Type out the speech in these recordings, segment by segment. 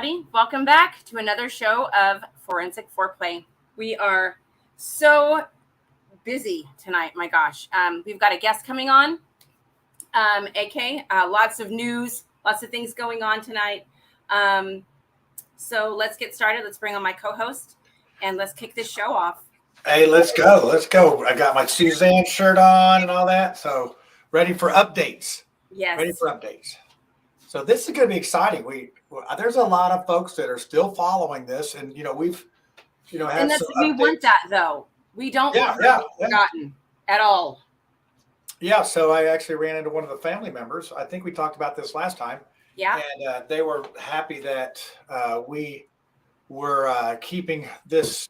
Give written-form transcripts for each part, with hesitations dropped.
everybody. Welcome back to another show of Forensic Foreplay. We are so busy tonight. My gosh. We've got a guest coming on. AK, lots of news, lots of things going on tonight. So let's get started. Let's bring on my co-host and let's kick this show off. Hey, let's go. Let's go. I got my Suzanne shirt on and all that. So ready for updates. Yes. Ready for updates. So this is going to be exciting. There's a lot of folks that are still following this, and we've had and that's, some we updates. want that though. We don't want to be forgotten at all. Yeah. So I actually ran into one of the family members. I think we talked about this last time. Yeah. And they were happy that we were keeping this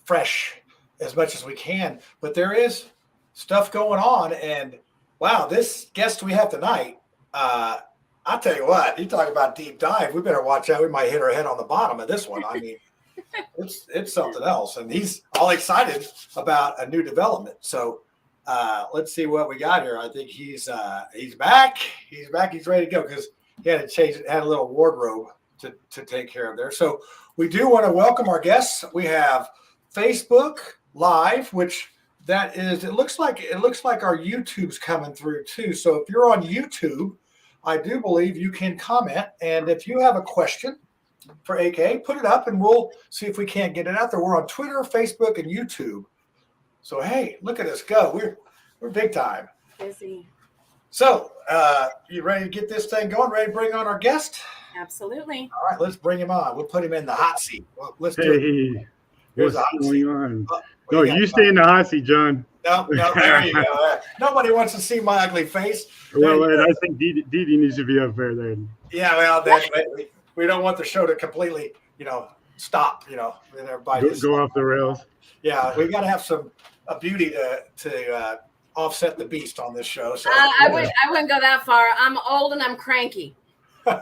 fresh as much as we can. But there is stuff going on, and wow, this guest we have tonight. I'll tell you what, you talk about deep dive. We better watch out. We might hit our head on the bottom of this one. I mean, it's something else. And he's all excited about a new development. So let's see what we got here. I think he's back. He's back. He's ready to go because he had to change it, had a little wardrobe to take care of there. So we do want to welcome our guests. We have Facebook Live, which that is, it looks like our YouTube's coming through too. So if you're on YouTube, I do believe you can comment, and if you have a question for AK, put it up, and we'll see if we can't get it out there. We're on Twitter, Facebook, and YouTube. So hey, look at us go! We're big time. Busy. So you ready to get this thing going? Ready to bring on our guest? Absolutely. All right, let's bring him on. We'll put him in the hot seat. Well, let's do it. What's going on? No, you stay in the hot seat, John. No, there you go. Nobody wants to see my ugly face. Well, I think DeeDee needs to be up there then. Yeah, well, we don't want the show to completely, stop, and everybody go off the rails. Yeah, we got to have some beauty to offset the beast on this show. So I wouldn't go that far. I'm old and I'm cranky.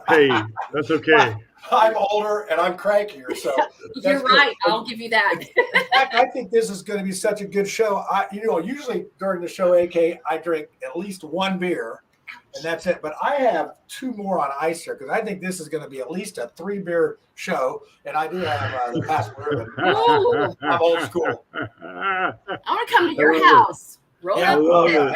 Hey, that's okay. I'm older and I'm crankier, so you're right. Good. I'll give you that. In fact, I think this is going to be such a good show. Usually during the show, AK, I drink at least one beer, and that's it. But I have two more on ice here because I think this is going to be at least a 3-beer show, and I do have the password. I'm old school. I want to come to your house. Roll up.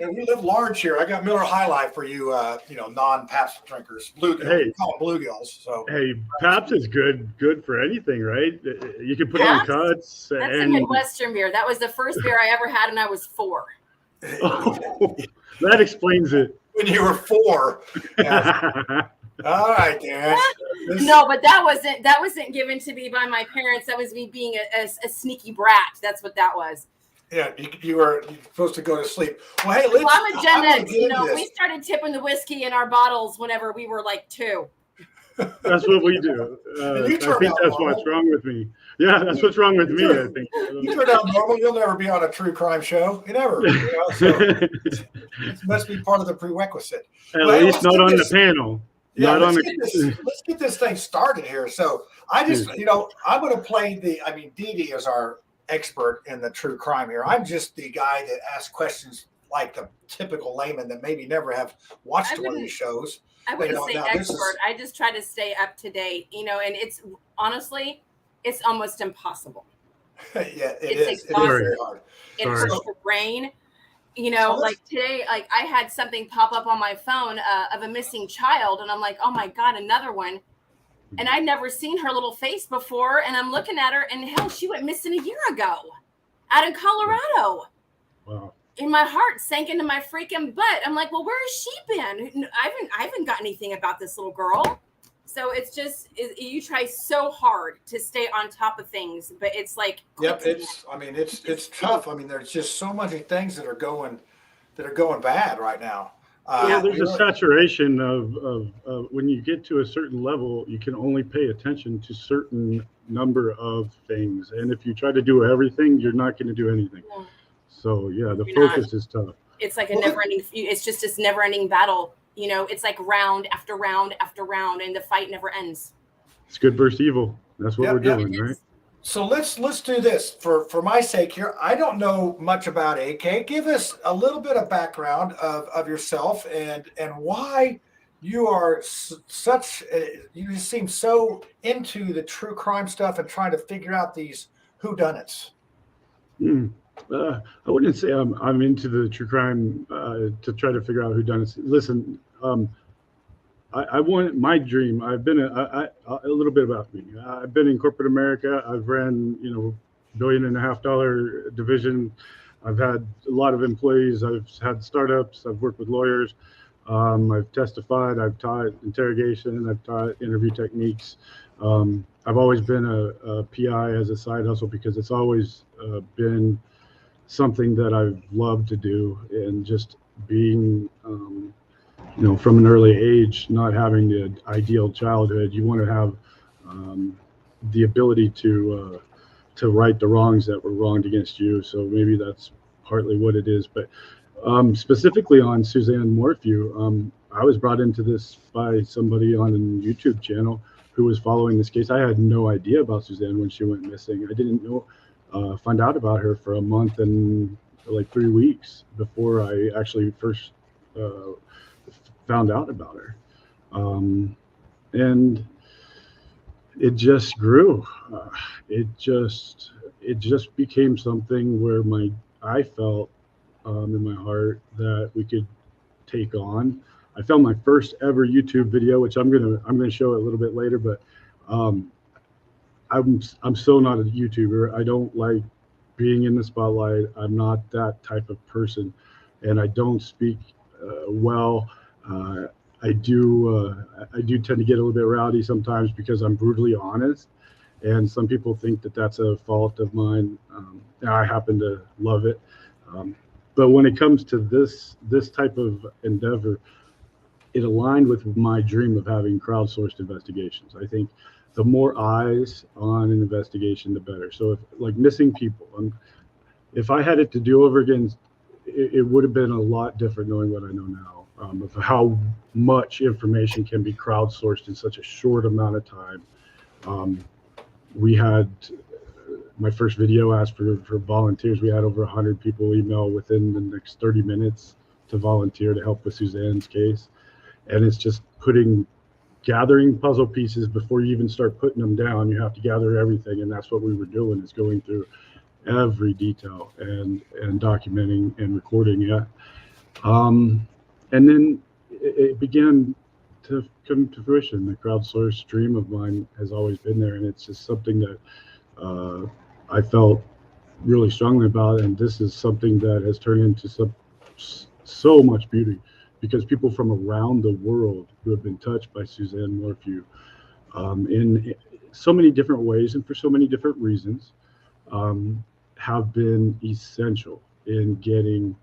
And we live large here. I got Miller High Life for you, non-Pabst drinkers. Bluegills. Hey, we call them bluegills. So hey, Pabst is good for anything, right? You can put on cuts. That's a Midwestern beer. That was the first beer I ever had, and I was 4. Oh, that explains it. When you were 4. Yeah. All right, Dan. No, but that wasn't given to me by my parents. That was me being a sneaky brat. That's what that was. Yeah, you were supposed to go to sleep. Well, hey, I'm a Gen X. We started tipping the whiskey in our bottles whenever we were like 2. That's what we do. I think that's what's wrong with me. Yeah, that's what's wrong with me, I think. You turn out normal, you'll never be on a true crime show. You never. So it must be part of the prerequisite. At least not on the panel. Yeah, let's get this thing started here. So I just, I'm going to play DeeDee is our expert in the true crime here. I'm just the guy that asks questions like the typical layman that maybe never have watched one of these shows. I wouldn't say expert. I just try to stay up to date, and it's honestly, it's almost impossible. Yeah, it's very hard. It hurts your brain. Like today, like I had something pop up on my phone of a missing child, and I'm like, oh my God, another one. And I'd never seen her little face before, and I'm looking at her, and hell, she went missing a year ago out in Colorado. Wow. And my heart sank into my freaking butt. I'm like, well, where has she been? I haven't got anything about this little girl. So it's just, you try so hard to stay on top of things, but it's like. Yep, it's tough. I mean, there's just so many things that are going bad right now. There's a saturation of when you get to a certain level, you can only pay attention to certain number of things. And if you try to do everything, you're not going to do anything. Yeah. So, the focus is tough. It's like it's just this never-ending battle. It's like round after round after round, and the fight never ends. It's good versus evil. That's what we're doing, right? So let's do this for my sake here. I don't know much about AK. Give us a little bit of background of yourself and why you are such. You just seem so into the true crime stuff and trying to figure out these whodunits. I wouldn't say I'm into the true crime to try to figure out who done it. Listen, I want my dream. I've been a little bit about me. I've been in corporate America. I've ran $1.5 billion division. I've had a lot of employees. I've had startups. I've worked with lawyers. I've testified. I've taught interrogation. I've taught interview techniques. I've always been a PI as a side hustle because it's always been something that I've loved to do, and just being from an early age, not having the ideal childhood, you want to have the ability to right the wrongs that were wronged against you. So maybe that's partly what it is. But specifically on Suzanne Morphew, I was brought into this by somebody on a YouTube channel who was following this case. I had no idea about Suzanne when she went missing. I didn't know, find out about her for a month and like 3 weeks before I actually first found out about her. And it just grew. It just became something where I felt in my heart that we could take on. I found my first ever YouTube video, which I'm gonna show a little bit later, but I'm so not a YouTuber. I don't like being in the spotlight. I'm not that type of person, and I don't speak well. I do tend to get a little bit rowdy sometimes because I'm brutally honest, and some people think that that's a fault of mine. And I happen to love it. But when it comes to this type of endeavor, it aligned with my dream of having crowdsourced investigations. I think the more eyes on an investigation, the better. So if like missing people, if I had it to do over again, it would have been a lot different knowing what I know now, of how much information can be crowdsourced in such a short amount of time. We had my first video asked for volunteers. We had over 100 people email within the next 30 minutes to volunteer to help with Suzanne's case. And it's just gathering puzzle pieces before you even start putting them down. You have to gather everything, and that's what we were doing, is going through every detail and documenting and recording it. And then it began to come to fruition. The crowdsourced dream of mine has always been there, and it's just something that I felt really strongly about. And this is something that has turned into so much beauty, because people from around the world who have been touched by Suzanne Morphew in so many different ways and for so many different reasons have been essential in getting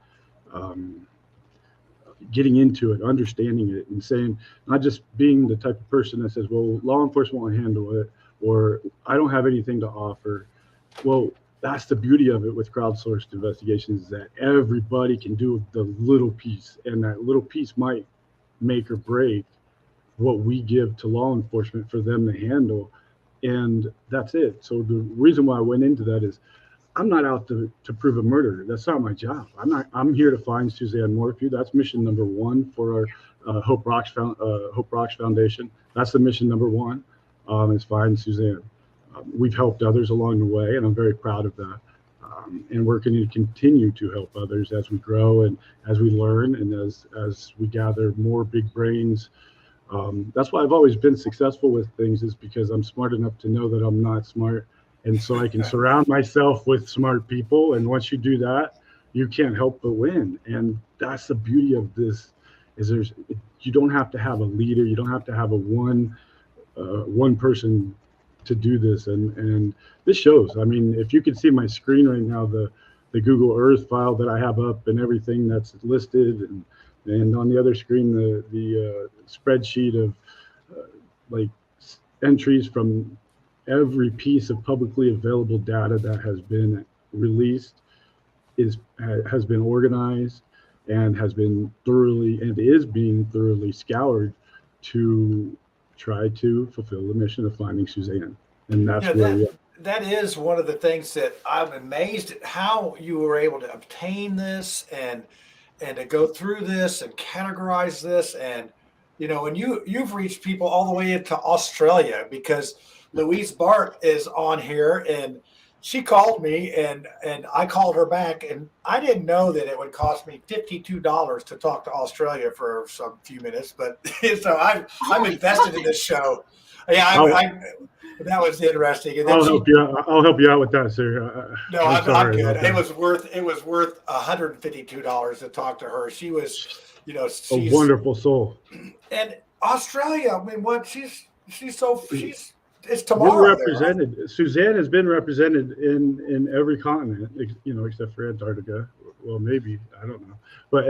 into it, understanding it, and saying, not just being the type of person that says, well, law enforcement won't handle it, or I don't have anything to offer. Well, that's the beauty of it with crowdsourced investigations, is that everybody can do the little piece, and that little piece might make or break what we give to law enforcement for them to handle. And that's it. So the reason why I went into that is I'm not out to prove a murder. That's not my job. I'm here to find Suzanne Morphew. That's mission number one for our Hope Rocks Foundation. That's the mission number one, is find Suzanne. We've helped others along the way, and I'm very proud of that. And we're going to continue to help others as we grow and as we learn and as we gather more big brains. That's why I've always been successful with things, is because I'm smart enough to know that I'm not smart. And so I can surround myself with smart people. And once you do that, you can't help but win. And that's the beauty of this, is you don't have to have a leader. You don't have to have a one person to do this. And this shows. I mean, if you can see my screen right now, the Google Earth file that I have up and everything that's listed, and on the other screen, the spreadsheet of like entries from every piece of publicly available data that has been released, has been organized and has been is being thoroughly scoured to try to fulfill the mission of finding Suzanne. And that's that is one of the things that I'm amazed at, how you were able to obtain this and to go through this and categorize this. And and you've reached people all the way into Australia, because Louise Bart is on here, and she called me, and I called her back, and I didn't know that it would cost me $52 to talk to Australia for some few minutes, but so I'm invested in this show. Yeah, that was interesting. And then I'll help you out with that, sir. No, I'm good. It was worth $152 to talk to her. She was, she's a wonderful soul. And Australia, I mean, it's tomorrow. We're represented. Right? Suzanne has been represented in every continent, except for Antarctica. Well, maybe, I don't know. But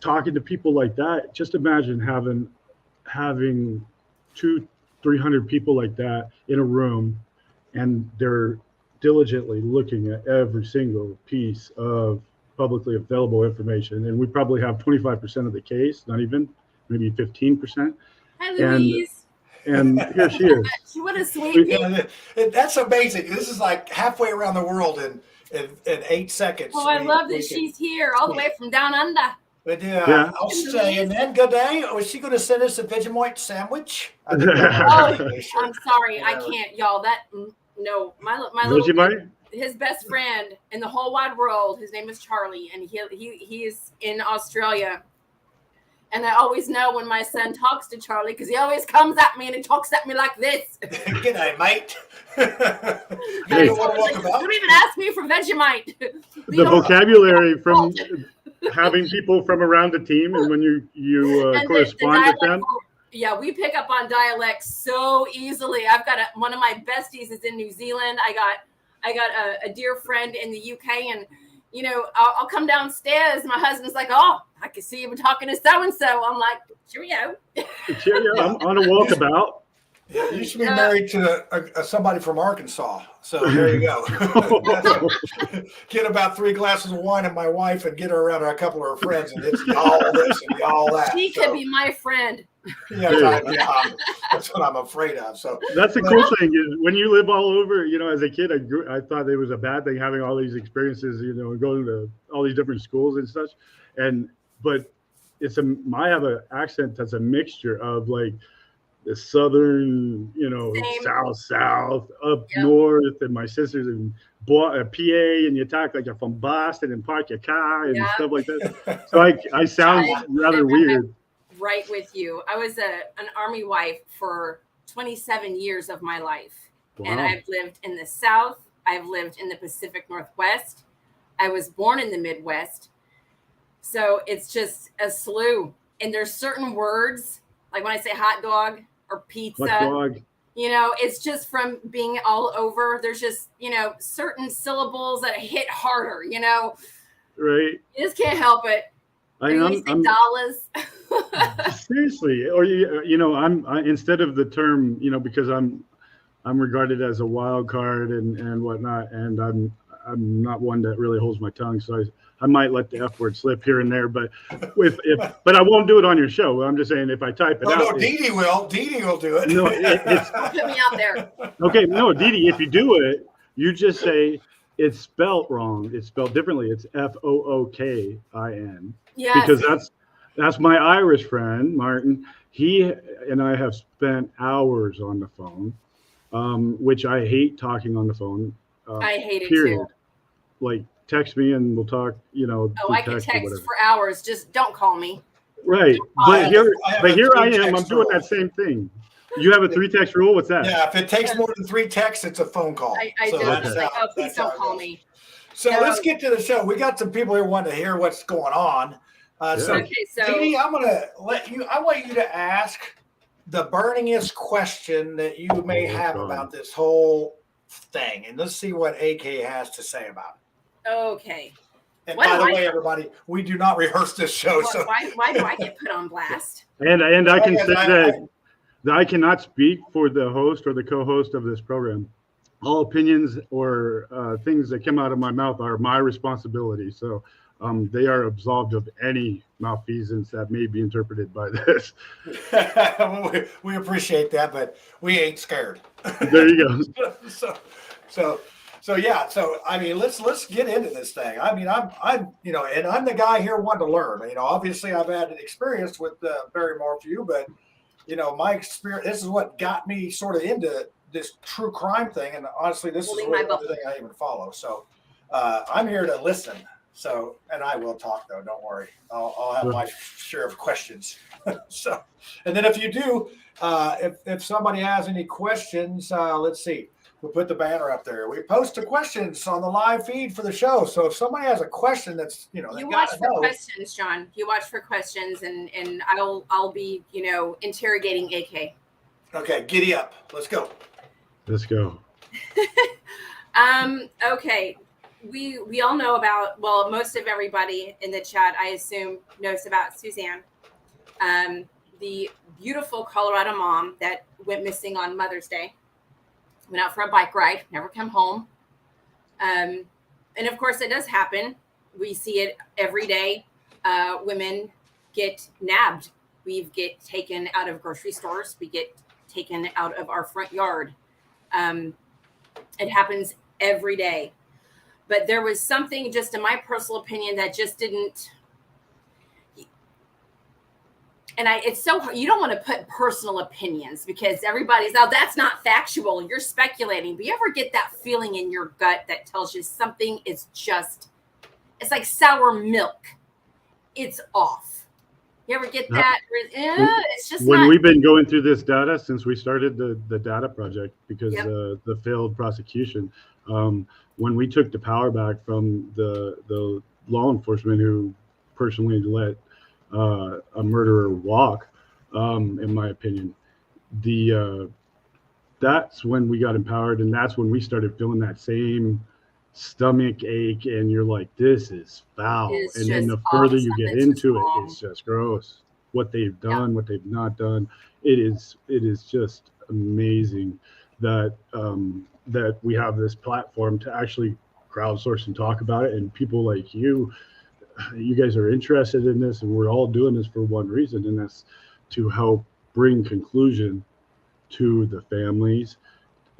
talking to people like that, just imagine having 200-300 people like that in a room, and they're diligently looking at every single piece of publicly available information. And we probably have 25% of the case, not even, maybe 15%. Hi, Louise. And here she is. What a sweet. That's amazing. This is like halfway around the world in 8 seconds. Oh, I love that she's here all the way from down under. But I'll say, and then good day. Was she going to send us a Vegemite sandwich? I'm sorry, I can't, y'all. My little, his best friend in the whole wide world. His name is Charlie, and he is in Australia. And I always know when my son talks to Charlie, because he always comes at me and he talks at me like this. G'day, mate. Hey, don't even ask me for Vegemite. The vocabulary from having people from around the team, and when you correspond with them. Yeah, we pick up on dialects so easily. I've got one of my besties is in New Zealand. I got a dear friend in the UK, and I'll come downstairs. My husband's like, "Oh, I can see you been talking to so and so." I'm like, "Cheerio." Cheerio. I'm on a walkabout. Yeah, you should be married to somebody from Arkansas. So there you go. Get about 3 glasses of wine and my wife, and get her around a couple of her friends, and it's y'all this and y'all that. She could be my friend. Yeah, that's what I'm afraid of. So that's the cool thing is when you live all over. As a kid, I thought it was a bad thing having all these experiences. Going to all these different schools and such. But I have an accent that's a mixture of like the southern, south, up north, and my sisters in PA, and you talk like you're from Boston and park your car and stuff like that. So I sound rather weird. Right with you. I was an Army wife for 27 years of my life. Wow. And I've lived in the South. I've lived in the Pacific Northwest. I was born in the Midwest. So it's just a slew. And there's certain words, like when I say hot dog or pizza, it's just from being all over. There's just, certain syllables that hit harder, Right. You just can't help it. I'm dollars. Seriously, or I instead of the term, because I'm regarded as a wild card and whatnot, and I'm not one that really holds my tongue, so I might let the F word slip here and there, but but I won't do it on your show. I'm just saying if I type it out. No, DeeDee will. DeeDee will do it. No, put me out there. Okay, no, DeeDee, if you do it, you just say it's spelled wrong. It's spelled differently. It's Fookin. Yes. Because that's my Irish friend, Martin. He and I have spent hours on the phone, which I hate talking on the phone. I hate it period. Too. Like, text me and we'll talk, I can text for hours. Just don't call me. Right. But here I am. I'm doing that same thing. You have a 3-text rule? What's that? Yeah, if it takes more than 3 texts, it's a phone call. I do. Like, please don't call me. So let's get to the show. We got some people here wanting to hear what's going on. So DeeDee, I want you to ask the burningest question that you may have about this whole thing, and let's see what AK has to say about it. Okay. And by the way, everybody, we do not rehearse this show. So why do I get put on blast? And I can say that I cannot speak for the host or the co-host of this program. All opinions or things that come out of my mouth are my responsibility. So they are absolved of any malfeasance that may be interpreted by this. We appreciate that, but we ain't scared. There you go. So yeah. So I mean, let's get into this thing. I mean, I'm and I'm the guy here wanting to learn. Obviously I've had experience with Barry Morphew, but my experience. This is what got me sort of into this true crime thing, and honestly, this is really the thing I even follow. So I'm here to listen. So, and I will talk though. Don't worry. I'll have my share of questions. So, and then if you do, if somebody has any questions, let's see. We'll put the banner up there. We post the questions on the live feed for the show. So if somebody has a question that's, you watch for questions, John. You watch for questions, and I'll be interrogating AK. Okay, giddy up. Let's go. Let's go. Okay. We all know about, well, most of everybody in the chat, I assume, knows about Suzanne, the beautiful Colorado mom that went missing on Mother's Day. Went out for a bike ride, never come home. And of course, it does happen. We see it every day. Women get nabbed. We get taken out of grocery stores. We get taken out of our front yard. It happens every day. But there was something, just in my personal opinion, that just didn't. And it's so hard. You don't want to put personal opinions because everybody's, that's not factual. You're speculating. But you ever get that feeling in your gut that tells you something is just, it's like sour milk. It's off. You ever get that? It's just when we've been going through this data since we started the data project because the failed prosecution. When we took the power back from the law enforcement who personally let a murderer walk, in my opinion, that's when we got empowered, and that's when we started feeling that same stomach ache, and you're like, this is foul. And then the further you get into it, it's just gross. What they've done, what they've not done. It is just amazing that that we have this platform to actually crowdsource and talk about it, and people like you guys are interested in this, and we're all doing this for one reason, and that's to help bring conclusion to the families,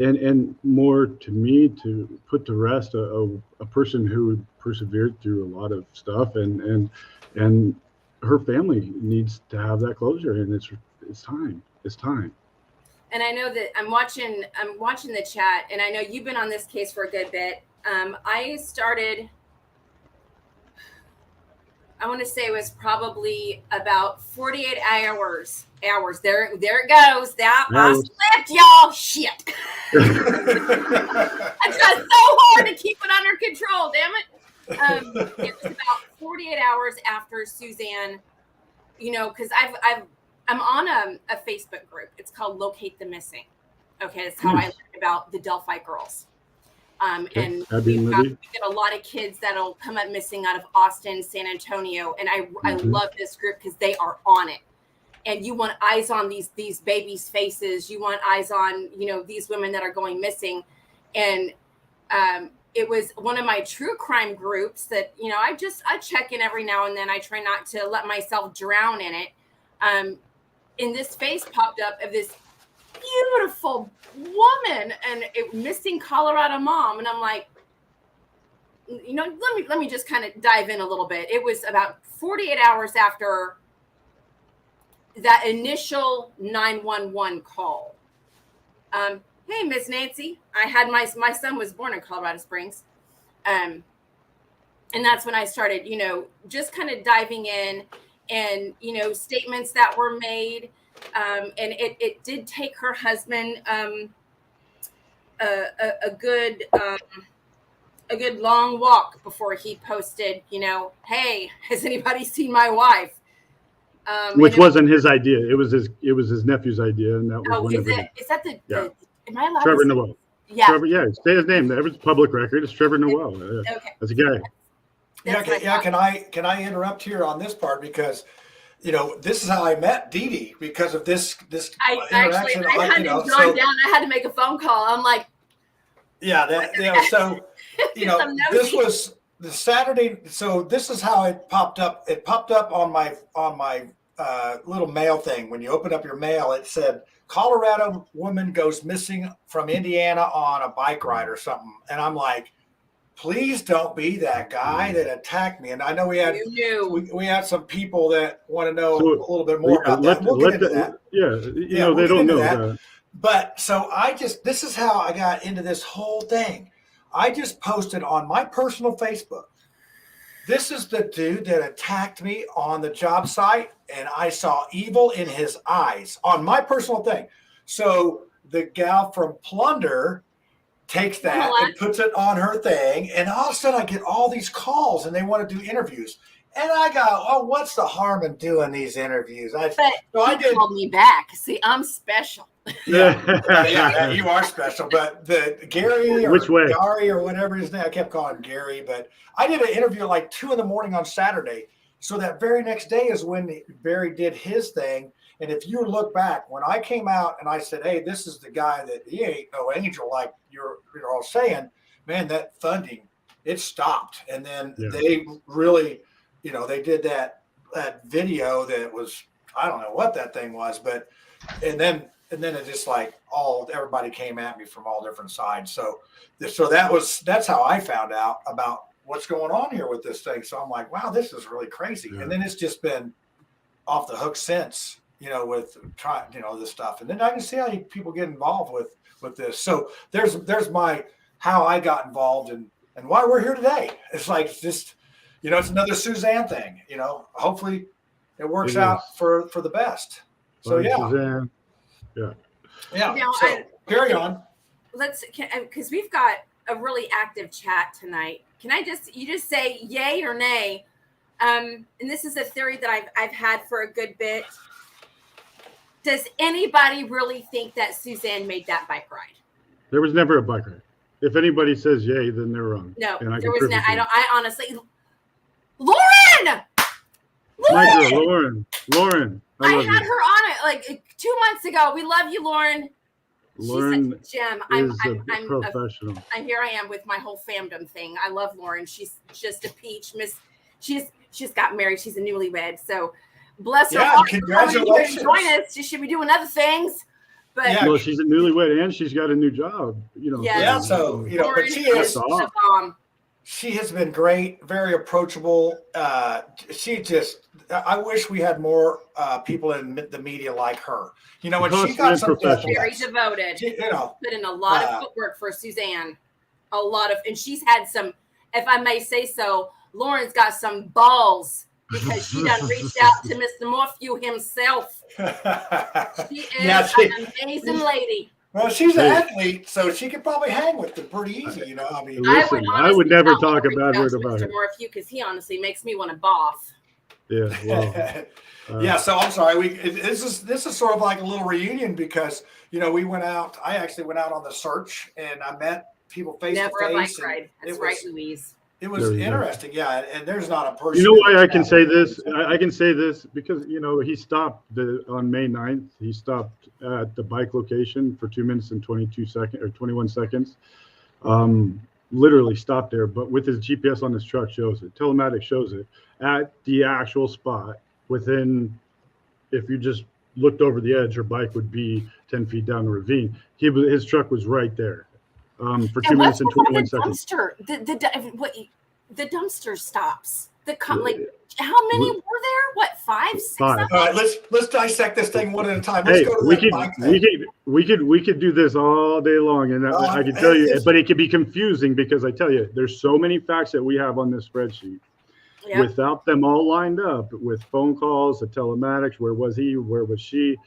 and more to me, to put to rest a person who persevered through a lot of stuff, and her family needs to have that closure, and it's time. And I know that I'm watching the chat, and I know you've been on this case for a good bit. I started, I want to say it was probably about 48 hours. There it goes. That I slipped, y'all. Shit. I tried so hard to keep it under control. Damn it. It was about 48 hours after Suzanne. Because I'm on a Facebook group. It's called Locate the Missing. Okay, that's how I learned about the Delphi girls. And we get a lot of kids that'll come up missing out of Austin, San Antonio, and I love this group because they are on it. And you want eyes on these babies' faces. You want eyes on these women that are going missing. And it was one of my true crime groups that I check in every now and then. I try not to let myself drown in it. And this face popped up of this beautiful woman and missing Colorado mom, and I'm like, let me just kind of dive in a little bit. It was about 48 hours after that initial 911 call. Hey, Miss Nancy, I had my son was born in Colorado Springs, and that's when I started, just kind of diving in, and statements that were made. And it did take her husband a good long walk before he posted, hey, has anybody seen my wife? Which wasn't his idea. It was his nephew's idea, and that was is that the am I allowed Trevor to say? Noel. Yeah. Trevor, say his name. That was public record. It's Trevor Noel. Okay. That's a guy. Can I interrupt here on this part, because this is how I met DeeDee, because of this interaction. I hadn't gone down. I had to make a phone call. I'm like, so this was the Saturday. So this is how it popped up. It popped up on my little mail thing. When you open up your mail, it said Colorado woman goes missing from Indiana on a bike ride or something. And I'm like, please don't be that guy that attacked me. And I know we had some people that want to know a little bit more about that. We'll get into that. Yeah, they don't know that. But so this is how I got into this whole thing. I just posted on my personal Facebook. This is the dude that attacked me on the job site, and I saw evil in his eyes on my personal thing. So the gal from Plunder takes that and puts it on her thing, and all of a sudden I get all these calls, and they want to do interviews. And I go, oh, what's the harm in doing these interviews? I called me back. See, I'm special. Yeah, you are special. But the Gary or whatever his name, I kept calling him Gary. But I did an interview at like 2 a.m. on Saturday. So that very next day is when Barry did his thing. And if you look back, when I came out and I said, hey, this is the guy that he ain't no angel like you're all saying, man, that funding, it stopped. And then they really, they did that video that was, I don't know what that thing was, but, and then it just like everybody came at me from all different sides. So that's how I found out about what's going on here with this thing. So I'm like, wow, this is really crazy. Yeah. And then it's just been off the hook since, with trying, this stuff. And then I can see how people get involved with this. So there's how I got involved and why we're here today. It's like just, it's another Suzanne thing, hopefully it works out for the best. So Suzanne. Yeah. Now, so carry on. Because we've got a really active chat tonight. Can you just say yay or nay? And this is a theory that I've had for a good bit. Does anybody really think that Suzanne made that bike ride? There was never a bike ride. If anybody says yay, then they're wrong. No, there was no. I honestly, Lauren. My girl, Lauren. I had her on it like 2 months ago. We love you, Lauren. Lauren she's such a gem. I'm professional. Here I am with my whole fandom thing. I love Lauren. She's just a peach. She's got married. She's a newlywed. So bless her. Yeah, congratulations. Join us. She should be doing other things. But well, she's a newlywed and she's got a new job. Yeah. So Lauren but she is a bomb. She has been great, very approachable. I wish we had more people in the media like her. When she got some very devoted. Put in a lot of footwork for Suzanne. And she's had some, if I may say so, Lauren's got some balls because she done reached out to Mr. Morphew himself. She is an amazing lady. Well, she's an athlete, so she could probably hang with them pretty easy, I would never talk about her about Mr. Morphew because he honestly makes me want to boff. Yeah. Well, so I'm sorry. This is sort of like a little reunion because we went out. I actually went out on the search and I met people face to face. Never a bike ride. That's right, Louise. It was interesting, and there's not a person. Why I can say this? I can say this because he stopped on May 9th. He stopped at the bike location for 2 minutes and 21 seconds. Literally stopped there, but with his GPS on his truck shows it. Telematics shows it at the actual spot. Within, if you just looked over the edge, your bike would be 10 feet down the ravine. His truck was right there. For 2 minutes and 21 seconds. The dumpster stops. How many were there? What, 5, 6? All right, let's dissect this thing one at a time. We could do this all day long, and I can tell you, but it could be confusing because I tell you, there's so many facts that we have on this spreadsheet. Yep. Without them all lined up with phone calls, the telematics, where was he, where was she?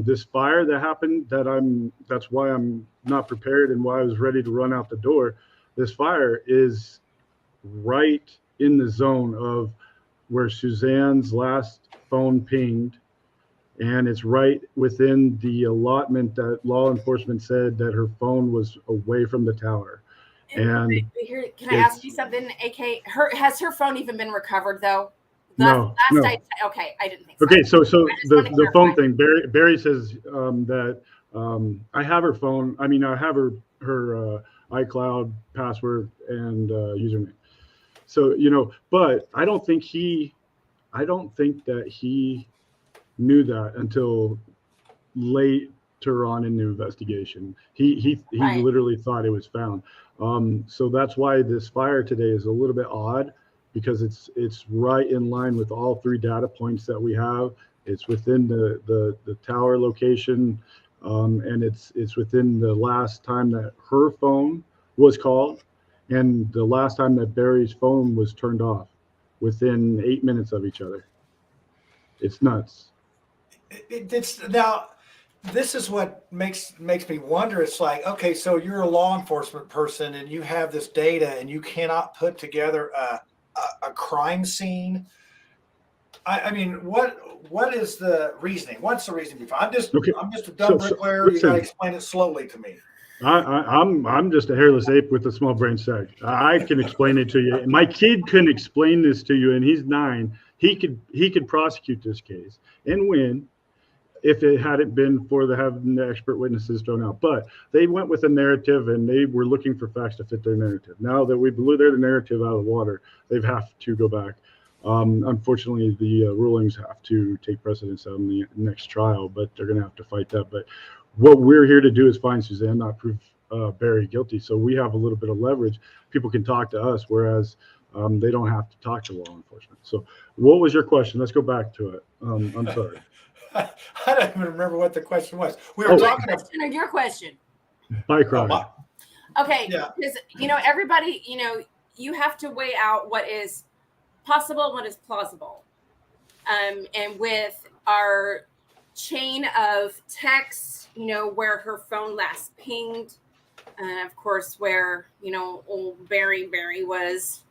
This fire that happened, that's why I'm not prepared and why I was ready to run out the door. This fire is right in the zone of where Suzanne's last phone pinged, and it's right within the allotment that law enforcement said that her phone was away from the tower. And can I ask you something, AK? Has her phone even been recovered though? No. Okay, I didn't think so. Okay, so the phone thing. Barry says that I have her phone. I mean, I have her iCloud password and username. So but I don't think that he knew that until late her on in the investigation. He Right. literally thought it was found. So that's why this fire today is a little bit odd, because it's right in line with all 3 data points that we have. It's within the tower location, and it's within the last time that her phone was called, and the last time that Barry's phone was turned off, within 8 minutes of each other. It's nuts. It's now. This is what makes me wonder. It's like, okay, so you're a law enforcement person and you have this data and you cannot put together a crime scene. I mean, what is the reasoning? What's the reasoning behind? I'm just a dumb bricklayer. You got to explain it slowly to me. I'm just a hairless ape with a small brain sack. I can explain it to you. My kid couldn't explain this to you, and he's 9. He could prosecute this case and win if it hadn't been for having the expert witnesses thrown out. But they went with a narrative, and they were looking for facts to fit their narrative. Now that we blew their narrative out of the water, they have to go back. Unfortunately, the rulings have to take precedence on the next trial, but they're going to have to fight that. But what we're here to do is find Suzanne, not prove Barry guilty. So we have a little bit of leverage. People can talk to us, whereas they don't have to talk to law enforcement. So what was your question? Let's go back to it. I'm sorry. I don't even remember what the question was. We were talking about your question. Bike ride. Okay, because everybody, you have to weigh out what is possible and what is plausible. And with our chain of texts, where her phone last pinged, of course, where old Barry was,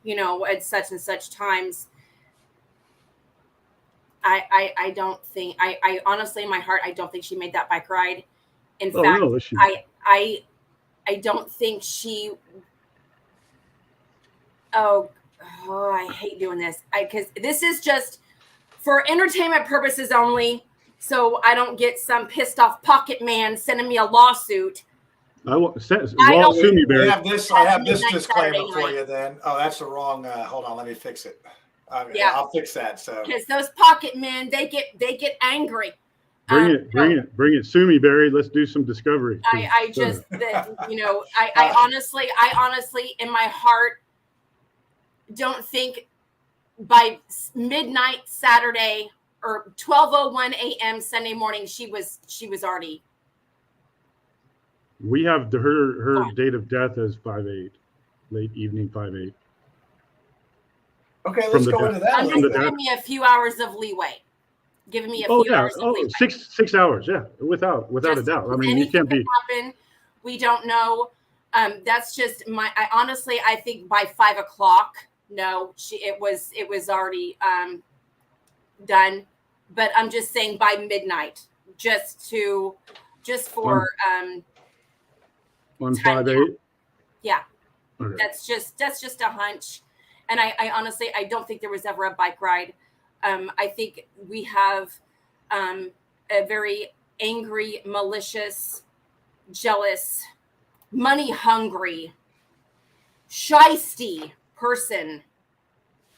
at such and such times. I don't think I honestly, in my heart, I don't think she made that bike ride. In fact, no, I don't think she. Oh, I hate doing this. Because this is just for entertainment purposes only. So I don't get some pissed off pocket man sending me a lawsuit. Sue me, Barry. I have this disclaimer for you then. Oh, that's the wrong. Hold on, let me fix it. I'll fix that. So because those pocket men, they get angry. Bring it. Sue me, Barry. Let's do some discovery. I honestly, in my heart, don't think by midnight Saturday or 12:01 a.m. Sunday morning she was already. We have her date of death as 5/8, late evening 5/8. Okay, let's go into that. I'm just giving me a few hours of leeway. Giving me a few hours of leeway. 6 hours, yeah, without a doubt. I mean, you can't be. Happen, we don't know. That's just I honestly, I think by 5 o'clock. No, it was already done. But I'm just saying by midnight, just for on 5/8. Yeah, okay. That's just a hunch. And I honestly, I don't think there was ever a bike ride. I think we have a very angry, malicious, jealous, money-hungry, shisty person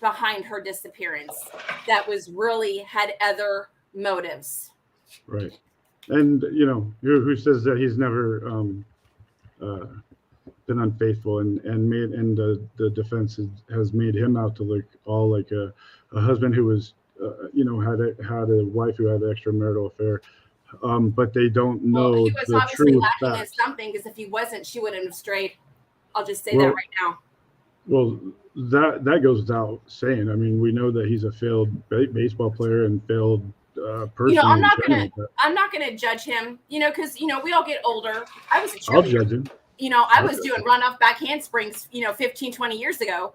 behind her disappearance that had other motives. Right. And, who says that he's never been unfaithful and the defense has made him out to look all like a husband who was had a wife who had an extramarital affair, but they don't know he was the obviously true lacking facts. in something, because if he wasn't, she wouldn't have strayed. I'll just say that right now. Well, that goes without saying. I mean, we know that he's a failed baseball player and failed person. I'm not gonna judge him. Because we all get older. I was a cheerleader. I'll judge him. I was doing runoff back handsprings, 15, 20 years ago.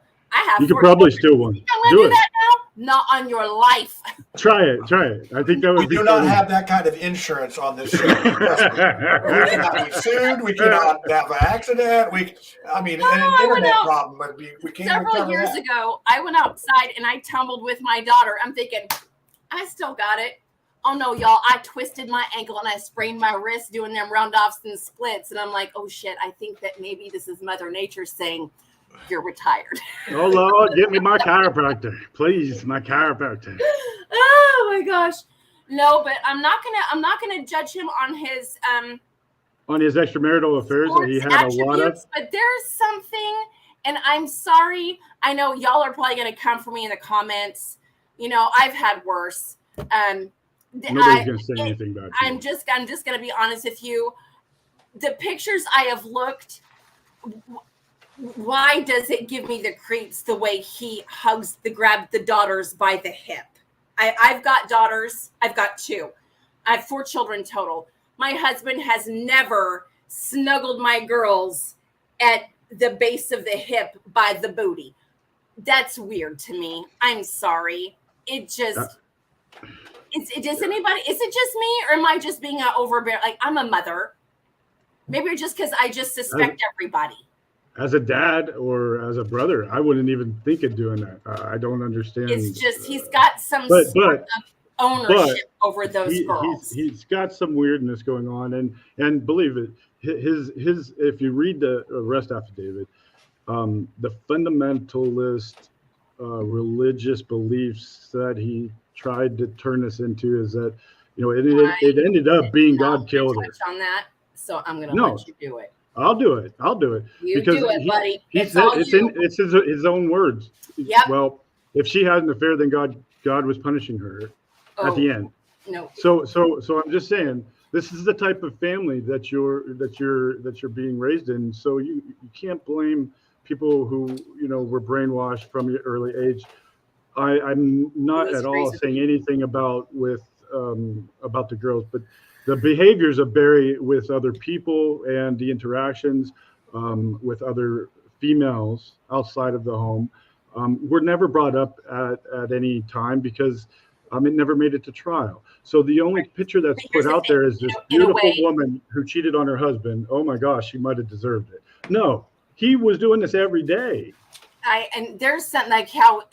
You could probably steal one. You do that now? Not on your life. Try it. I think that would be. We do not have that kind of insurance on this show. We cannot be sued. We cannot have an accident. An internet problem, but we can't. Several years ago, I went outside and I tumbled with my daughter. I'm thinking, I still got it. Oh no, y'all, I twisted my ankle and I sprained my wrist doing them roundoffs and splits. And I'm like, oh shit, I think that maybe this is Mother Nature saying you're retired. Oh Lord, get me my chiropractor. Please, my chiropractor. Oh my gosh. No, but I'm not gonna judge him on his extramarital affairs that he had a lot of. But there's something, and I'm sorry. I know y'all are probably gonna come for me in the comments. You know, I've had worse. Nobody's gonna say anything about you. I'm just gonna be honest with you. The pictures I have looked, why does it give me the creeps the way he grabbed the daughters by the hip? I've got daughters. I've got 2. I have 4 children total. My husband has never snuggled my girls at the base of the hip by the booty. That's weird to me. I'm sorry. It just, is it just me, or am I just being an overbearing? Like, I'm a mother. Maybe it's just because I just suspect everybody. As a dad or as a brother, I wouldn't even think of doing that. I don't understand. It's just he's got some sort of ownership over those girls. He's got some weirdness going on, and believe it, his if you read the arrest affidavit, the fundamentalist religious beliefs that he tried to turn us into is that, you know, it ended up being God killed her. On that, so I'm gonna let you do it. I'll do it. You because do it, buddy. It's his own words. Yep. Well, if she had an affair, then God was punishing her at the end. No. So I'm just saying, this is the type of family that you're being raised in. So you can't blame people who, you know, were brainwashed from an early age. I'm not at all saying anything about the girls, but the behaviors of Barry with other people and the interactions with other females outside of the home were never brought up at any time because it never made it to trial. So the only picture that's put out there is this beautiful woman who cheated on her husband. Oh my gosh, she might have deserved it. No, he was doing this every day. And there's something like how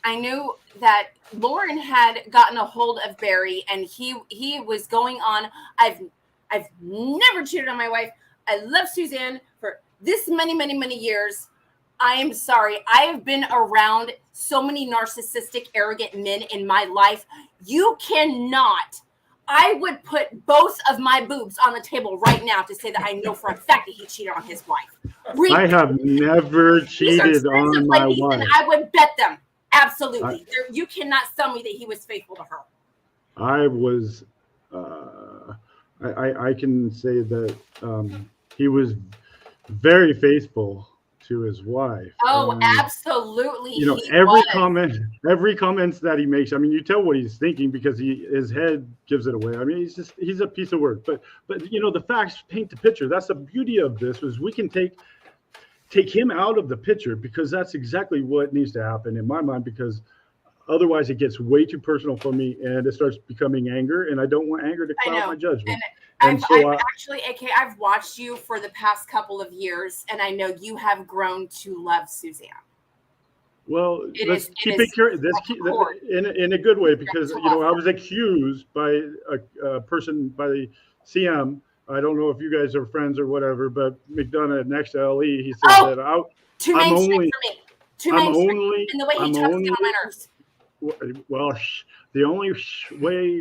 I knew that Lauren had gotten a hold of Barry, and he was going on. I've never cheated on my wife. I love Suzanne for this many years. I am sorry. I have been around so many narcissistic, arrogant men in my life. You cannot. I would put both of my boobs on the table right now to say that I know for a fact that he cheated on his wife. I have never cheated on my wife. And I would bet them. Absolutely. You cannot tell me that he was faithful to her. I was, I can say that he was very faithful to his wife. Oh, absolutely. You know, every comment that he makes, I mean, you tell what he's thinking because his head gives it away. I mean, he's a piece of work. But you know, the facts paint the picture. That's the beauty of this, is we can take him out of the picture, because that's exactly what needs to happen in my mind, because otherwise it gets way too personal for me and it starts becoming anger, and I don't want anger to cloud my judgment. I've actually, AK, I've watched you for the past couple of years, and I know you have grown to love Suzanne. Well, let's keep it in a good way, because you know, I was accused by a person, by the CM. I don't know if you guys are friends or whatever, but McDonough next to LE, he said that I'm only, and the way he talks down my nerves. Well, the only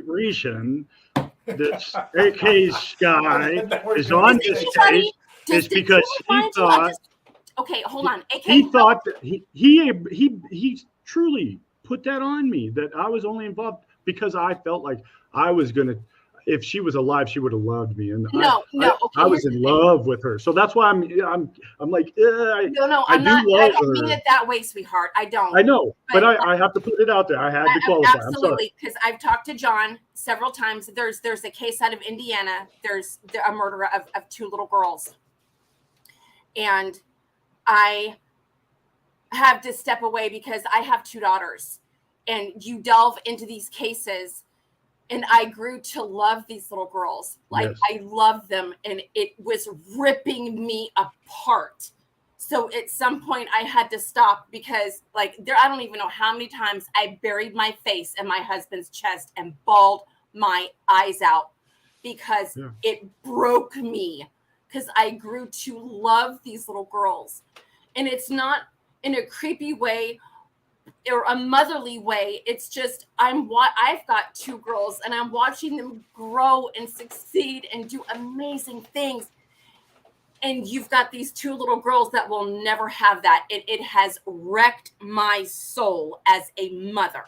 reason this AK's guy is on this case is because he thought. Okay, hold on. AK, he thought that he truly put that on me, that I was only involved because I felt like I was gonna. If she was alive, she would have loved me, and I was in love with her. So that's why I'm like, I don't mean it that way, sweetheart. I don't. I know, but I have to put it out there. I had to qualify. Absolutely, because I've talked to John several times. There's a case out of Indiana. There's a murder of 2 little girls, and I have to step away because I have 2 daughters, and you delve into these cases. And I grew to love these little girls. Like, yes. I loved them, and it was ripping me apart. So at some point I had to stop, because I don't even know how many times I buried my face in my husband's chest and bawled my eyes out, because it broke me, because I grew to love these little girls. And it's not in a creepy way or a motherly way. It's just I've got 2 girls and I'm watching them grow and succeed and do amazing things. And you've got these 2 little girls that will never have that. It has wrecked my soul as a mother.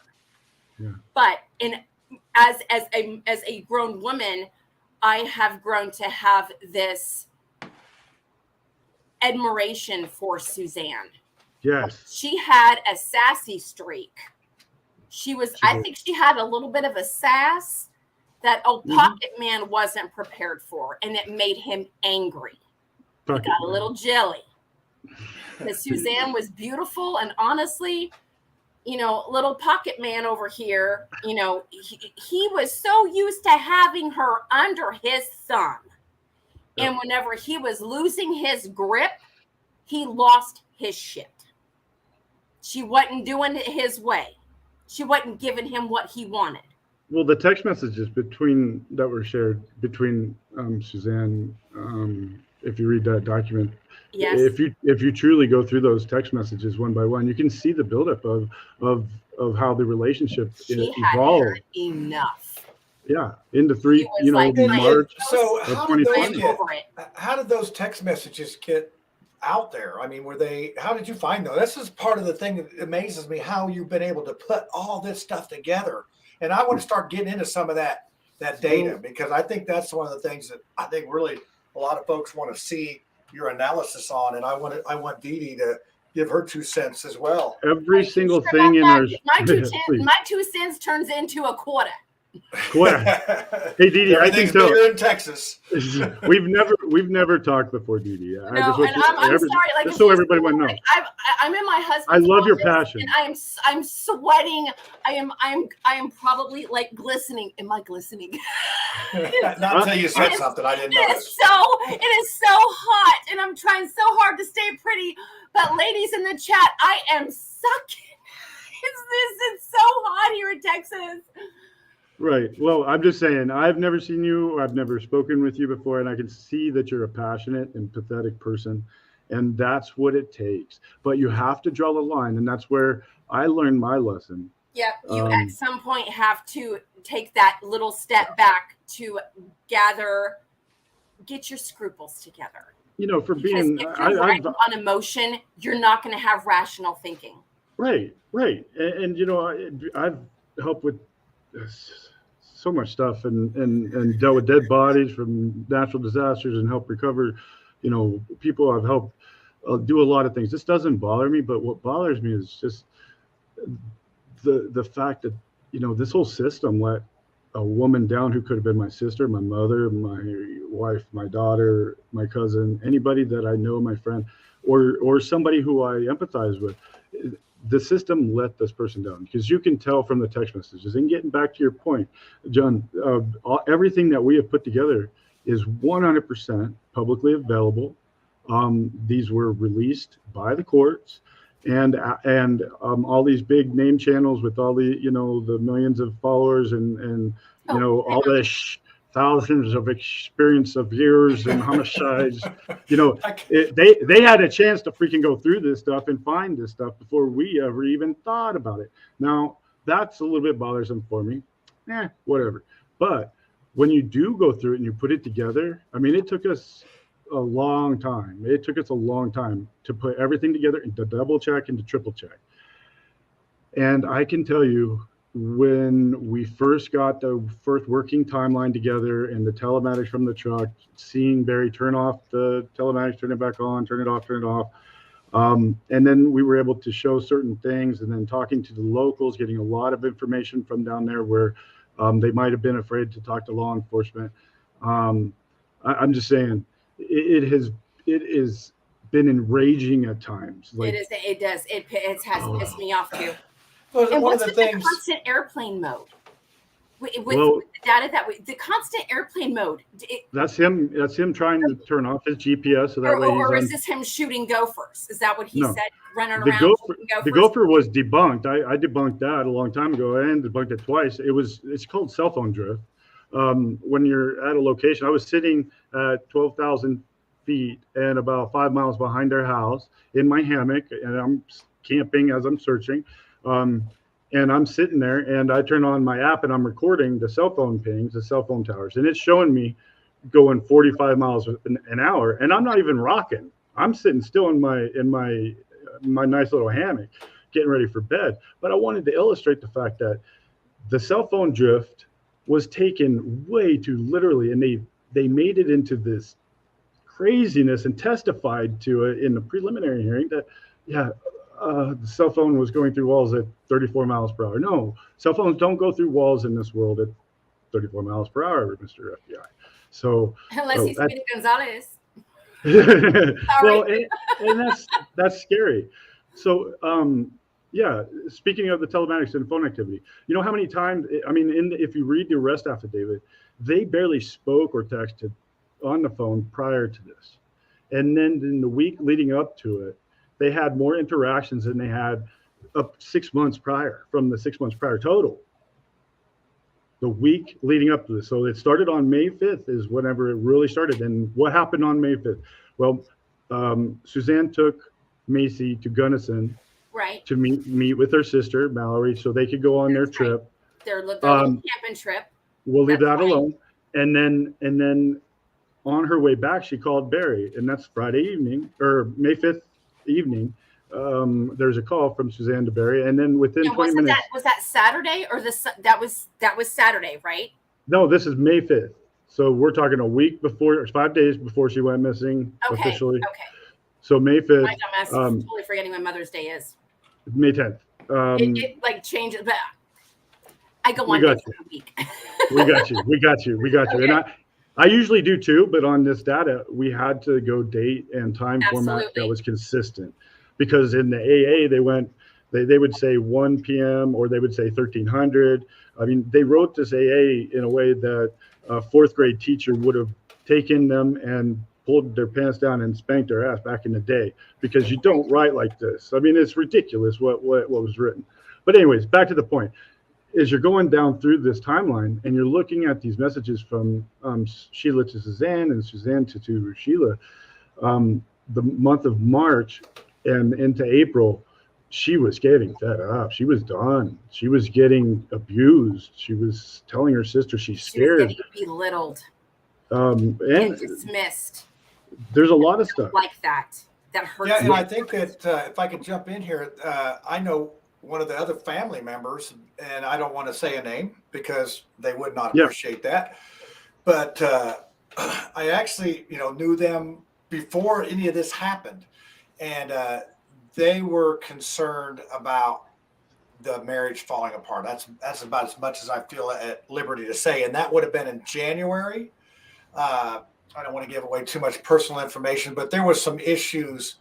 Yeah. But as a grown woman, I have grown to have this admiration for Suzanne. Yes. She had a sassy streak. I think she had a little bit of a sass that old Pocket Man wasn't prepared for, and it made him angry. He got a little jelly. Because Suzanne was beautiful, and honestly, little Pocket Man over here, he was so used to having her under his thumb. Yep. And whenever he was losing his grip, he lost his shit. She wasn't doing it his way. She wasn't giving him what he wanted. Well, the text messages that were shared between Suzanne, if you read that document, yes. If you truly go through those text messages one by one, you can see the buildup of how the relationship evolved. Had enough. Yeah, into March. So how did those text messages get out there? I mean, how did you find those? This is part of the thing that amazes me, how you've been able to put all this stuff together. And I want to start getting into some of that data, because I think that's one of the things that I think really a lot of folks want to see your analysis on. And I want DeeDee to give her 2 cents as well. Every single thing in our my 2 cents turns into a quarter. Hey DeeDee, I think so. Bigger in Texas. We've never talked before, DeeDee. I'm sorry. Like, just so everybody would know. I'm in my husband's I love your office, passion. and I'm sweating. I am probably like glistening. Am I glistening? Not until you said something. I didn't notice. It is so hot, and I'm trying so hard to stay pretty. But ladies in the chat, I am sucking. It's so hot here in Texas. Right. Well, I'm just saying, I've never seen you, I've never spoken with you before, and I can see that you're a passionate and pathetic person, and that's what it takes. But you have to draw the line, and that's where I learned my lesson. Yep. You at some point have to take that little step back to get your scruples together. For because being... if you're riding on emotion, you're not going to have rational thinking. Right. And I've helped with so much stuff and dealt with dead bodies from natural disasters and help recover, people I've helped do a lot of things. This doesn't bother me, but what bothers me is just the fact that, this whole system let a woman down who could have been my sister, my mother, my wife, my daughter, my cousin, anybody that I know, my friend, or somebody who I empathize with. The system let this person down, because you can tell from the text messages. And getting back to your point, John, everything that we have put together is 100% publicly available. These were released by the courts, and all these big name channels with all the the millions of followers and all the thousands of experience of years and homicides. They had a chance to freaking go through this stuff and find this stuff before we ever even thought about it. Now, that's a little bit bothersome for me. Whatever. But when you do go through it and you put it together, I mean, it took us a long time. It took us a long time to put everything together and to double check and to triple check. And I can tell you, when we first got the first working timeline together and the telematics from the truck, seeing Barry turn off the telematics, turn it back on, turn it off. And then we were able to show certain things, and then talking to the locals, getting a lot of information from down there where they might have been afraid to talk to law enforcement. I'm just saying, it has been enraging at times. It does. It has pissed me off too. Well, and what's the with the constant airplane mode? With the data the constant airplane mode. That's him trying to turn off his GPS so that way he's or is this him shooting gophers? Is that what he said? Running around shooting gophers? The gopher was debunked. I debunked that a long time ago and debunked it twice. It's called cell phone drift. When you're at a location, I was sitting at 12,000 feet and about 5 miles behind their house in my hammock, and I'm camping as I'm searching. And I'm sitting there and I turn on my app and I'm recording the cell phone pings, the cell phone towers, and it's showing me going 45 miles an hour, and I'm not even rocking. I'm sitting still in my nice little hammock, getting ready for bed. But I wanted to illustrate the fact that the cell phone drift was taken way too literally, and they made it into this craziness and testified to it in the preliminary hearing that, the cell phone was going through walls at 34 miles per hour. No, cell phones don't go through walls in this world at 34 miles per hour, Mr. FBI. So unless he's Speedy Gonzalez. well, and that's scary. So speaking of the telematics and phone activity, you know how many times, I mean, if you read the arrest affidavit, they barely spoke or texted on the phone prior to this. And then in the week leading up to it, they had more interactions than they had up 6 months prior, from the 6 months prior total. The week leading up to this. So it started on May 5th is whenever it really started. And what happened on May 5th? Well, Suzanne took Macy to Gunnison to meet with her sister, Mallory, so they could go on their trip. Their little camping trip. We'll leave that alone. And then on her way back, she called Barry, and that's Friday evening, or May 5th evening. There's a call from Suzanne to Barry, and then within 20 minutes. Was that Saturday or that was Saturday, right? No, this is May 5th. So we're talking a week before, or 5 days before she went missing officially. Okay. So May 5th. My dumbass is totally forgetting when Mother's Day is. May 10th. It like changes, but I go on a week. We got you. Okay. And I usually do too, but on this data, we had to go date and time format that was consistent. Because in the AA, they would say 1 p.m. or they would say 1300. I mean, they wrote this AA in a way that a fourth grade teacher would have taken them and pulled their pants down and spanked their ass back in the day, because you don't write like this. I mean, it's ridiculous what was written. But anyways, back to the point. Is you're going down through this timeline and you're looking at these messages from Sheila to Suzanne and Suzanne to Sheila. The month of March and into April, she was getting fed up. She was done. She was getting abused. She was telling her sister she's scared. She was getting belittled. And dismissed. There's a lot of stuff like that hurts. Yeah, and I think that if I could jump in here, I know one of the other family members, and I don't want to say a name because they would not appreciate that. But I actually, knew them before any of this happened. And they were concerned about the marriage falling apart. That's about as much as I feel at liberty to say. And that would have been in January. I don't want to give away too much personal information, but there was some issues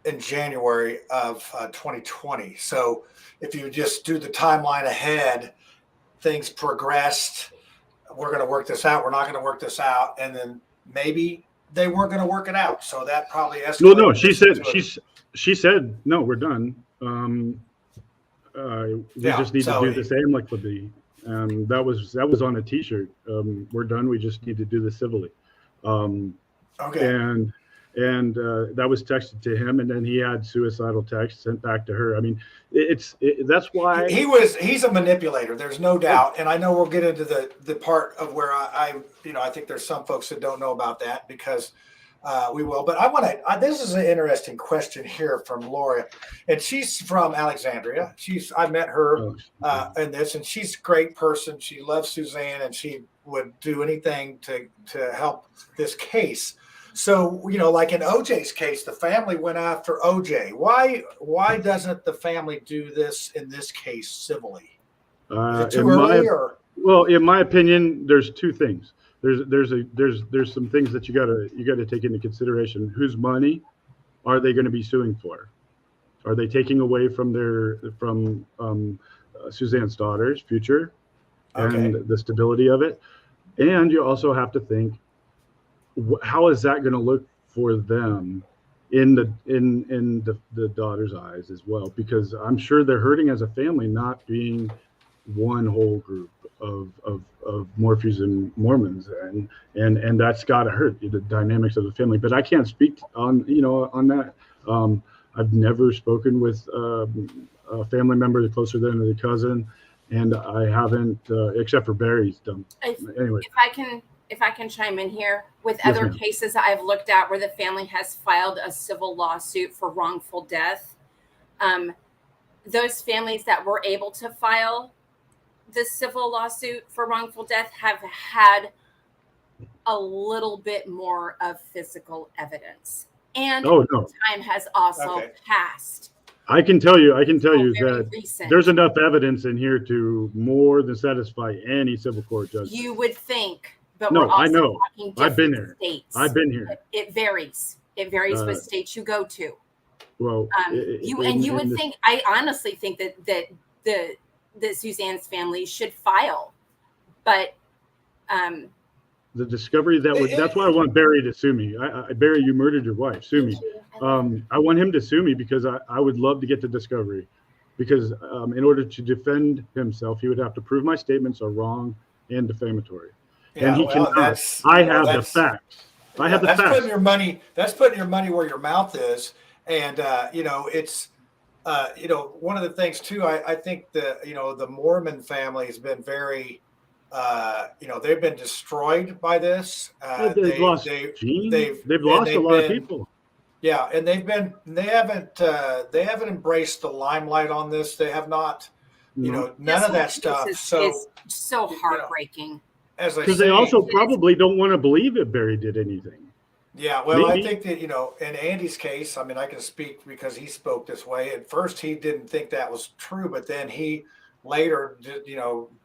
in January of 2020. So if you just do the timeline ahead, things progressed. We're going to work this out. We're not going to work this out. And then maybe they weren't going to work it out. So that probably escalated. No, she said, no, we're done. We just need to do this amicably. That was on a t-shirt. We're done. We just need to do this civilly. Okay. And that was texted to him, and then he had suicidal text sent back to her. I mean, that's why he's a manipulator. There's no doubt. And I know we'll get into the part of where I think there's some folks that don't know about that, because we will. But this is an interesting question here from Laura, and she's from Alexandria. I met her in this, and she's a great person. She loves Suzanne, and she would do anything to help this case. So, like in OJ's case, the family went after OJ. Why doesn't the family do this in this case civilly? Is it too early, or? Well, in my opinion, there's two things. There's some things that you gotta take into consideration. Whose money are they going to be suing for? Are they taking away from Suzanne's daughter's future and the stability of it? And you also have to think, how is that going to look for them in the daughter's eyes as well? Because I'm sure they're hurting as a family, not being one whole group of Morphews and Mormons, and that's got to hurt the dynamics of the family. But I can't speak on that. I've never spoken with a family member closer than a cousin, and I haven't, except for Barry's done. Anyway, if I can chime in here, with Yes, other ma'am. cases I've looked at where the family has filed a civil lawsuit for wrongful death, those families that were able to file the civil lawsuit for wrongful death have had a little bit more of physical evidence, and oh no, time has also passed. I can tell you Very that recent. there's enough evidence in here to more than satisfy any civil court judge. You would think, but No, we're also I know. talking I've been different there. states. I've been here. It varies. It varies what states you go to. Well, You would think. I honestly think that Suzanne's family should file, but the discovery that's why I want Barry to sue me. Barry, you murdered your wife. Sue me. I want him to sue me because I would love to get the discovery, because in order to defend himself, he would have to prove my statements are wrong and defamatory. Yeah, and he cannot. I have the facts. I have the facts. Putting your money. That's putting your money where your mouth is, and it's one of the things too. I think the Mormon family has been very. They've been destroyed by this. They've lost a lot of people. Yeah, and they haven't embraced the limelight on this. They have not, none of that stuff. It's so heartbreaking. Because they also probably don't want to believe that Barry did anything. Yeah, well, maybe. I think that, in Andy's case, I mean, I can speak because he spoke this way. At first, he didn't think that was true, but then he later,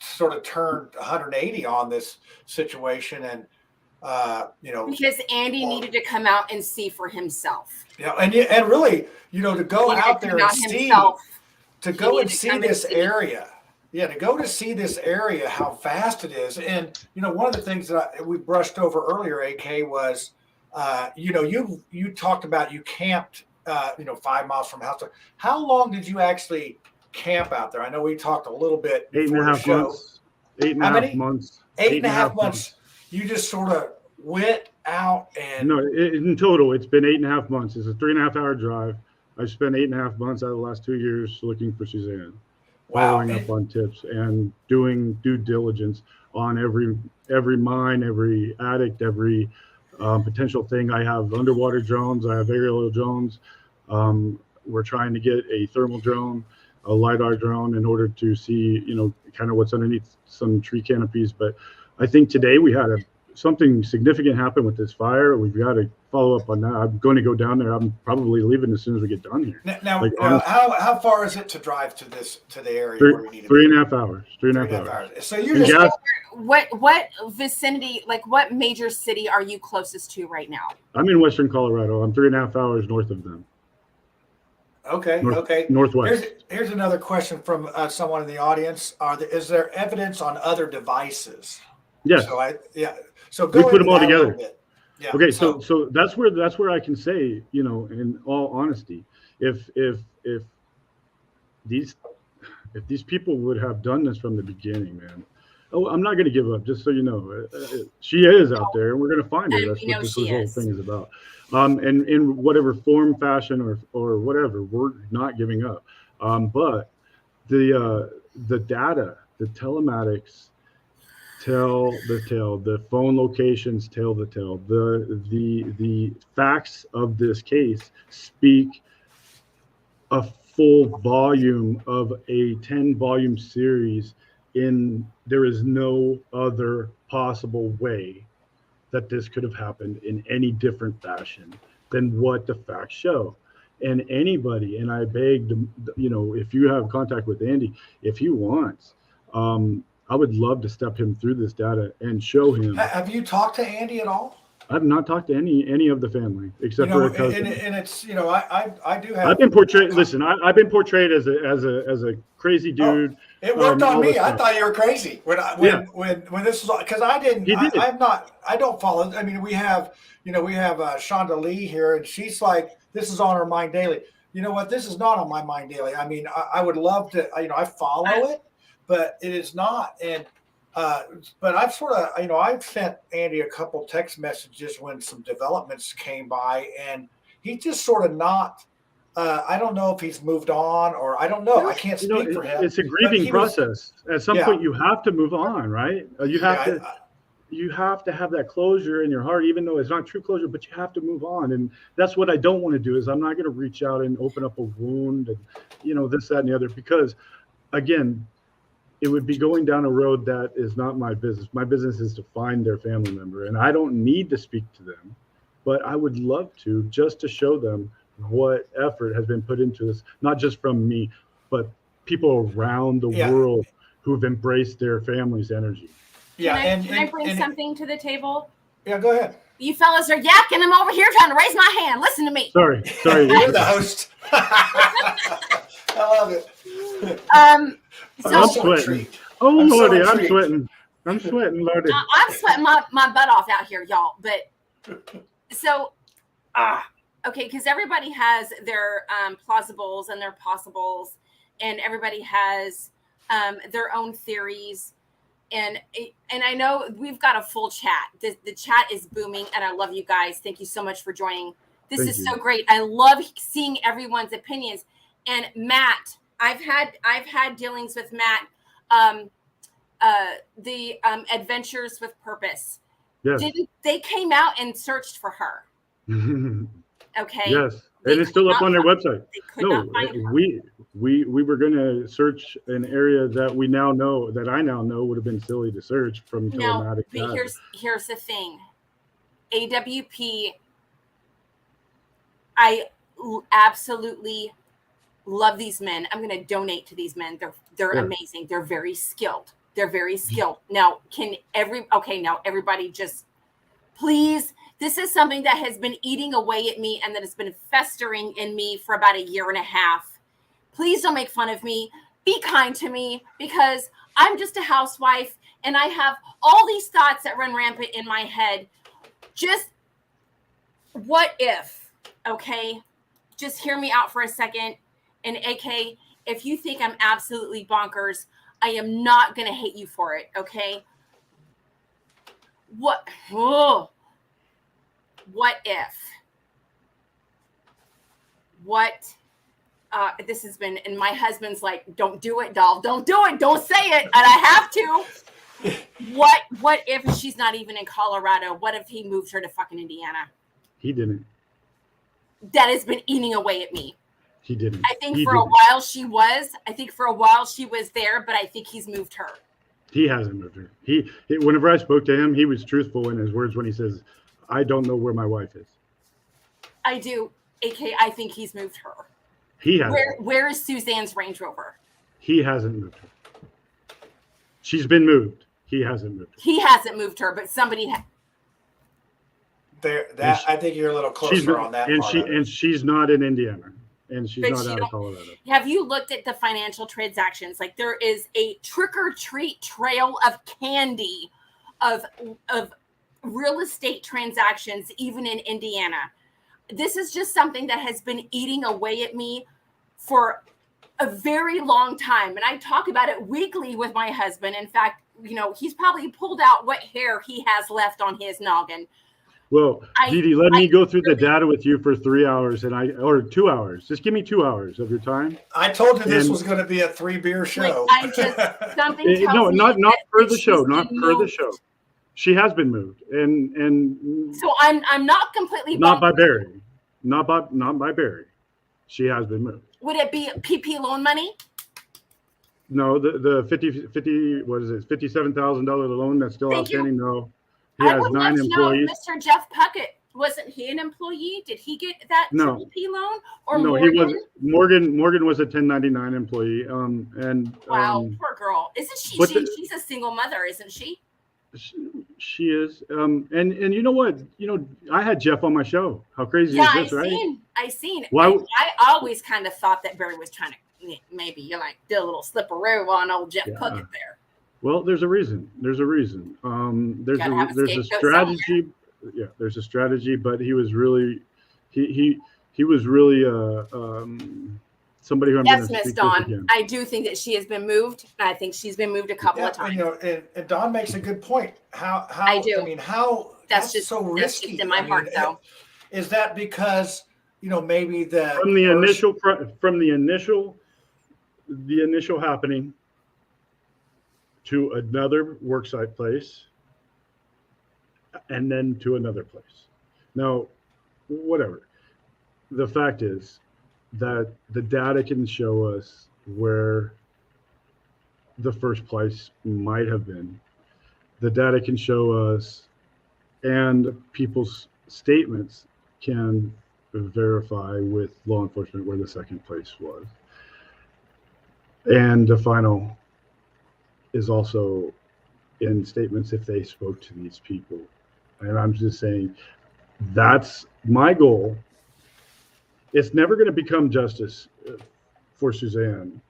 sort of turned 180 on this situation, and because Andy needed to come out and see for himself. Yeah, and really, to go out there and see, to go and see this area. Yeah, to go to see this area, how vast it is. And, one of the things that we brushed over earlier, AK, was, you talked about you camped, 5 miles from house. How long did you actually camp out there? I know we talked a little bit. 8.5 months. 8.5 months. 8.5 months. You just sort of went out and. No, in total, it's been 8.5 months. It's a 3.5-hour drive. I spent 8.5 months out of the last 2 years looking for Suzanne. Following up on tips and doing due diligence on every mine, every addict, every potential thing. I have underwater drones. I have aerial drones. We're trying to get a thermal drone, a LiDAR drone, in order to see, kind of what's underneath some tree canopies. But I think today we had something significant happen with this fire. We've got to follow up on that. I'm going to go down there. I'm probably leaving as soon as we get done here. Now, how far is it to drive to the area where we need to 3.5 hours. 3.5 hours. So you just what vicinity, like what major city are you closest to right now? I'm in Western Colorado. I'm 3.5 hours north of them. Okay. Northwest. Here's another question from someone in the audience. Is there evidence on other devices? Yes. So we put them all together. Yeah. Okay. So that's where I can say, in all honesty, if these people would have done this from the beginning, man. Oh, I'm not going to give up. Just so you know, she is out there, and we're going to find her. That's what this whole thing is about. And in whatever form, fashion, or whatever, we're not giving up. But the data, the telematics tell the tale. The phone locations tell the tale. The facts of this case speak a full volume of a 10-volume series. There is no other possible way that this could have happened in any different fashion than what the facts show. And anybody, and I beg, if you have contact with Andy, if he wants, I would love to step him through this data and show him. Have you talked to Andy at all? I've not talked to any of the family except for a cousin. And it's I do have. I've been portrayed. Listen, I've been portrayed as a crazy dude. It worked on me. I thought you were crazy when this was, because I didn't. I don't follow. I mean, we have Shonda Lee here, and she's like, this is on her mind daily. You know what? This is not on my mind daily. I mean, I would love to. I follow it, but it is not. And but I've sort of, I've sent Andy a couple text messages when some developments came by, and he just sort of not I don't know if he's moved on, or I don't know. I can't speak for him. It's a grieving process. At some point, you have to move on, right? You have to. You have to have that closure in your heart, even though it's not true closure, but you have to move on. And that's what I don't want to do, is I'm not going to reach out and open up a wound and, this, that, and the other, because again, it would be going down a road that is not my business. My business is to find their family member, and I don't need to speak to them, but I would love to, just to show them what effort has been put into this, not just from me, but people around the world who've embraced their family's energy. Can I bring something to the table? Yeah, go ahead. You fellas are yakking. I'm over here trying to raise my hand. Listen to me. Sorry. You're the host. I love it. I'm sweating. Oh, Lordy, I'm sweating. I'm sweating, Lordy. I'm sweating my butt off out here, y'all. But so, okay, because everybody has their plausibles and their possibles, and everybody has their own theories. And I know we've got a full chat. The chat is booming, and I love you guys. Thank you so much for joining. This is so great. I love seeing everyone's opinions. And Matt, I've had dealings with Matt. The Adventures with Purpose. Yes. They came out and searched for her. Okay. Yes, and it's still up on their website. They could not find her. We were going to search an area that I now know would have been silly to search from telematics. No, but here's the thing. AWP, I absolutely love these men. I'm going to donate to these men. They're amazing. They're very skilled. Now, everybody just please. This is something that has been eating away at me and that has been festering in me for about a year and a half. Please don't make fun of me. Be kind to me, because I'm just a housewife and I have all these thoughts that run rampant in my head. Just what if, okay? Just hear me out for a second. And AK, if you think I'm absolutely bonkers, I am not going to hate you for it, okay? What if? This has been, and my husband's like, don't do it, doll. Don't do it. Don't say it. And I have to. What if she's not even in Colorado? What if he moved her to fucking Indiana? He didn't. That has been eating away at me. He didn't. I think for a while she was there, but I think he's moved her. He hasn't moved her. Whenever I spoke to him, he was truthful in his words when he says, I don't know where my wife is. I do. AK, I think he's moved her. He hasn't. Where is Suzanne's Range Rover? He hasn't moved her. She's been moved. He hasn't moved her. He hasn't moved her, but somebody I think you're a little closer on that. She's not in Indiana. And she's not out of Colorado. Have you looked at the financial transactions? Like, there is a trick-or-treat trail of candy of real estate transactions, even in Indiana. This is just something that has been eating away at me for a very long time. And I talk about it weekly with my husband. In fact, he's probably pulled out what hair he has left on his noggin. Well, DeeDee, let me go through the data with you for 3 hours or 2 hours. Just give me 2 hours of your time. I told you this was going to be a 3-beer show. Something tells no, me not for the show. Not for the show. She has been moved, and so I'm not completely not by Barry, not by Barry. She has been moved. Would it be PP loan money? No, the 50 what is it? $57,000 loan that's still outstanding. No. He has 9 employees. Mr. Jeff Puckett, wasn't he an employee? Did he get that PP loan? Or no, Morgan? He was. Morgan was a 1099 employee. Wow, poor girl. Isn't she? She's a single mother, isn't she? She is. And you know what? I had Jeff on my show. How crazy is this, right? I seen. Why? I always kind of thought that Barry was trying to maybe do a little slipperoo on old Jeff Puckett there. Well, there's a reason. There's a strategy. Somewhere. Yeah, there's a strategy, but he was really somebody who I'm going to speak Miss Dawn. again. I do think that she has been moved. I think she's been moved a couple of times. And Dawn makes a good point. How I do. I mean, how that's just so risky. in my heart, though. Is that because maybe from the initial happening to another worksite place, and then to another place. Now, whatever. The fact is that the data can show us where the first place might have been. The data can show us, and people's statements can verify with law enforcement where the second place was. And the final is also in statements if they spoke to these people. And I'm just saying, that's my goal. It's never going to become justice for Suzanne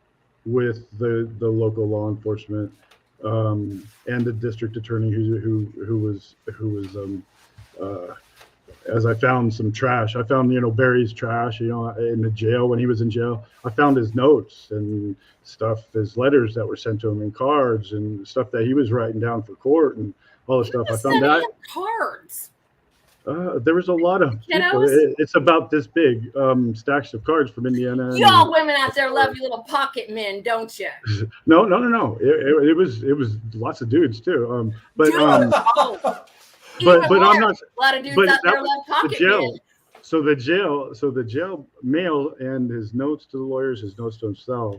with the local law enforcement and the district attorney who was as I found some trash. I found Barry's trash in the jail when he was in jail. I found his notes and stuff, his letters that were sent to him, and cards and stuff that he was writing down for court and all the stuff. I found that cards. There was a lot of people. It's about this big, stacks of cards from Indiana. Y'all women out there love your little pocket men, don't you? No. It was lots of dudes too. But I'm not. A lot of dudes out there love pocket men. So the jail mail and his notes to the lawyers, his notes to himself.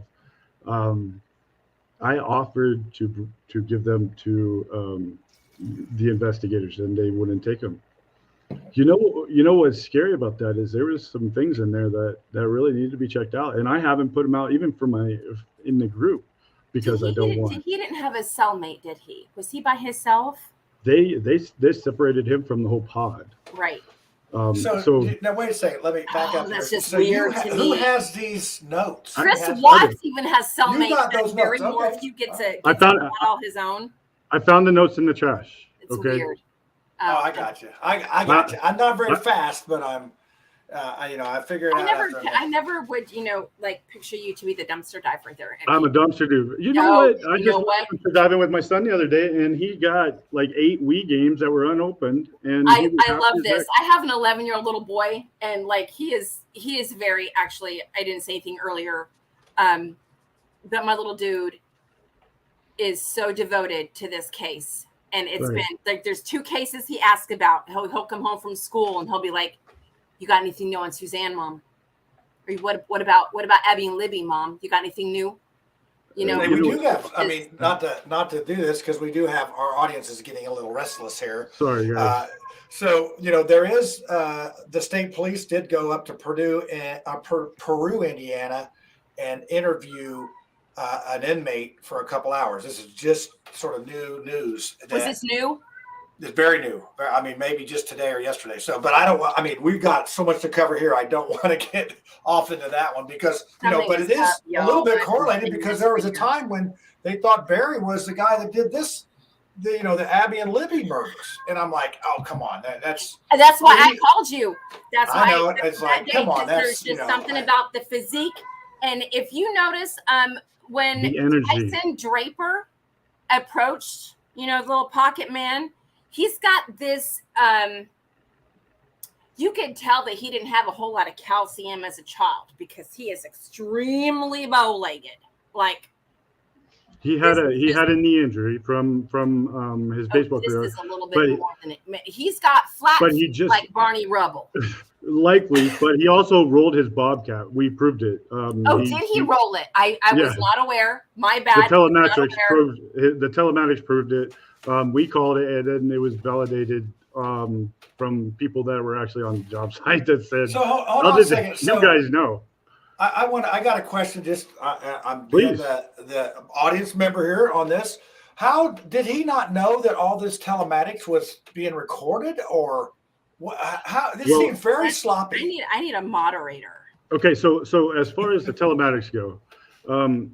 I offered to give them to the investigators, and they wouldn't take them. You know what's scary about that is there was some things in there that really need to be checked out, and I haven't put them out even for in the group because I don't want. He didn't have a cellmate, did he? Was he by himself? They separated him from the whole pod. Right. So now wait a second. Let me back up. That's just weird to me. Who has these notes? Chris Watts even has cellmates. You got those notes. Morphew gets all his own. I found the notes in the trash. It's weird. I got you. I got you. I'm not very fast, but I'm. I figured out. I never would, picture you to be the dumpster diver there. I'm a dumpster dude. You know what? I just went diving with my son the other day, and he got like 8 Wii games that were unopened. And I love this. I have an 11-year-old little boy, and he is very, actually, I didn't say anything earlier, but my little dude is so devoted to this case. And it's been like, there's 2 cases he asked about. He'll come home from school and he'll be like, "You got anything new on Suzanne, Mom? Or what about Abby and Libby, Mom? You got anything new?" We do have. I mean, not to do this because we do have our audience is getting a little restless here. Sorry, guys. So there is the state police did go up to Peru, Indiana, and interview an inmate for a couple hours. This is just sort of new news. Was this new? It's very new. I mean, maybe just today or yesterday. So, but we've got so much to cover here. I don't want to get off into that one because, but it is a little bit correlated because there was a time when they thought Barry was the guy that did this, the Abby and Libby murders. And I'm like, oh, come on. That's why I called you. That's why I know it. It's like, come on. There's just something about the physique. And if you notice, when Tyson Draper approached, the little pocket man, he's got this, you could tell that he didn't have a whole lot of calcium as a child because he is extremely bow-legged. Like he had a knee injury from his baseball career. This is a little bit more than it. He's got flat feet like Barney Rubble. Likely, but he also rolled his bobcat. We proved it. Did he roll it? I was not aware. My bad. The telematics proved it. We called it, and then it was validated from people that were actually on the job site that said, "So hold on a second. You guys know." I got a question. Just I'm being the audience member here on this. How did he not know that all this telematics was being recorded, or how? This seems very sloppy. I need a moderator. Okay, so as far as the telematics go,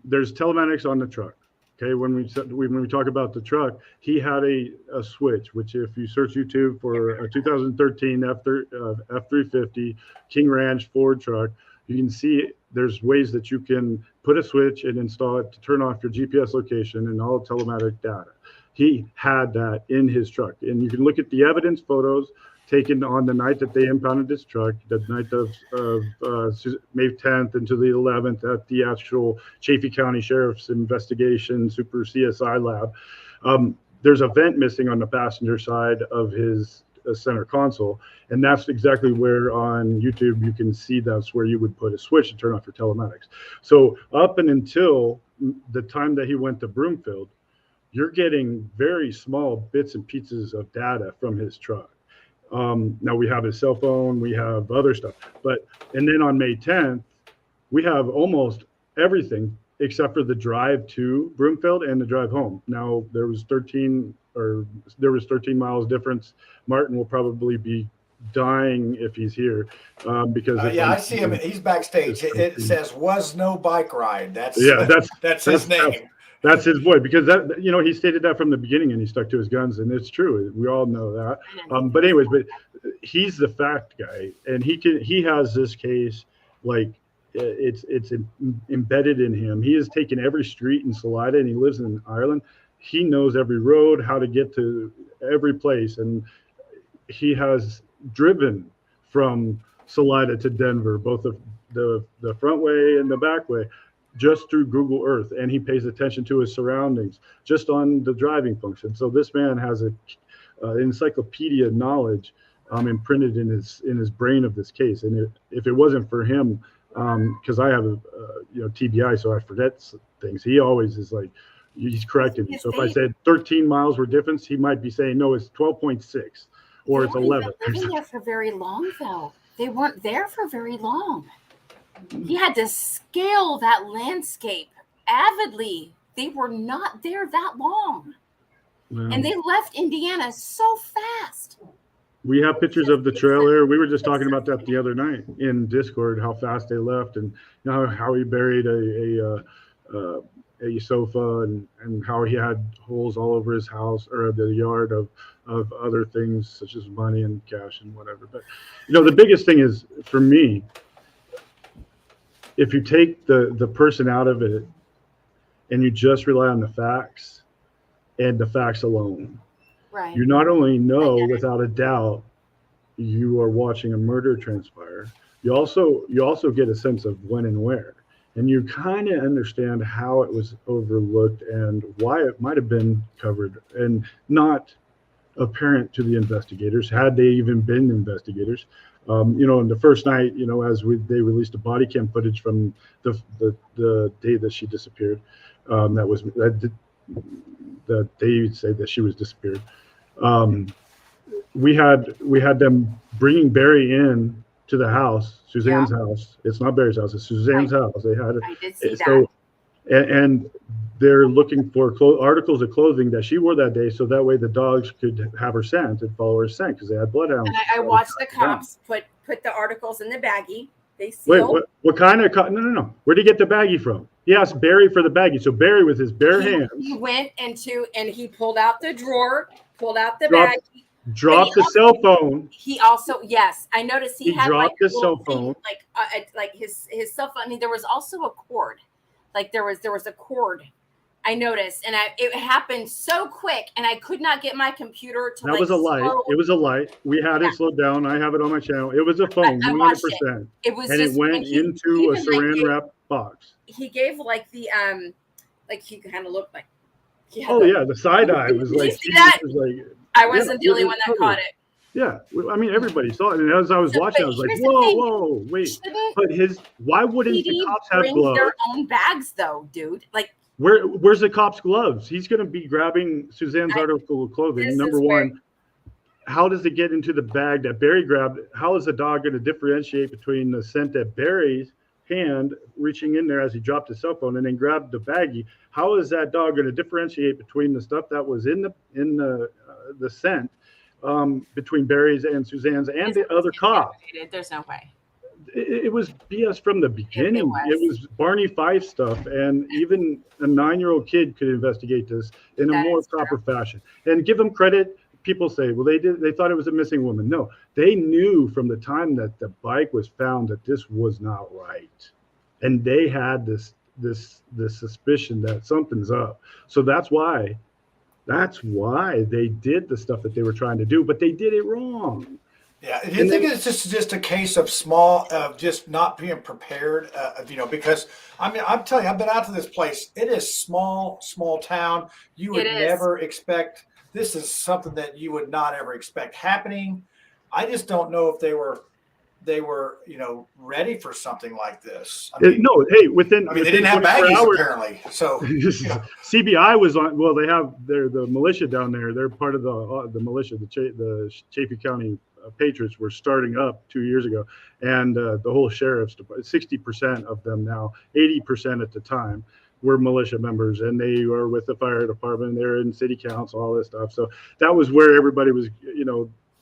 there's telematics on the truck. Okay, when we talk about the truck, he had a switch, which if you search YouTube for a 2013 F350 King Ranch Ford truck, you can see there's ways that you can put a switch and install it to turn off your GPS location and all telematic data. He had that in his truck, and you can look at the evidence photos taken on the night that they impounded his truck, the night of May 10th into the 11th at the actual Chaffee County Sheriff's investigation, Super CSI lab. There's a vent missing on the passenger side of his center console, and that's exactly where on YouTube you can see that's where you would put a switch to turn off your telematics. So up and until the time that he went to Broomfield, you're getting very small bits and pieces of data from his truck. Now we have his cell phone, we have other stuff, and then on May 10th, we have almost everything except for the drive to Broomfield and the drive home. Now there was 13 miles difference. Martin will probably be dying if he's here, because I see him. He's backstage. It says "was no bike ride." That's his name. That's his boy, because that, he stated that from the beginning, and he stuck to his guns, and it's true. We all know that. But anyways, he's the fact guy, and he has this case like it's embedded in him. He has taken every street in Salida, and he lives in Ireland. He knows every road, how to get to every place, and he has driven from Salida to Denver, both the front way and the back way, just through Google Earth, and he pays attention to his surroundings just on the driving function. So this man has an encyclopedia knowledge imprinted in his brain of this case. And if it wasn't for him, because I have a TBI, so I forget things. He always is like, he's corrected me. So if I said 13 miles were difference, he might be saying no, it's 12.6 or it's 11. They weren't living there for very long, though. They weren't there for very long. He had to scale that landscape avidly. They were not there that long. Wow. And they left Indiana so fast. We have pictures of the trailer. We were just talking about that the other night in Discord, how fast they left, and how he buried a sofa, and how he had holes all over his house or the yard of other things such as money and cash and whatever. But the biggest thing is, for me, if you take the person out of it and you just rely on the facts and the facts alone, right, you not only know without a doubt you are watching a murder transpire, you also get a sense of when and where, and you kind of understand how it was overlooked and why it might have been covered and not apparent to the investigators, had they even been investigators. In the first night, as they released the body cam footage from the day that she disappeared, that they say that she was disappeared. We had them bringing Barry in to the house, Suzanne's house. It's not Barry's house; it's Suzanne's house. They had it. I did see that. And they're looking for articles of clothing that she wore that day, so that way the dogs could have her scent and follow her scent, because they had bloodhounds. And I watched the cops put the articles in the baggie. They sealed. Wait, what kind of no? Where'd he get the baggie from? He asked Barry for the baggie. So Barry, with his bare hands, he went and he pulled out the drawer, pulled out the baggie. Dropped the cell phone. He also, yes, I noticed he had dropped the cell phone, like his cell phone. I mean, there was also a cord, like there was a cord. I noticed, and it happened so quick, and I could not get my computer to. That was a light. It was a light. We had it slowed down. I have it on my channel. It was a phone, 100%. It was, and it went into a saran wrap box. He gave like the like he kind of looked like. The side eye was like. You see that? I wasn't the only one that caught it. Yeah, I mean, everybody saw it, and as I was watching, I was like, "Whoa, wait!" But why wouldn't the cops have gloves? Their own bags, though, dude. Like, where's the cops' gloves? He's going to be grabbing Suzanne's article of clothing. Number one, how does it get into the bag that Barry grabbed? How is the dog going to differentiate between the scent that Barry's hand reaching in there as he dropped his cell phone and then grabbed the baggie? How is that dog going to differentiate between the stuff that was in the scent between Barry's and Suzanne's and the other cop? There's no way. It was BS from the beginning. It was Barney Fife stuff, and even a 9-year-old kid could investigate this in a more proper fashion. And give them credit. People say, well, they thought it was a missing woman. No, they knew from the time that the bike was found that this was not right, and they had this suspicion that something's up. So that's why they did the stuff that they were trying to do, but they did it wrong. Yeah, do you think it's just a case of just not being prepared? Because I mean, I'm telling you, I've been out to this place. It is small town. You would never expect. This is something that you would not ever expect happening. I just don't know if they were ready for something like this. I mean, no, hey, within they didn't have baggies hours, apparently. So CBI was on. Well, they're the militia down there. They're part of the militia. The Chaffee County Patriots were starting up 2 years ago, and the whole sheriff's department, 60% of them now, 80% at the time, were militia members, and they were with the fire department. They're in city council, all this stuff. So that was where everybody was,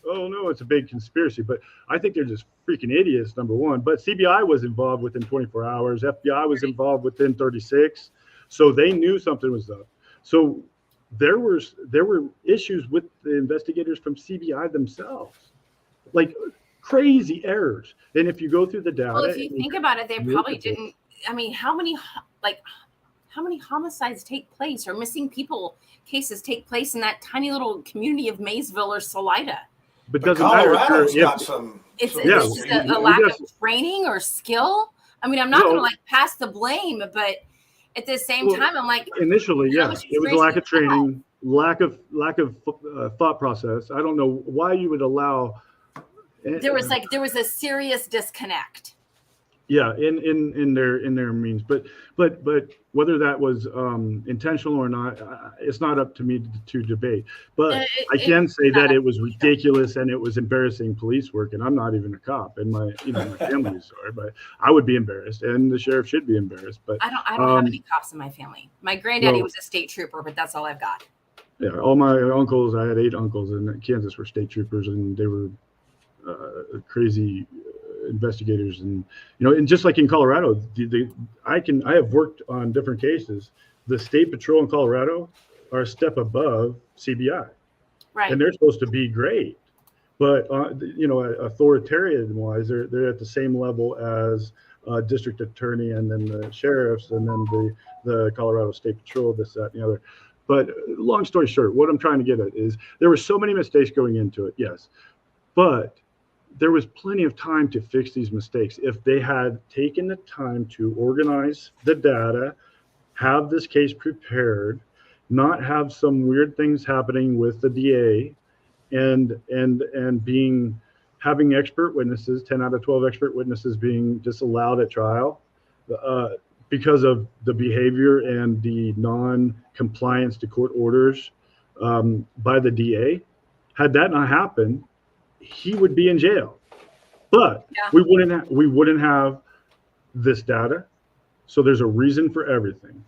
oh no, it's a big conspiracy. But I think they're just freaking idiots, number one. But CBI was involved within 24 hours. FBI was involved within 36. So they knew something was up. So there were issues with the investigators from CBI themselves, like crazy errors. And if you go through the data, well, if you think about it, they probably didn't. I mean, how many homicides take place or missing people cases take place in that tiny little community of Maysville or Salida? But doesn't Colorado's got some. It's just a lack of training or skill. I mean, I'm not going to pass the blame, but at the same time, I'm like, initially, it was a lack of training, lack of thought process. I don't know why you would allow. There was a serious disconnect. Yeah, in their means, but whether that was intentional or not, it's not up to me to debate. But I can say that it was ridiculous and it was embarrassing police work. And I'm not even a cop, and my family is sorry, but I would be embarrassed, and the sheriff should be embarrassed. But I don't have any cops in my family. My granddaddy was a state trooper, but that's all I've got. Yeah, all my uncles. I had 8 uncles in Kansas were state troopers, and they were crazy investigators, and and just like in Colorado, I have worked on different cases. The state patrol in Colorado are a step above CBI, right? And they're supposed to be great, but authoritarian wise, they're at the same level as district attorney, and then the sheriffs, and then the Colorado State Patrol, this, that, and the other. But long story short, what I'm trying to get at is there were so many mistakes going into it, yes, but there was plenty of time to fix these mistakes if they had taken the time to organize the data, have this case prepared, not have some weird things happening with the DA, and having expert witnesses, 10 out of 12 expert witnesses being disallowed at trial because of the behavior and the non-compliance to court orders by the DA. Had that not happened, he would be in jail, but we wouldn't have this data. So there's a reason for everything.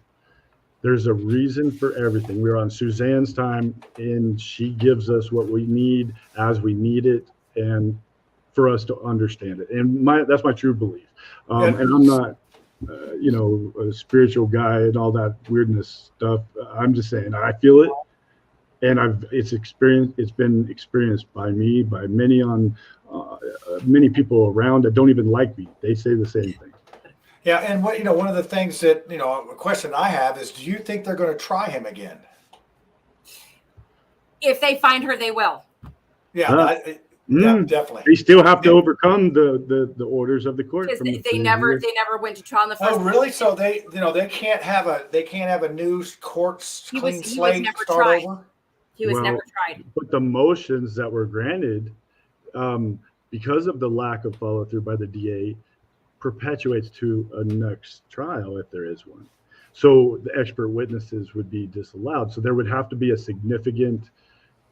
We're on Suzanne's time, and she gives us what we need as we need it, and for us to understand it. And that's my true belief. And I'm not, a spiritual guy and all that weirdness stuff. I'm just saying I feel it. And it's been experienced by me, by many people around that don't even like me. They say the same thing. Yeah, and one of the things that a question I have is, do you think they're going to try him again? If they find her, they will. Yeah, definitely. They still have to overcome the orders of the court. They never went to trial in the first. Oh, really? So they can't have a new court clean slate start over. He was never tried. But the motions that were granted, because of the lack of follow through by the DA, perpetuates to a next trial if there is one. So the expert witnesses would be disallowed. So there would have to be a significant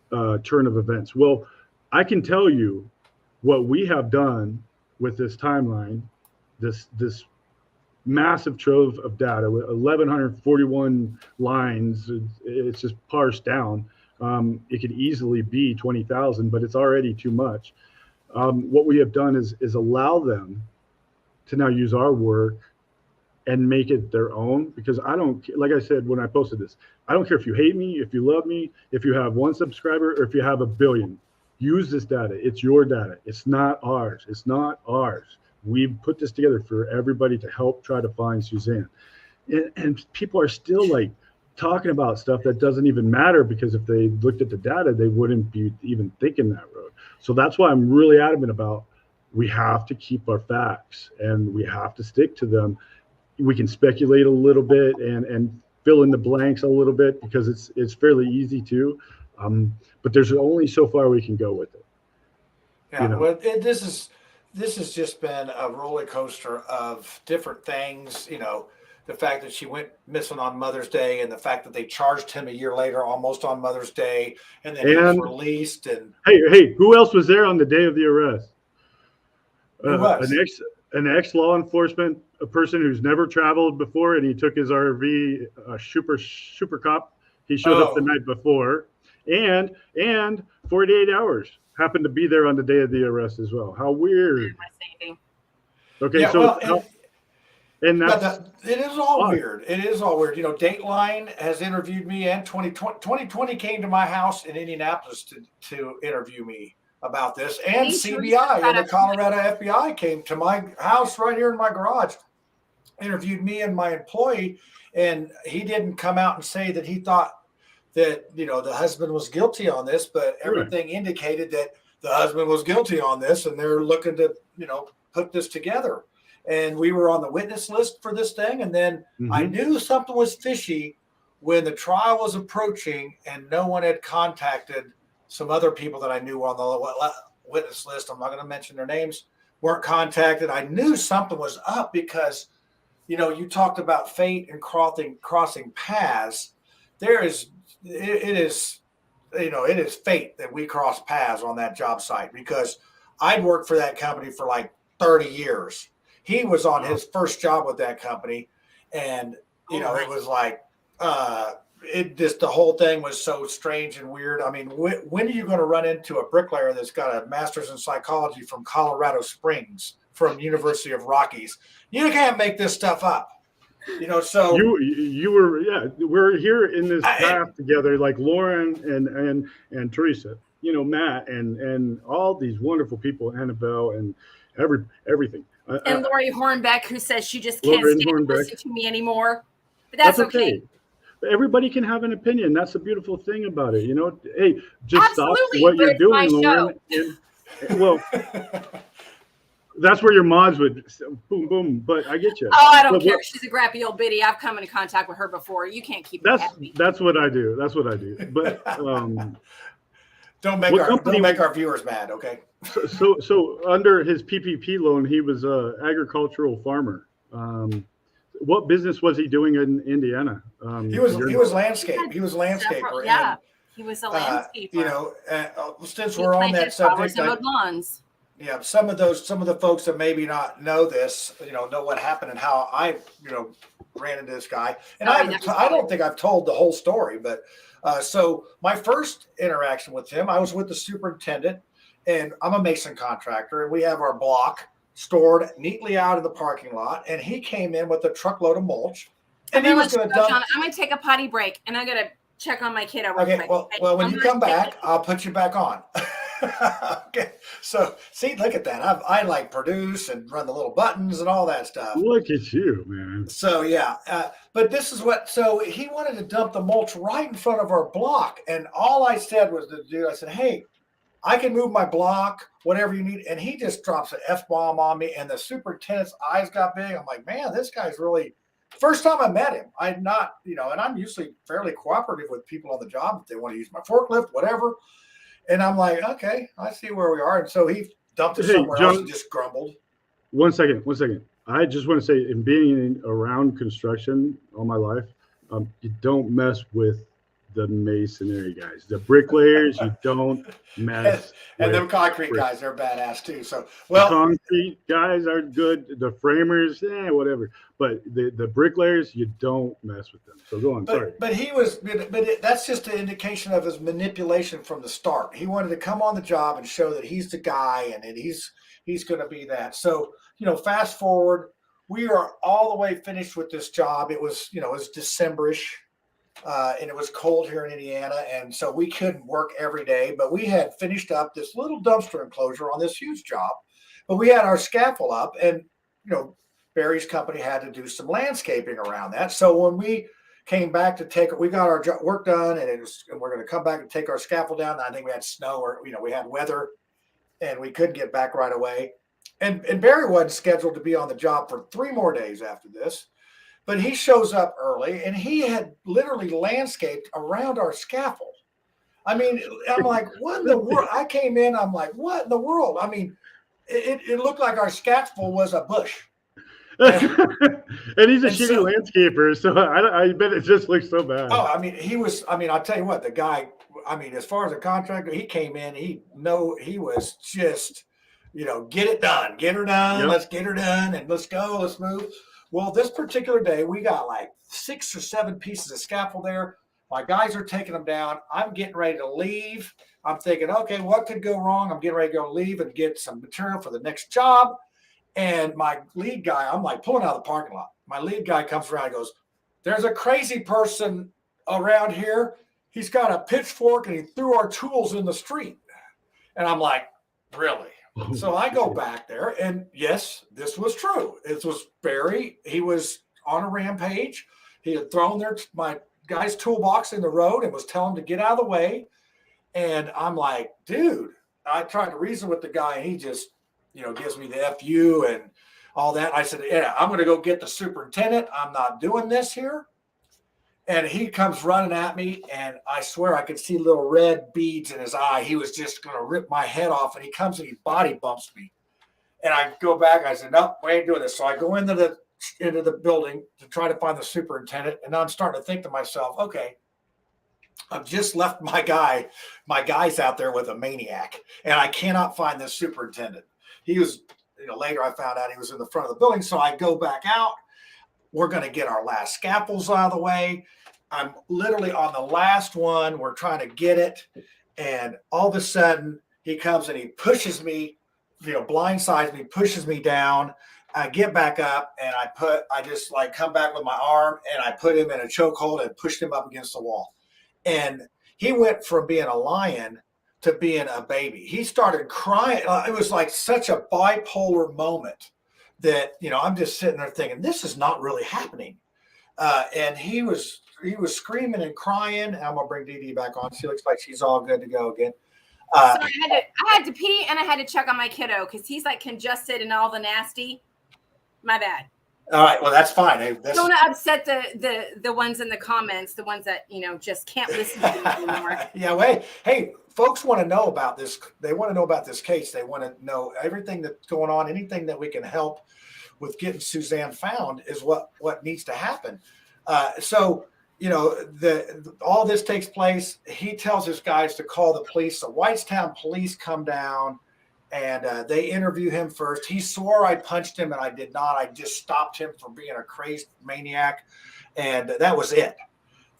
turn of events. Well, I can tell you what we have done with this timeline, this massive trove of data with 1,141 lines. It's just parsed down. It could easily be 20,000, but it's already too much. What we have done is allow them to now use our work and make it their own, because like I said when I posted this, I don't care if you hate me, if you love me, if you have 1 subscriber, or if you have 1 billion. Use this data. It's your data. It's not ours. We've put this together for everybody to help try to find Suzanne. And people are still talking about stuff that doesn't even matter, because if they looked at the data, they wouldn't be even thinking that road. So that's why I'm really adamant about, we have to keep our facts and we have to stick to them. We can speculate a little bit and fill in the blanks a little bit, because it's fairly easy to, but there's only so far we can go with it. Yeah, well, this has just been a roller coaster of different things. The fact that she went missing on Mother's Day, and the fact that they charged him a year later, almost on Mother's Day, and then he was released. And hey, who else was there on the day of the arrest? Who was? An ex law enforcement, a person who's never traveled before, and he took his RV, super cop. He showed up the night before, and 48 hours happened to be there on the day of the arrest as well. How weird. Okay, yeah, so and that's, it is all weird. It is all weird. Dateline has interviewed me, and 2020 came to my house in Indianapolis to interview me about this, and CBI and the Colorado FBI came to my house right here in my garage, interviewed me and my employee, and he didn't come out and say that he thought that the husband was guilty on this, but everything indicated that the husband was guilty on this, and they're looking to put this together. And we were on the witness list for this thing, and then I knew something was fishy when the trial was approaching, and no one had contacted some other people that I knew on the witness list. I'm not going to mention their names. Weren't contacted. I knew something was up because, you talked about fate and crossing paths. It is fate that we crossed paths on that job site, because I'd worked for that company for like 30 years. He was on his first job with that company, and it was like the whole thing was so strange and weird. I mean, when are you going to run into a bricklayer that's got a master's in psychology from Colorado Springs, from University of Rockies? You can't make this stuff up. So we're here in this path together, like Lauren and Teresa, Matt and all these wonderful people, Annabelle and everything. And Lori Hornbeck, who says she just can't stand to listen to me anymore. But that's okay. Everybody can have an opinion. That's the beautiful thing about it. Hey, just stop what you're doing, Lauren. Well, that's where your mods would boom, boom. But I get you. Oh, I don't care. She's a grappy old biddy. I've come into contact with her before. You can't keep her happy. That's what I do. But don't make our viewers mad, okay? So under his PPP loan, he was an agricultural farmer. What business was he doing in Indiana? He was landscape. He was a landscaper. Yeah, he was a landscaper. Since we're on that subject, lawns. Yeah, some of the folks that maybe not know this, know what happened and how I, ran into this guy. And I don't think I've told the whole story, but so my first interaction with him, I was with the superintendent, and I'm a mason contractor, and we have our block stored neatly out in the parking lot, and he came in with a truckload of mulch, and he was going to dump. I'm going to take a potty break, and I'm going to check on my kid. Okay, well, when you come back, I'll put you back on. Okay, so see, look at that. I like produce and run the little buttons and all that stuff. Look at you, man. So yeah, but this is so he wanted to dump the mulch right in front of our block, and all I said was to do, I said, hey, I can move my block, whatever you need. And he just drops an F-bomb on me, and the superintendent's eyes got big. I'm like, man, this guy's really, first time I met him, and I'm usually fairly cooperative with people on the job if they want to use my forklift, whatever. And I'm like, okay, I see where we are. And so he dumped it somewhere else and just grumbled. One second. I just want to say, in being around construction all my life, you don't mess with the masonry guys, the bricklayers. You don't mess. And them concrete guys, they're badass too. So, well, the concrete guys are good. The framers, whatever. But the bricklayers, you don't mess with them. So go on. Sorry. But that's just an indication of his manipulation from the start. He wanted to come on the job and show that he's the guy, and that he's going to be that. So, fast forward, we are all the way finished with this job. It was, it was December-ish. And it was cold here in Indiana, and so we couldn't work every day, but we had finished up this little dumpster enclosure on this huge job. But we had our scaffold up, and Barry's company had to do some landscaping around that. So when we came back we got our work done, and we're going to come back and take our scaffold down. And I think we had snow, or we had weather, and we couldn't get back right away. And Barry wasn't scheduled to be on the job for 3 more days after this. But he shows up early, and he had literally landscaped around our scaffold. I mean, I'm like, what in the world? I came in, I'm like, what in the world? I mean, it looked like our scaffold was a bush. And he's a shitty landscaper, so I bet it just looks so bad. Oh, I mean, I'll tell you what, the guy, I mean, as far as a contractor, he came in, he was just, get it done, get her done, yep. Let's get her done, and let's go, let's move. Well, this particular day, we got like 6 or 7 pieces of scaffold there. My guys are taking them down. I'm getting ready to leave. I'm thinking, okay, what could go wrong? I'm getting ready to go leave and get some material for the next job. And my lead guy, I'm like pulling out of the parking lot. My lead guy comes around and goes, there's a crazy person around here. He's got a pitchfork and he threw our tools in the street. And I'm like, really? So I go back there, and yes, this was true. It was Barry. He was on a rampage. He had thrown my guy's toolbox in the road and was telling him to get out of the way. And I'm like, dude, I tried to reason with the guy, and he just, gives me the FU and all that. I said, yeah, I'm going to go get the superintendent. I'm not doing this here. And he comes running at me, and I swear I could see little red beads in his eye. He was just going to rip my head off, and he comes and he body bumps me. And I go back. I said, no, we ain't doing this. So I go into the building to try to find the superintendent, and I'm starting to think to myself, okay, I've just left my guys out there with a maniac, and I cannot find this superintendent. He was, later I found out he was in the front of the building. So I go back out. We're going to get our last scaffolds out of the way. I'm literally on the last one. We're trying to get it. And all of a sudden, he comes and he pushes me, blindsides me, pushes me down. I get back up, and I just like come back with my arm, and I put him in a chokehold and pushed him up against the wall. And he went from being a lion to being a baby. He started crying. It was like such a bipolar moment that, I'm just sitting there thinking, this is not really happening. And he was screaming and crying. I'm going to bring DeeDee back on. She looks like she's all good to go again. So I had to pee, and I had to check on my kiddo because he's like congested and all the nasty. My bad. All right. Well, that's fine. Don't want to upset the ones in the comments, the ones that, just can't listen to me anymore. Yeah. Wait. Hey, folks want to know about this. They want to know about this case. They want to know everything that's going on, anything that we can help with getting Suzanne found is what needs to happen. So, all this takes place. He tells his guys to call the police. The Whitestown police come down, and they interview him first. He swore I punched him, and I did not. I just stopped him from being a crazed maniac, and that was it.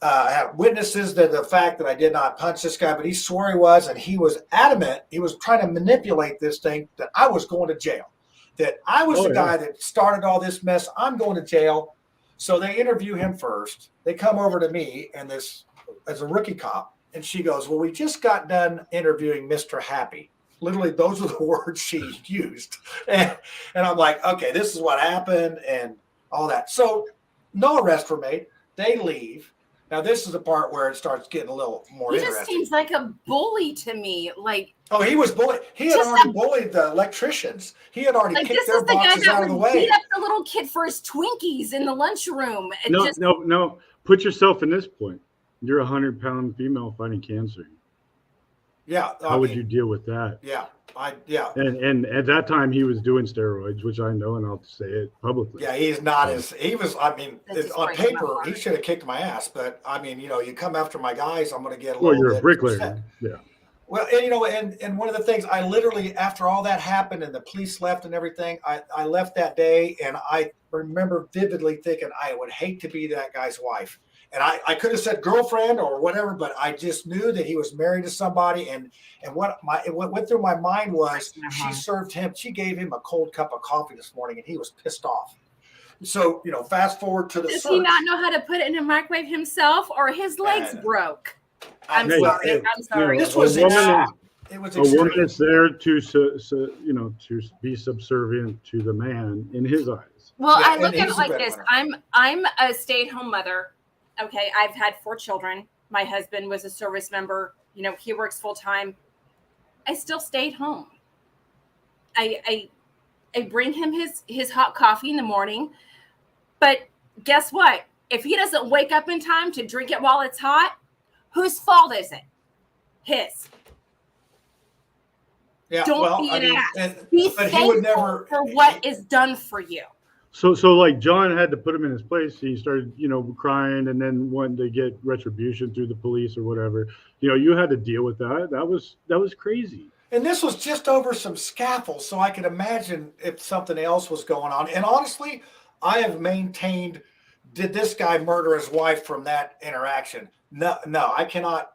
I have witnesses to the fact that I did not punch this guy, but he swore he was, and he was adamant. He was trying to manipulate this thing that I was going to jail, that I was the guy that started all this mess. I'm going to jail. So they interview him first. They come over to me, and this as a rookie cop, and she goes, well, we just got done interviewing Mr. Happy. Literally, those are the words she used. And I'm like, okay, this is what happened and all that. So no arrests were made. They leave. Now, this is the part where it starts getting a little more interesting. He just seems like a bully to me. Oh, he was bullied. He had already bullied the electricians. He had already kicked their boxes out of the way. Beat up the little kid for his Twinkies in the lunchroom. No. Put yourself in this point. You're a 100-pound female fighting cancer. Yeah. How would you deal with that? Yeah. And at that time he was doing steroids, which I know, and I'll say it publicly. Yeah, he's not on paper he should have kicked my ass, but you come after my guys, I'm going to get a little bit. Well, you're a bricklayer. Upset. Yeah. Well, and one of the things I literally, after all that happened and the police left and everything, I left that day, and I remember vividly thinking I would hate to be that guy's wife. And I could have said girlfriend or whatever, but I just knew that he was married to somebody. And what went through my mind was she gave him a cold cup of coffee this morning, and he was pissed off. So, fast forward to the Does he not know how to put it in a microwave himself, or his legs broke? I'm sorry. This was extreme. It was extreme. A woman is there to be subservient to the man in his eyes. Well, I look at it like this. I'm a stay-at-home mother. Okay, I've had 4 children. My husband was a service member. He works full time. I still stayed home. I bring him his hot coffee in the morning, but guess what? If he doesn't wake up in time to drink it while it's hot, whose fault is it? His. Yeah, Don't be an ass. Be thankful for what is done for you. So like John had to put him in his place. He started, crying and then wanted to get retribution through the police or whatever. You had to deal with that. That was crazy. And this was just over some scaffolds, so I could imagine if something else was going on. And honestly, I have maintained, did this guy murder his wife from that interaction? No, I cannot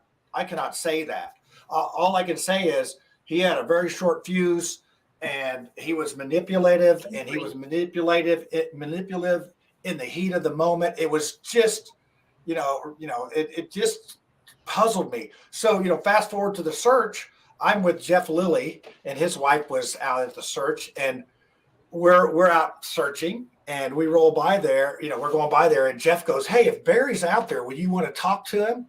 say that. All I can say is he had a very short fuse, and he was manipulative, and he was manipulative in the heat of the moment. It was just, it just puzzled me. So, fast forward to the search. I'm with Jeff Lilly, and his wife was out at the search, and we're out searching, and we roll by there. We're going by there, and Jeff goes, "Hey, if Barry's out there, would you want to talk to him?"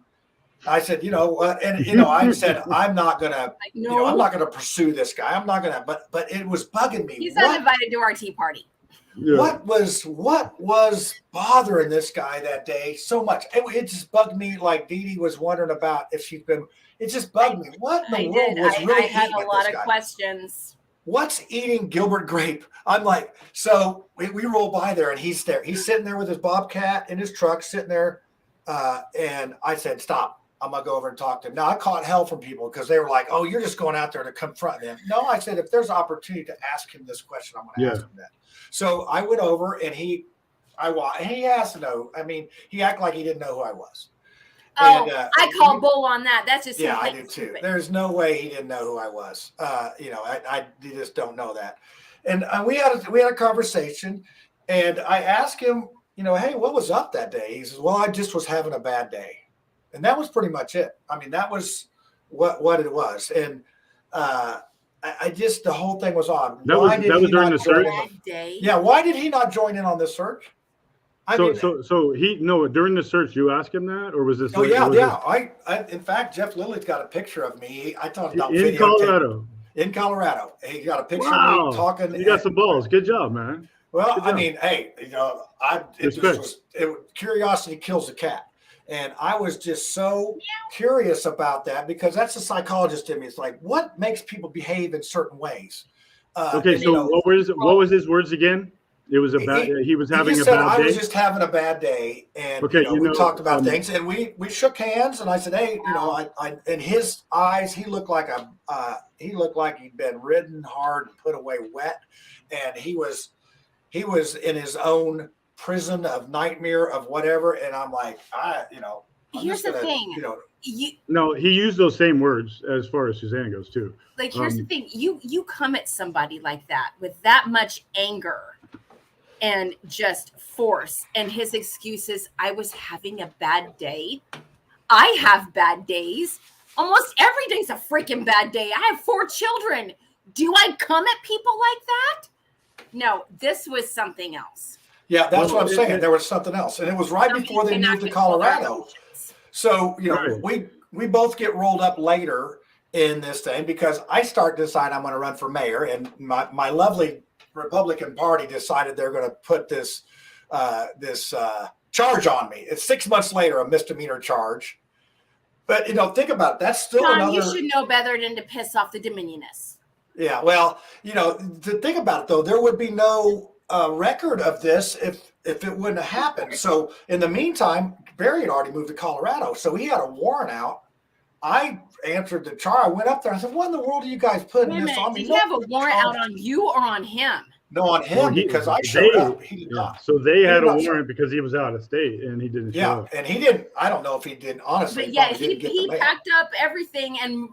I said, "You know what?" And I said, "I'm not gonna, I'm not gonna pursue this guy. I'm not gonna." But it was bugging me. He's not invited to our tea party. Yeah. What was bothering this guy that day so much? It just bugged me, like DeeDee was wondering about if she's been. It just bugged me. What in the world was really? I had a lot of questions. What's eating Gilbert Grape? I'm like, so we roll by there, and he's there. He's sitting there with his Bobcat in his truck, sitting there. And I said, "Stop. I'm going to go over and talk to him." Now, I caught hell from people because they were like, "Oh, you're just going out there to confront him." No, I said, if there's an opportunity to ask him this question, I'm going to ask him that. So I went over, and he asked to know. I mean, he acted like he didn't know who I was. Oh, and, I call bull on that. That's just I do too. There's no way he didn't know who I was. I just don't know that. And we had a conversation, and I asked him, "Hey, what was up that day?" He says, "Well, I just was having a bad day." And that was pretty much it. I mean, that was what it was. And I just, the whole thing was odd. That was during the search? Yeah, why did he not join in on this search? During the search, you asked him that, or was this? Oh, yeah. In fact, Jeff Lilly's got a picture of me. I thought about in Colorado. In Colorado. He got a picture of me talking. You got some balls. Good job, man. Well, I mean, hey, curiosity kills the cat. And I was just so curious about that because that's the psychologist in me. It's like, what makes people behave in certain ways? What was his words again? It was he was having a bad day. I was just having a bad day, and we talked about things, and we shook hands, and I said, "Hey, I in his eyes, he looked like he'd been ridden hard and put away wet, and he was in his own prison of nightmare of whatever." And I'm like, here's the thing. No, he used those same words as far as Suzanne goes too. Like, here's the thing. You come at somebody like that with that much anger and just force, and his excuse is, "I was having a bad day." I have bad days. Almost every day's a freaking bad day. I have 4 children. Do I come at people like that? No, this was something else. Yeah, that's what I'm saying. There was something else. And it was right before they moved to Colorado. So, we both get rolled up later in this thing because I start to decide I'm going to run for mayor. And my lovely Republican Party decided they're going to put this charge on me. It's 6 months later, a misdemeanor charge. But, think about it. That's still John, you should know better than to piss off the Dominionists. Yeah, well, to think about it, though, there would be no record of this if it wouldn't have happened. So in the meantime, Barry had already moved to Colorado, so he had a warrant out. I answered the charge. I went up there. I said, "What in the world are you guys putting this on me?" Did you have a warrant out on you or on him? No, on him, because I showed up. He did not. So they had a warrant because he was out of state and he didn't show up. And he didn't. I don't know if he did, honestly. But yeah, he packed up everything and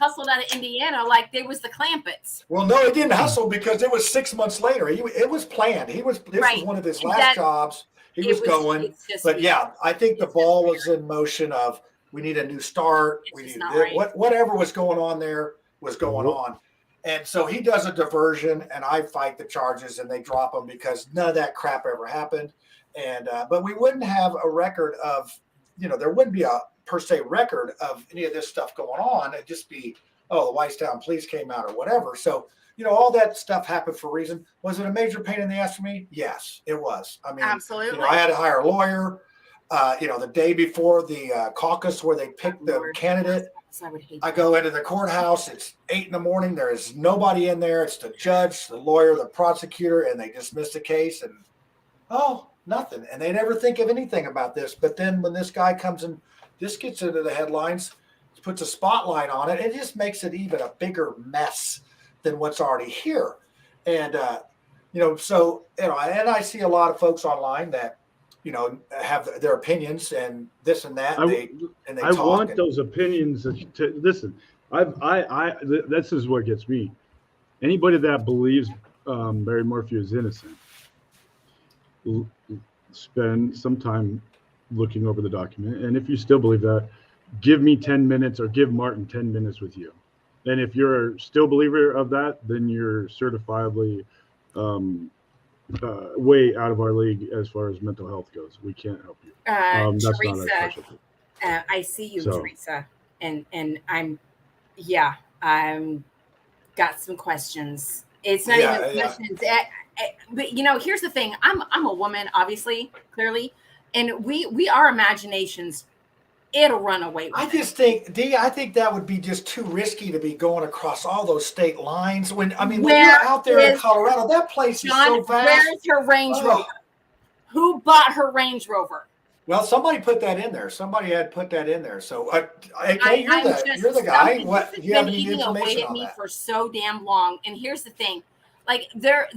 hustled out of Indiana like they was the Clampets. Well, no, he didn't hustle because it was 6 months later. It was planned. This was one of his last jobs. He was going. But yeah, I think the ball was in motion of, we need a new start. Whatever was going on there was going on. And so he does a diversion, and I fight the charges, and they drop them because none of that crap ever happened. And but we wouldn't have a record of, there wouldn't be a per se record of any of this stuff going on. It'd just be, the Whitestown police came out or whatever. So all that stuff happened for a reason. Was it a major pain in the ass for me? Yes, it was. I mean, absolutely. I had to hire a lawyer. The day before the caucus where they picked the candidate, I go into the courthouse. It's 8 a.m. There is nobody in there. It's the judge, the lawyer, the prosecutor, and they dismiss the case. And nothing. And they never think of anything about this. But then when this guy comes in, this gets into the headlines, puts a spotlight on it, it just makes it even a bigger mess than what's already here. And and I see a lot of folks online that have their opinions and this and that. I want those opinions to listen. This is what gets me. Anybody that believes Barry Morphew is innocent, spend some time looking over the document. And if you still believe that, give me 10 minutes or give Martin 10 minutes with you. And if you're still a believer of that, then you're certifiably way out of our league as far as mental health goes. We can't help you. That's Teresa, not our specialty. I see you, Teresa, and I'm got some questions. It's not even questions. But here's the thing. I'm a woman, obviously, clearly, and we our imaginations, it'll run away with I just think, Dee, I think that would be just too risky to be going across all those state lines. When you're out there in Colorado, that place is so vast. Where's her Range Rover? Who bought her Range Rover? Well, somebody put that in there. Somebody had put that in there. So, you're the guy. What do you have any information on that? For so damn long. And here's the thing, like they're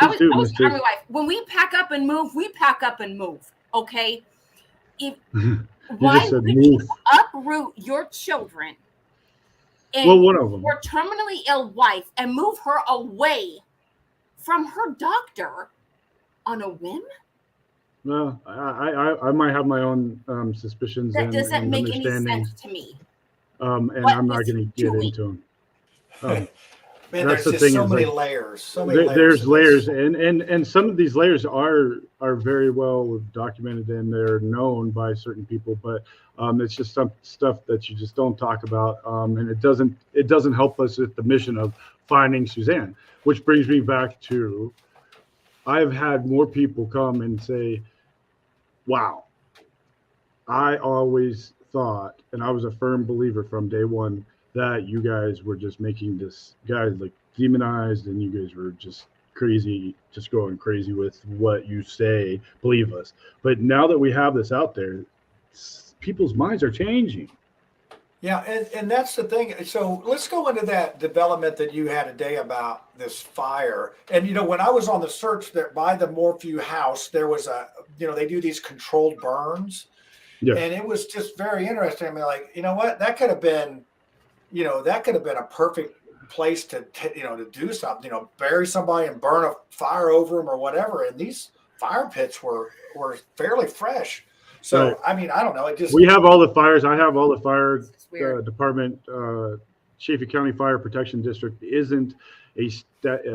I was telling my wife, when we pack up and move, we pack up and move. Okay. Why would you uproot your children and one of them, your terminally ill wife and move her away from her doctor on a whim? Well, I might have my own suspicions. That doesn't make any sense to me. And I'm not going to get into them. Man, that's the thing. So many layers. There's layers, and some of these layers are very well documented and they're known by certain people. But it's just some stuff that you just don't talk about, and it doesn't help us with the mission of finding Suzanne. Which brings me back to, I've had more people come and say, "Wow, I always thought," and I was a firm believer from day one, that you guys were just making this guy like demonized and you guys were just crazy, just going crazy with what you say, believe us. But now that we have this out there, people's minds are changing. Yeah, and that's the thing. So let's go into that development that you had today about this fire. And, when I was on the search there by the Morphew house, there was they do these controlled burns. Yeah. And it was just very interesting. I mean, like, you know what? That could have been a perfect place to do something, bury somebody and burn a fire over them or whatever. And these fire pits were fairly fresh. So, right. I mean, I don't know. We have all the fires. I have all the fire department. Chaffee County Fire Protection District isn't a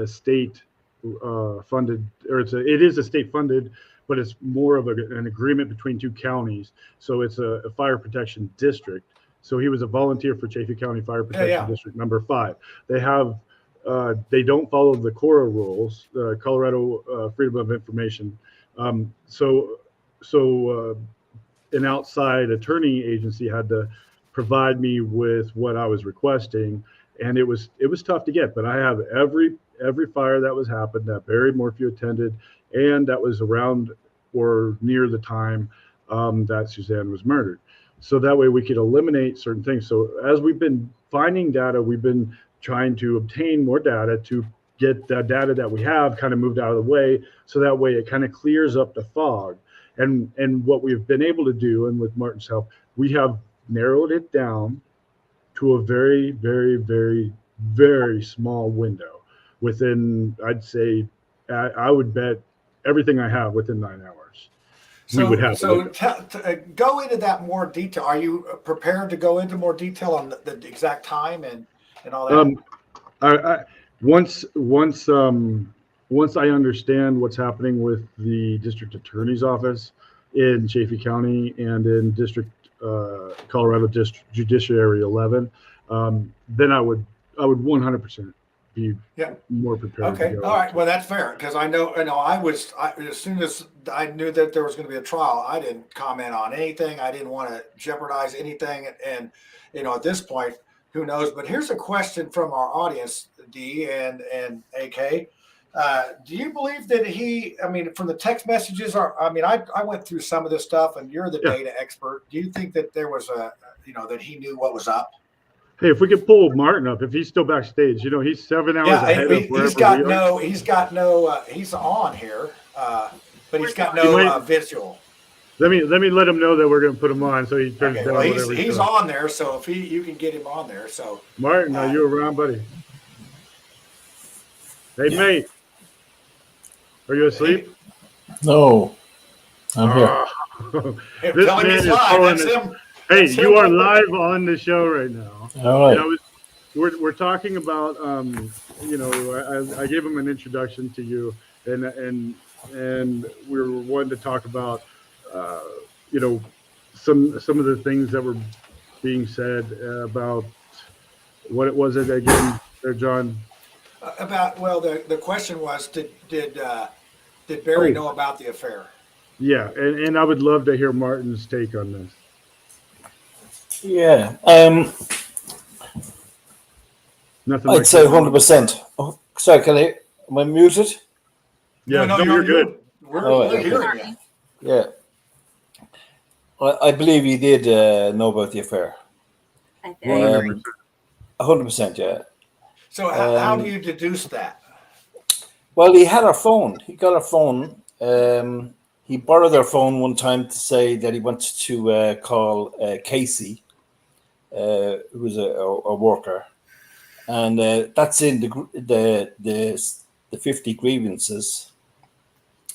state funded, or it is a state funded, but it's more of an agreement between two counties. So it's a fire protection district. So he was a volunteer for Chaffee County Fire Protection District number 5. They have, they don't follow the CORA rules, Colorado Freedom of Information. So an outside attorney agency had to provide me with what I was requesting, and it was tough to get. But I have every fire that was happened that Barry Morphew attended, and that was around or near the time that Suzanne was murdered. So that way we could eliminate certain things. So as we've been finding data, we've been trying to obtain more data to get the data that we have kind of moved out of the way. So that way it kind of clears up the fog. And what we've been able to do, and with Martin's help, we have narrowed it down to a very, very, very, very small window. Within, I'd say, I would bet everything I have within 9 hours. So go into that more detail. Are you prepared to go into more detail on the exact time and all that? Once I understand what's happening with the district attorney's office in Chaffee County and in Colorado District Judiciary 11, then I would 100% be more prepared. Okay. All right. Well, that's fair because I know as soon as I knew that there was going to be a trial, I didn't comment on anything. I didn't want to jeopardize anything. And, at this point, who knows? But here's a question from our audience, Dee and AK. Do you believe that from the text messages I went through some of this stuff and you're the data expert. Do you think that there was that he knew what was up? Hey, if we could pull Martin up, if he's still backstage, he's 7 hours ahead of wherever he's on here, but he's got no visual. Let me let him know that we're going to put him on, so he turns down whatever he's on there, so if you can get him on there. So Martin, are you around, buddy? Hey, mate, are you asleep? No, I'm here. This man is calling. Hey, you are live on the show right now. All right. We're talking about I gave him an introduction to you, and we were wanting to talk about some of the things that were being said about what it was again there, John. The question was, did Barry know about the affair? Yeah, and I would love to hear Martin's take on this. Yeah. Nothing. I'd say 100%. Oh, sorry, am I muted? Yeah, no, you're good. We're hearing you. Yeah. I believe he did know about the affair. 100%, yeah. So how do you deduce that? Well, he had a phone. He got a phone. He borrowed their phone one time to say that he wanted to call Casey, who was a worker, and that's in the 50 grievances.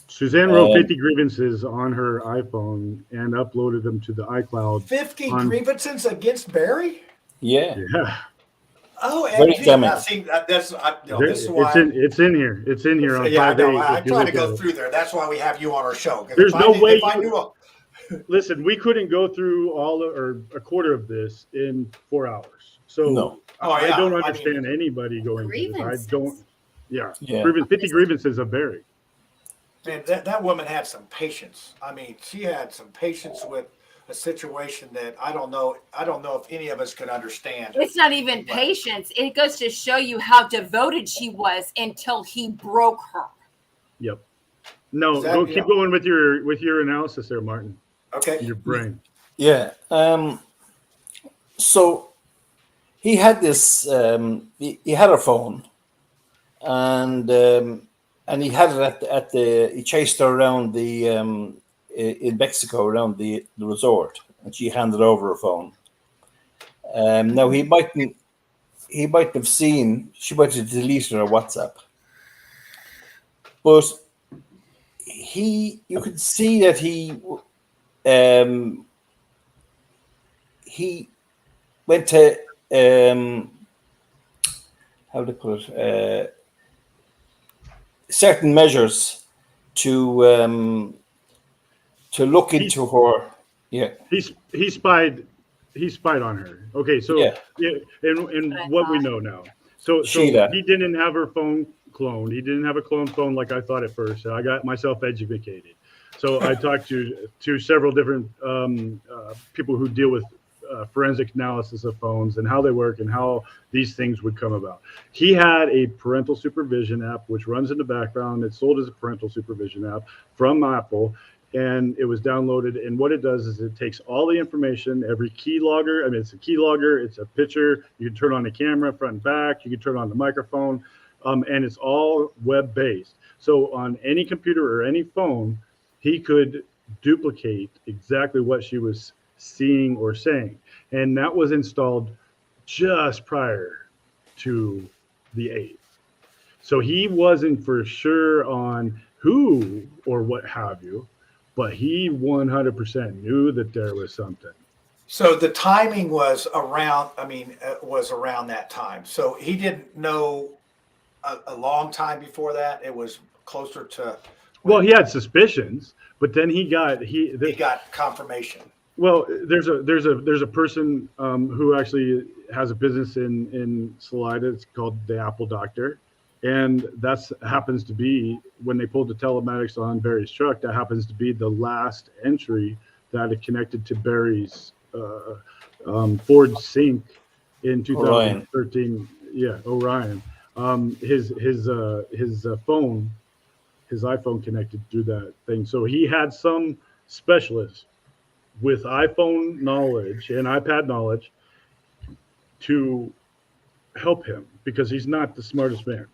Suzanne wrote 50 grievances on her iPhone and uploaded them to the iCloud. 50 grievances against Barry? Yeah. Yeah. Oh, and this is why it's in here. It's in here on 5/8. I'm trying to go through there. That's why we have you on our show. There's no way. Listen, we couldn't go through or a quarter of this in 4 hours. So no. I don't understand anybody going through this. I don't. Yeah. 50 grievances of Barry. Man, that woman had some patience. I mean, she had some patience with a situation that I don't know if any of us could understand. It's not even patience. It goes to show you how devoted she was until he broke her. Yep. No, keep going with your analysis there, Martin. Okay. Your brain. Yeah. So he had this. He had a phone, and he had it at the. He chased her around the. In Mexico around the resort, and she handed over her phone. Now he might have seen, she might have deleted her WhatsApp, but you could see that he went to how to put it, certain measures to look into her. Yeah. He spied on her. Okay, so and what we know now. So he didn't have her phone cloned. He didn't have a cloned phone like I thought at first. I got myself educated. So I talked to several different people who deal with forensic analysis of phones and how they work and how these things would come about. He had a parental supervision app which runs in the background. It's sold as a parental supervision app from Apple. And it was downloaded. And what it does is it takes all the information, every keylogger. I mean, it's a keylogger. It's a picture. You can turn on the camera front and back. You can turn on the microphone. And it's all web-based. So on any computer or any phone, he could duplicate exactly what she was seeing or saying. And that was installed just prior to the 8th. So he wasn't for sure on who or what have you. But he 100% knew that there was something. So the timing was around that time. So he didn't know a long time before that. It was closer to. Well, he had suspicions, but then he got confirmation. Well, there's a person who actually has a business in Salida. It's called the Apple Doctor, and that's happens to be when they pulled the telematics on Barry's truck. That happens to be the last entry that it connected to Barry's Ford Sync in 2013. Yeah, Orion. His phone, his iPhone connected through that thing. So he had some specialist with iPhone knowledge and iPad knowledge to help him, because he's not the smartest man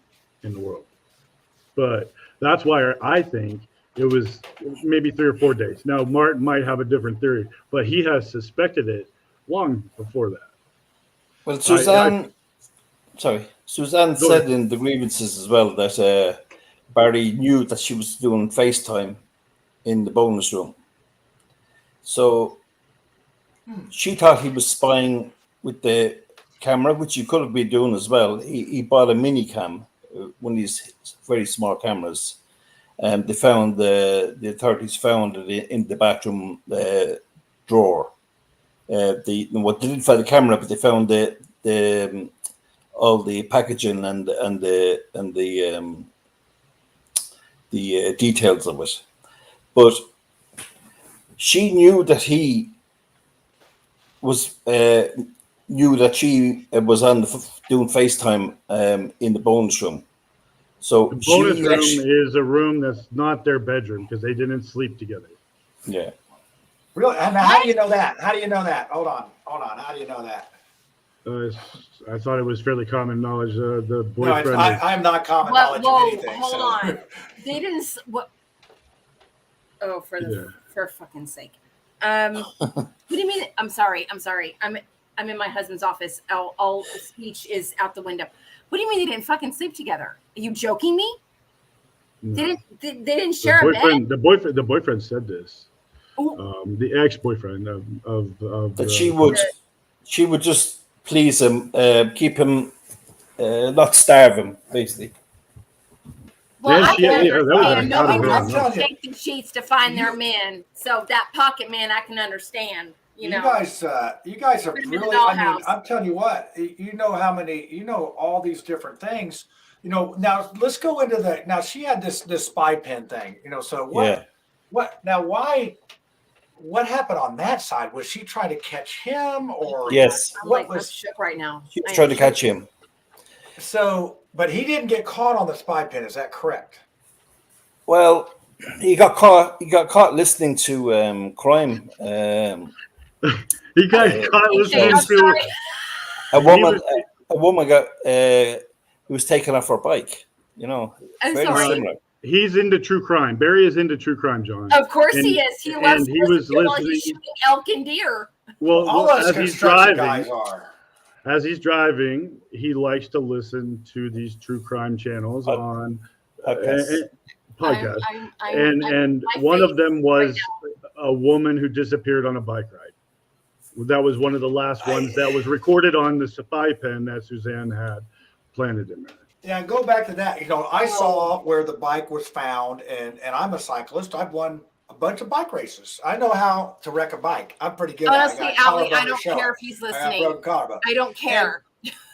in the world. But that's why I think it was maybe 3 or 4 days. Now, Martin might have a different theory, but he has suspected it long before that. Well, Suzanne said in the grievances as well that Barry knew that she was doing FaceTime in the bonus room. So she thought he was spying with the camera, which he could have been doing as well. He bought a mini cam, one of these very small cameras. They found the authorities found it in the bathroom drawer. They didn't find the camera, but they found the all the packaging and the details of it. But she knew that he was knew that she was on doing FaceTime in the bonus room. So the bonus room is a room that's not their bedroom because they didn't sleep together. Yeah. Really? And how do you know that? How do you know that? Hold on. How do you know that? I thought it was fairly common knowledge. The boyfriend. No, I'm not common knowledge of anything. Hold on. They didn't. What? Oh, for fucking sake. What do you mean? I'm sorry. I'm in my husband's office. All speech is out the window. What do you mean they didn't fucking sleep together? Are you joking me? No. They didn't share a bed? The boyfriend said this. The ex-boyfriend of that she would just please him, keep him, not starve him, basically. Well, nobody wants to take the sheets to find their men. So that pocket man, I can understand. You guys are really. I mean, I'm telling you what. You know how many. You know all these different things. You know. Now let's go into the. Now she had this spy pen thing. You know. So what? Yeah. What now? Why? What happened on that side? Was she trying to catch him, or yes? What was shook right now? She was trying to catch him. So, but he didn't get caught on the spy pen. Is that correct? Well, he got caught. He got caught listening to crime. He got caught listening to a woman. A woman got who was taken off her bike. You know, very similar. He's into true crime. Barry is into true crime, John. Of course he is. He loves shooting elk and deer. Well, all us construction guys are. As he's driving, he likes to listen to these true crime channels on podcasts. And one of them was a woman who disappeared on a bike ride. That was one of the last ones that was recorded on the spy pen that Suzanne had planted in there. Yeah, go back to that. You know, I saw where the bike was found, and I'm a cyclist. I've won a bunch of bike races. I know how to wreck a bike. I'm pretty good at it. Honestly, Allie, I don't care if he's listening. I don't care.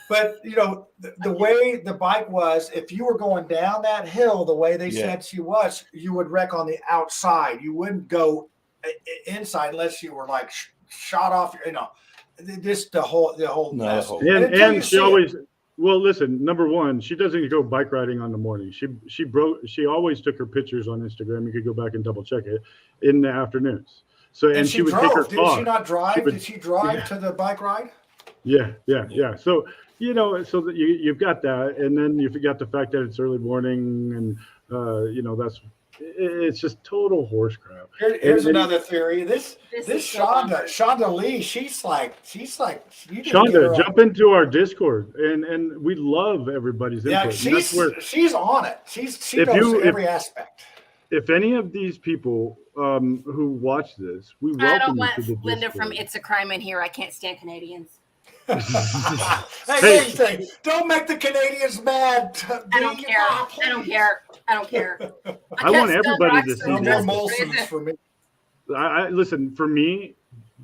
But, you know, the way the bike was, if you were going down that hill the way they said she was, you would wreck on the outside. You wouldn't go inside unless you were like shot off. You know, just the whole mess. And she always. Well, listen. Number one, she doesn't go bike riding on the morning. She always took her pictures on Instagram. You could go back and double check it in the afternoons. So and she would take her car. Did she not drive? Did she drive to the bike ride? Yeah. So you know, so that you've got that, and then you forgot the fact that it's early morning, and you know it's just total horse crap. Here's another theory. This Shonda Lee, she's like Shonda, jump into our Discord, and we love everybody's input. She's on it. She knows every aspect. If any of these people who watch this, we welcome you to the Discord. Linda from It's a Crime in here. I can't stand Canadians. Hey, don't make the Canadians mad. I don't care. I want everybody to see no more Molsons for me. Listen, for me,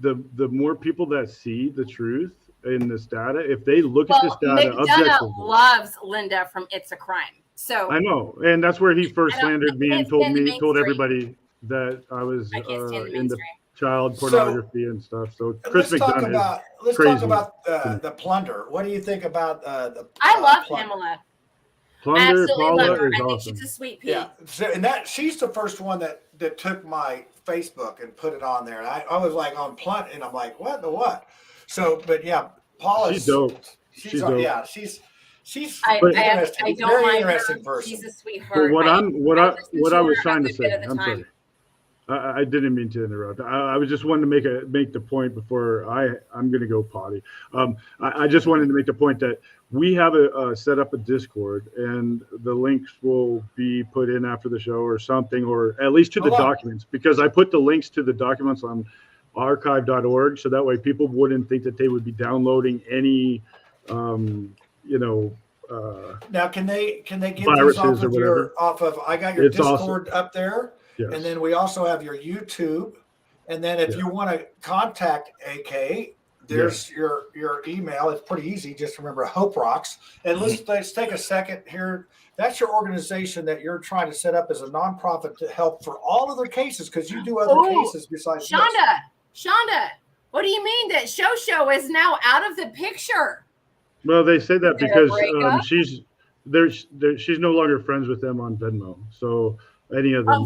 the more people that see the truth in this data, if they look at this data McDonough objectively, loves Linda from It's a Crime. So I know, and that's where he first slandered me and told mainstream. everybody that I was I can't stand the into mainstream. child pornography and stuff. So Chris let's talk McDonough about is crazy. the plunder. What do you think about the? I love plunder? Pamela. Plunder, Absolutely Paula love her. is I think awesome. she's a sweet pea. Yeah, so, and that she's the first one that took my Facebook and put it on there. And I was like on Plunt, and I'm like, what the what? So, but yeah, Paula's She's dope. She's dope. Yeah, she's interesting. I don't very mind interesting her. person. She's a sweetheart. But what I was trying to say, I'm sorry. I didn't mean to interrupt. I was just wanting to make the point before I'm going to go potty. I just wanted to make the point that we have set up a Discord, and the links will be put in after the show or something, or at least to the documents, because I put the links to the documents on archive.org, so that way people wouldn't think that they would be downloading any, now can they get viruses these off of I got your it's Discord up there. Yes. And then we also have your YouTube. And then if you want to contact AK, there's your email. It's pretty easy. Just remember Hope Rocks. And let's take a second here. That's your organization that you're trying to set up as a nonprofit to help for all other cases, because you do other cases besides Shonda, what do you mean that Shosho is now out of the picture? Well, they say that because she's no longer friends with them on Venmo. So any of them.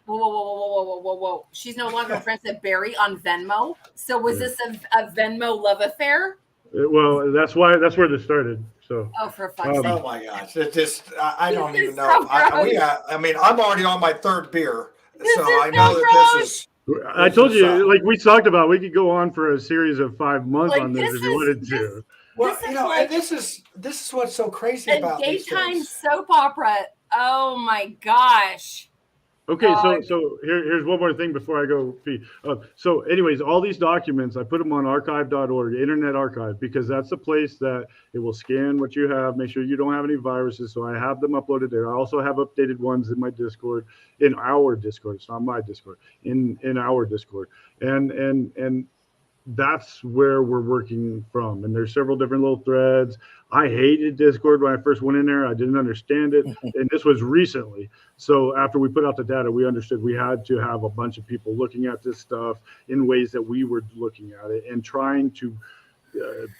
Whoa. She's no longer friends with Barry on Venmo. So was this a Venmo love affair? Well, that's where this started. So. Oh, for fuck's sake! Oh my gosh! It just I don't even know. So I mean, I'm already on my third beer, so I know that this is. I told you, like we talked about, we could go on for a series of 5 months on this if you wanted to. Well, and this is what's so crazy about daytime soap opera. Oh my gosh. Okay, so here's one more thing before I go pee. So anyways, all these documents, I put them on archive.org, Internet Archive, because that's the place that it will scan what you have, make sure you don't have any viruses. So I have them uploaded there. I also have updated ones in my Discord, in our Discord. It's not my Discord, in our Discord. And that's where we're working from. And there's several different little threads. I hated Discord when I first went in there. I didn't understand it. And this was recently. So after we put out the data, we understood we had to have a bunch of people looking at this stuff in ways that we were looking at it and trying to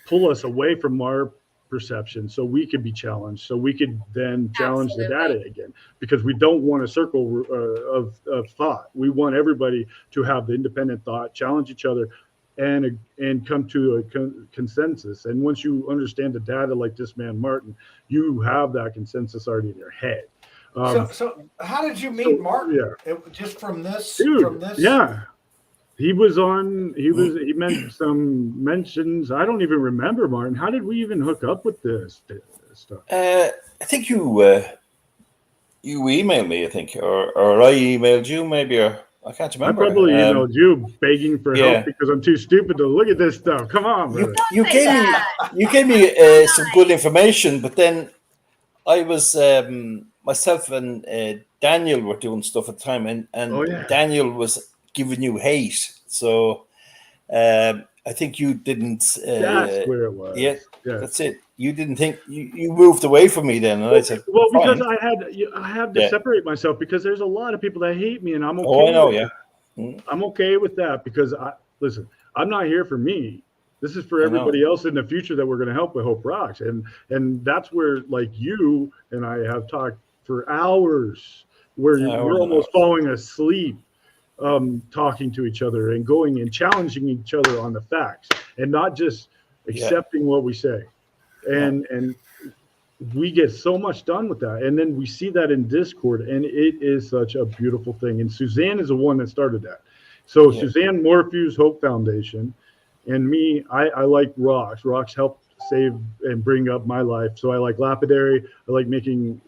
pull us away from our perception so we could be challenged, so we could then challenge the data again, because we don't want a circle of thought. We want everybody to have the independent thought, challenge each other, and come to a consensus. And once you understand the data like this man Martin, you have that consensus already in your head. So how did you meet Martin? Just from this? Yeah. He was on. He meant some mentions. I don't even remember, Martin. How did we even hook up with this stuff? I think you emailed me, I think, or I emailed you, maybe, or I can't remember. I probably emailed you begging for help because I'm too stupid to look at this stuff. Come on, brother. You gave me some good information, but then I was myself and Daniel were doing stuff at the time, and Daniel was giving you hate. So I think you didn't. That's where it was. Yeah, that's it. You didn't think you moved away from me then, and I said, "Well, because I had to separate myself because there's a lot of people that hate me, and I'm okay." Oh, I know, I'm okay with that because listen, I'm not here for me. This is for everybody else in the future that we're going to help with Hope Rocks, and that's where, like, you and I have talked for hours, where we're almost falling asleep, talking to each other and going and challenging each other on the facts, and not just accepting what we say. And we get so much done with that. And then we see that in Discord, and it is such a beautiful thing. And Suzanne is the one that started that. So Suzanne Morphew's Hope Foundation, and me, I like rocks. Rocks help save and bring up my life. So I like lapidary. I like making,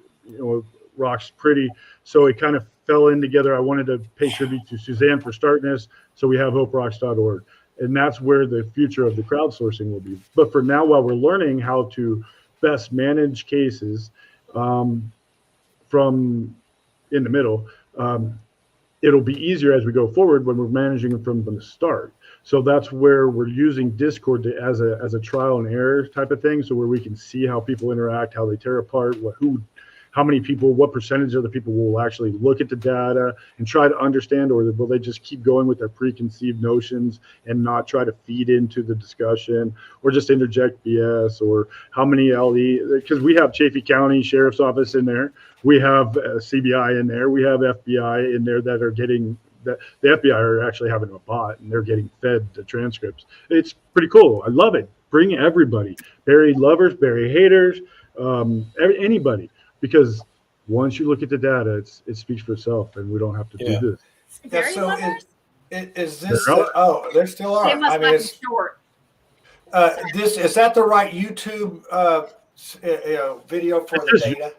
rocks pretty. So it kind of fell in together. I wanted to pay tribute to Suzanne for starting this. So we have hoperocks.org. And that's where the future of the crowdsourcing will be. But for now, while we're learning how to best manage cases from in the middle, it'll be easier as we go forward when we're managing it from the start. So that's where we're using Discord as a trial and error type of thing. So where we can see how people interact, how they tear apart, how many people, what percentage of the people will actually look at the data and try to understand, or will they just keep going with their preconceived notions and not try to feed into the discussion or just interject BS, or how many LE, because we have Chaffee County Sheriff's Office in there. We have CBI in there. We have FBI in there that are getting, that the FBI are actually having a bot and they're getting fed the transcripts. It's pretty cool. I love it. Bring everybody, Barry lovers, Barry haters, anybody. Because once you look at the data, it speaks for itself, and we don't have to do this. Very lovers? Is this? There still are. They must not be short. Is that the right YouTube video for the data?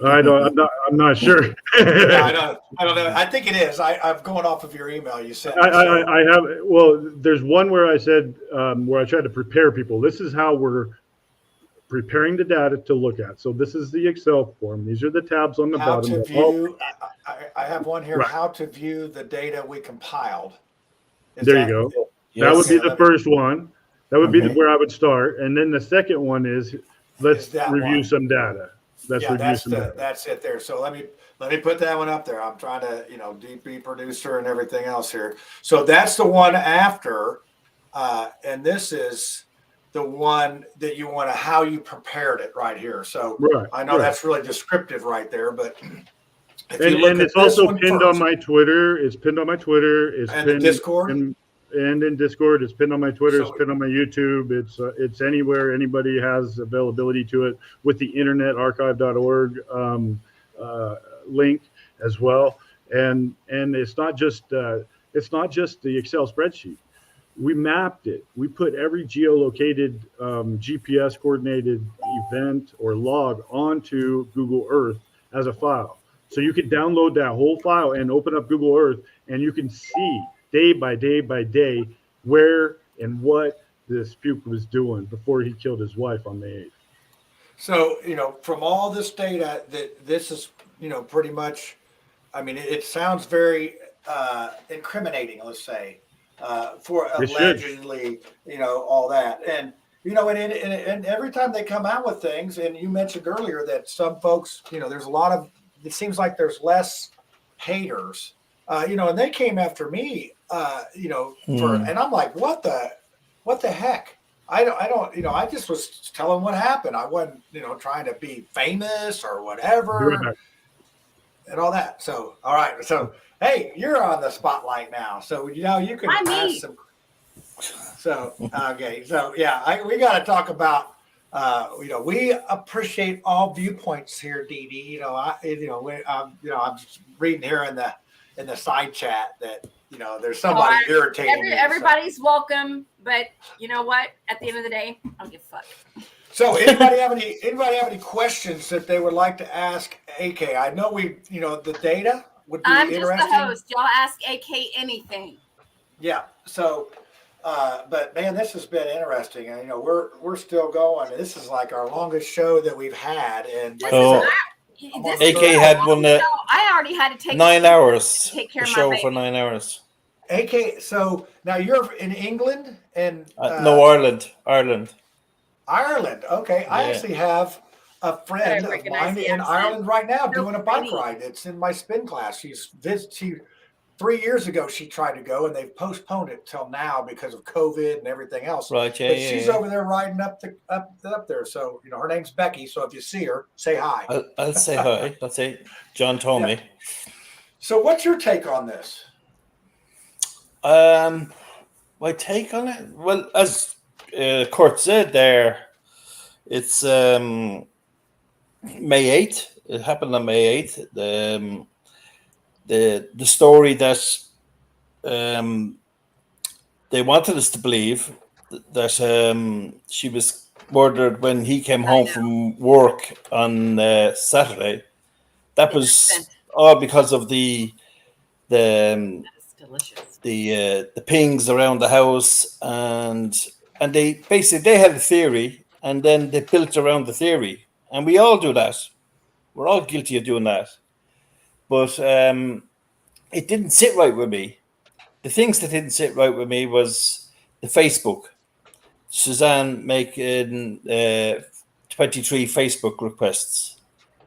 I'm not sure. I don't know. I think it is. I'm going off of your email you sent. I have. Well, there's one where I said where I tried to prepare people. This is how we're preparing the data to look at. So this is the Excel form. These are the tabs on the bottom. To view, I have one here. Right. How to view the data we compiled. There you go. Yes. That would be the first one. That would be where I would start. And then the second one is let's review some data. That's it there. So let me put that one up there. I'm trying to, DP producer and everything else here. So that's the one after, and this is the one that you want to, how you prepared it right here. So I know that's really descriptive right there, but and it's also pinned on my Twitter. It's pinned on my Twitter. It's pinned in Discord. And in Discord, it's pinned on my Twitter. It's pinned on my YouTube. It's anywhere anybody has availability to it, with the internetarchive.org link as well. And it's not just the Excel spreadsheet. We mapped it. We put every geolocated GPS coordinated event or log onto Google Earth as a file. So you can download that whole file and open up Google Earth, and you can see day by day by day where and what this puke was doing before he killed his wife on May 8th. So, from all this data, that this is, pretty much, I mean, it sounds very incriminating, let's say. For allegedly, all that. And, and every time they come out with things, and you mentioned earlier that some folks, there's a lot of, it seems like there's less haters, and they came after me, and I'm like, what the heck? I don't, I just was telling what happened. I wasn't, trying to be famous or whatever and all that. So, all right. So, hey, you're on the spotlight now, so you can ask some. So okay, so yeah, we got to talk about. We appreciate all viewpoints here, DeeDee. I'm just reading here in the side chat that there's somebody irritating. Everybody's welcome, but you know what? At the end of the day, I don't give a fuck. So anybody have any questions that they would like to ask AK? I know the data would be interesting. I'm just the host. Y'all ask AK anything. Yeah. So, but man, this has been interesting. And, we're still going. This is like our longest show that we've had. And AK had one. I already had to take 9 hours. To take care of my show baby. For 9 hours. AK. So now you're in England and no, Ireland. Ireland. Okay. Yeah. I actually have a friend of mine in Ireland right now doing a bike ride. It's in my spin class. She 3 years ago she tried to go, and they've postponed it till now because of COVID and everything else. Right. Yeah. But she's over there riding up there. So her name's Becky. So if you see her, say hi. I'll say hi. That's it. John told me. So what's your take on this? My take on it. Well, as Kurt said there, it's May 8th. It happened on May 8th. The story that they wanted us to believe that she was murdered when he came home from work on Saturday. That was all because of the pings around the house, and they had a theory, and then they built around the theory, and we all do that. We're all guilty of doing that. But it didn't sit right with me. The things that didn't sit right with me was the Facebook. Suzanne making 23 Facebook requests,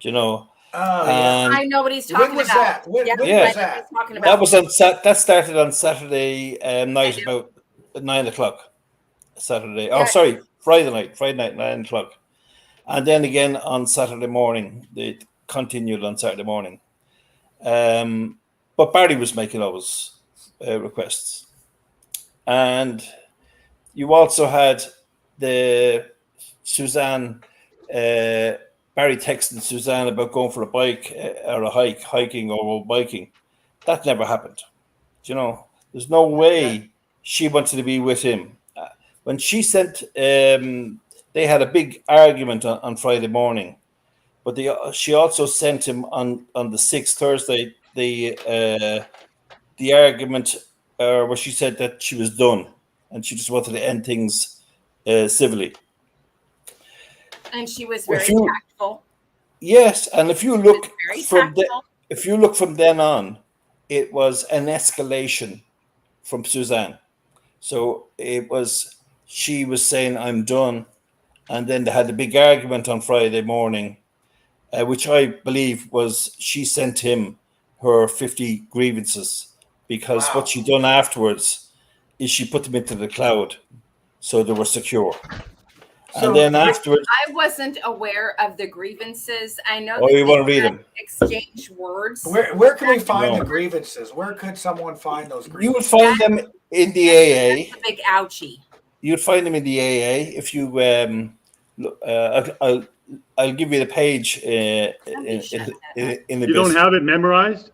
you know. Oh, yeah. I know what he's talking When was about. that? When Yeah, was I know what that? he's talking That about. was that started on Saturday night about 9 o'clock. Saturday. Yeah. Oh, sorry, Friday night, 9 o'clock. And then again on Saturday morning. They continued on Saturday morning. But Barry was making those requests. And you also had the Suzanne, Barry texting Suzanne about going for a bike or a hiking or biking. That never happened. You know, there's no way she wanted to be with him. When she sent, they had a big argument on Friday morning, but she also sent him on the 6th, Thursday, the argument where she said that she was done and she just wanted to end things civilly. And she was very tactful. Yes, and if you look from then on, it was an escalation from Suzanne. So she was saying, I'm done. And then they had a big argument on Friday morning, which I believe was she sent him her 50 grievances because what she done afterwards is she put them into the cloud so they were secure. So, and then afterwards, I wasn't aware of the grievances. I know. Oh, you want to read them? Exchange words. Where can we find the grievances? Where could someone find those grievances? You would find them in the AA. That's a big ouchie. You'd find them in the AA if you. I'll give you the page in the. You don't have it memorized?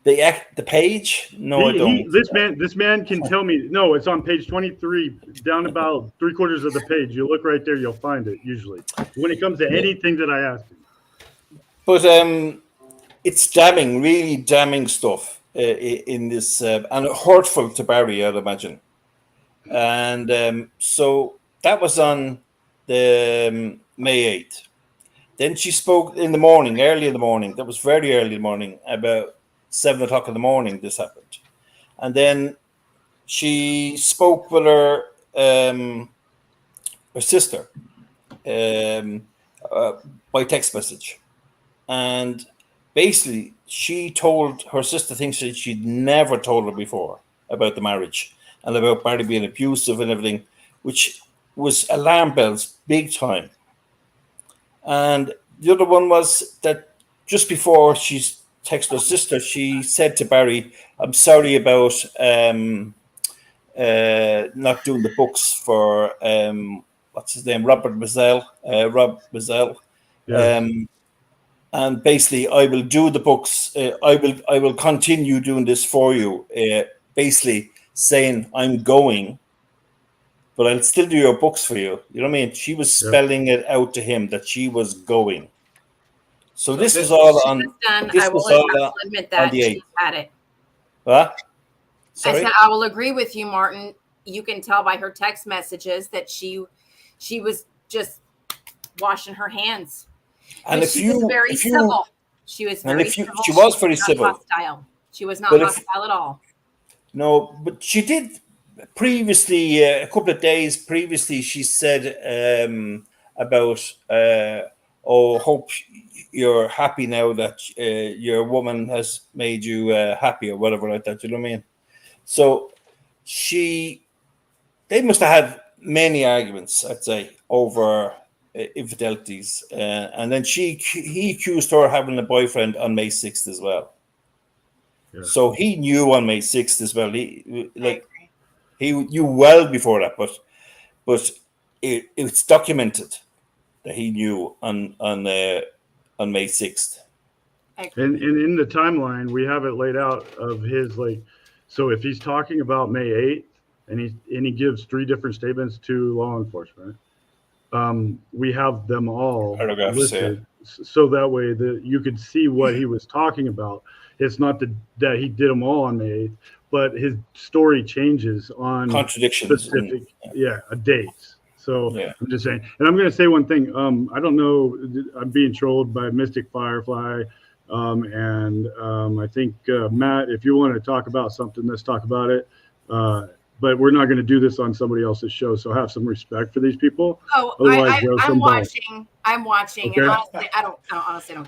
The page? No, I don't. This man can tell me. No, it's on page 23, down about 3/4 of the page. You look right there, you'll find it usually. When it comes to anything that I ask him. But it's damning, really damning stuff in this, and hurtful to Barry, I'd imagine. And so that was on the May 8th. Then she spoke in the morning, early in the morning. That was very early in the morning, about 7 o'clock in the morning. This happened, and then she spoke with her sister by text message, and basically she told her sister things that she'd never told her before about the marriage and about Barry being abusive and everything, which was alarm bells big time. And the other one was that just before she texted her sister, she said to Barry, I'm sorry about not doing the books for what's his name, Rob Mazzell. Yeah. And basically, I will do the books. I will continue doing this for you. Basically, saying I'm going, but I'll still do your books for you. You know what I mean? She was spelling it out to him that she was going. So this was all on. I will admit that she had it. What? Sorry? I said I will agree with you, Martin. You can tell by her text messages that she was just washing her hands. And she was very civil. She was very civil. She was very civil. Hostile. She was not hostile at all. No, but she did previously, a couple of days previously, she said about, hope you're happy now that your woman has made you happy or whatever like that. You know what I mean? So they must have had many arguments, I'd say, over infidelities. And then he accused her of having a boyfriend on May 6th as well. Yeah. So he knew on May 6th as well. He knew well before that, but it's documented that he knew on May 6th. And in the timeline, we have it laid out of his so if he's talking about May 8th and he gives 3 different statements to law enforcement, we have them all listed, so that way that you could see what he was talking about. It's not that he did them all on May 8th, but his story changes on contradictions, specific dates. So I'm just saying, and I'm going to say one thing. I don't know. I'm being trolled by Mystic Firefly, I think, Matt, if you want to talk about something, let's talk about it. But we're not going to do this on somebody else's show, so have some respect for these people. Oh, Otherwise, I'm watching. I'm watching, okay. And honestly, I don't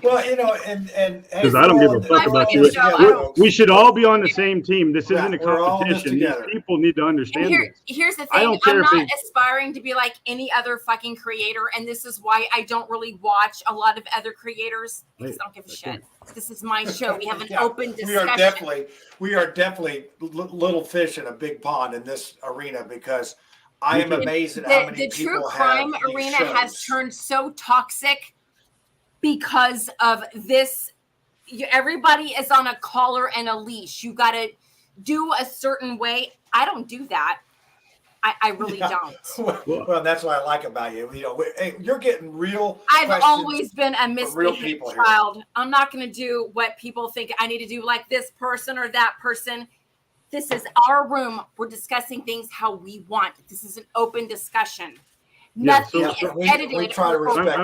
give Well, a shit. and Because I don't give a fuck about you. We should all be on the same team. This isn't a competition. These people need to understand this. Here's the thing. I don't care I'm not aspiring to be like any other fucking creator, and this is why I don't really watch a lot of other creators, because I don't give a shit. This is my show. We have an open discussion. We are definitely little fish in a big pond in this arena, because I am amazed at how many people the true crime arena has turned so toxic because of this. Everybody is on a collar and a leash. You got to do a certain way. I don't do that. I really don't. Well, that's what I like about you. You know, you're getting real. I've always been a misbehaved child. Here. I'm not going to do what people think I need to do, like this person or that person. This is our room. We're discussing things how we want. This is an open discussion. Nothing is edited. We try to respect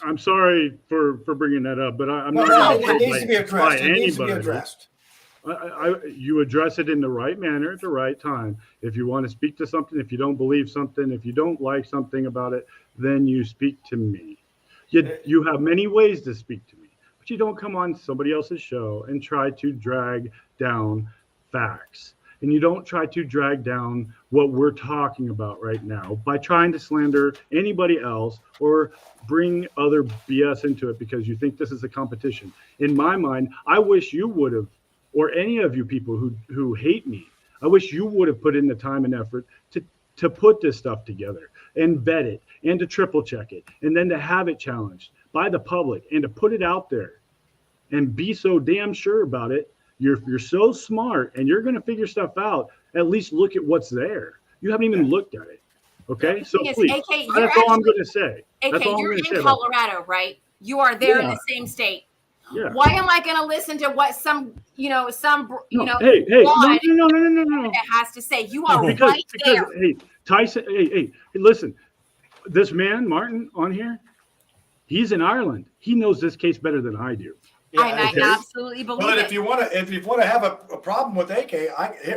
I'm sorry for bringing that up, but I'm not. No, it needs to be addressed. It needs to be addressed. You address it in the right manner at the right time. If you want to speak to something, if you don't believe something, if you don't like something about it, then you speak to me. You have many ways to speak to me, but you don't come on somebody else's show and try to drag down facts. And you don't try to drag down what we're talking about right now by trying to slander anybody else or bring other BS into it because you think this is a competition. In my mind, I wish you would have, or any of you people who hate me, I wish you would have put in the time and effort to put this stuff together and vet it and to triple check it and then to have it challenged by the public and to put it out there and be so damn sure about it. You're so smart and you're going to figure stuff out. At least look at what's there. You haven't even looked at it. Okay, so please, that's all I'm going to say. AK, you're in Colorado, right? You are there in the same state. Yeah. Why am I going to listen to what some hey, no, it has to say? You are right there. Hey, Tyson, hey, listen, this man, Martin, on here, he's in Ireland. He knows this case better than I do. Yeah, I absolutely believe it. But if you want to have a problem with AK,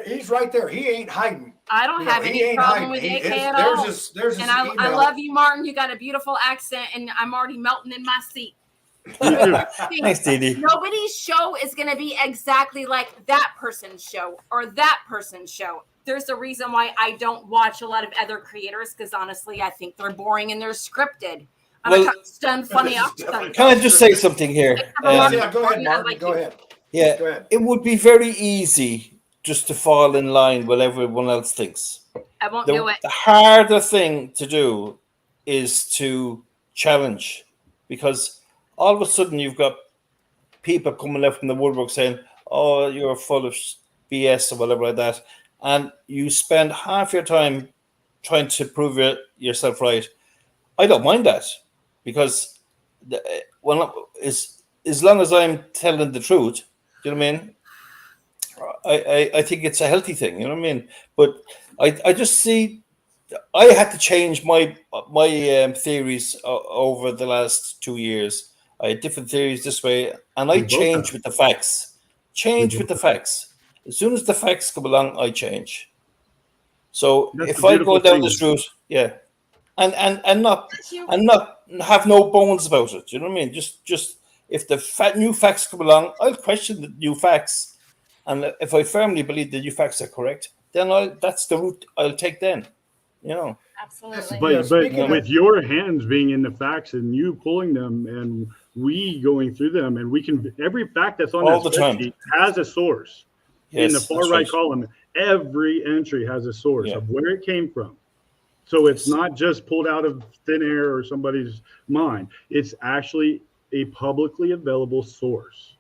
he's right there. He ain't hiding. I don't have any problem with AK at all. And I love you, Martin. You got a beautiful accent, and I'm already melting in my seat. Thanks, DeeDee. Nobody's show is going to be exactly like that person's show or that person's show. There's a reason why I don't watch a lot of other creators, because honestly, I think they're boring and they're scripted. Stunned funny off. Can I just say something here? Go ahead, Martin. Go ahead. Yeah, go ahead. It would be very easy just to fall in line with everyone else thinks. I won't do it. The harder thing to do is to challenge, because all of a sudden you've got people coming out from the woodwork saying, "Oh, you're full of BS" or whatever like that, and you spend half your time trying to prove yourself right. I don't mind that, because as long as I'm telling the truth, you know what I mean? I think it's a healthy thing, you know what I mean? But I just see I had to change my theories over the last 2 years. I had different theories this way, and I change with the facts. With the facts. As soon as the facts come along, I change. So if I go down this route, and not have no bones about it. You know what I mean? Just if the new facts come along, I'll question the new facts, and if I firmly believe the new facts are correct, then that's the route I'll take. Then, you know. Absolutely. But with your hands being in the facts and you pulling them and we going through them, and we can every fact that's on all that the time has a source. Yes, in the far right column, every entry has a source of where it came from. So it's not just pulled out of thin air or somebody's mind. It's actually a publicly available source.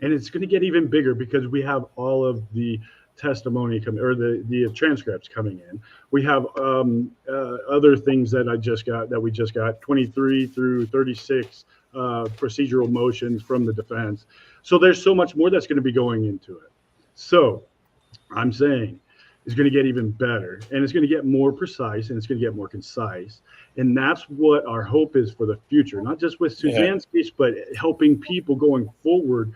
And it's going to get even bigger because we have all of the testimony coming, or the transcripts coming in. We have other things that we just got 23 through 36 procedural motions from the defense. So there's so much more that's going to be going into it. So I'm saying is going to get even better, and it's going to get more precise, and it's going to get more concise. And that's what our hope is for the future, not just with Suzanne's case, but helping people going forward.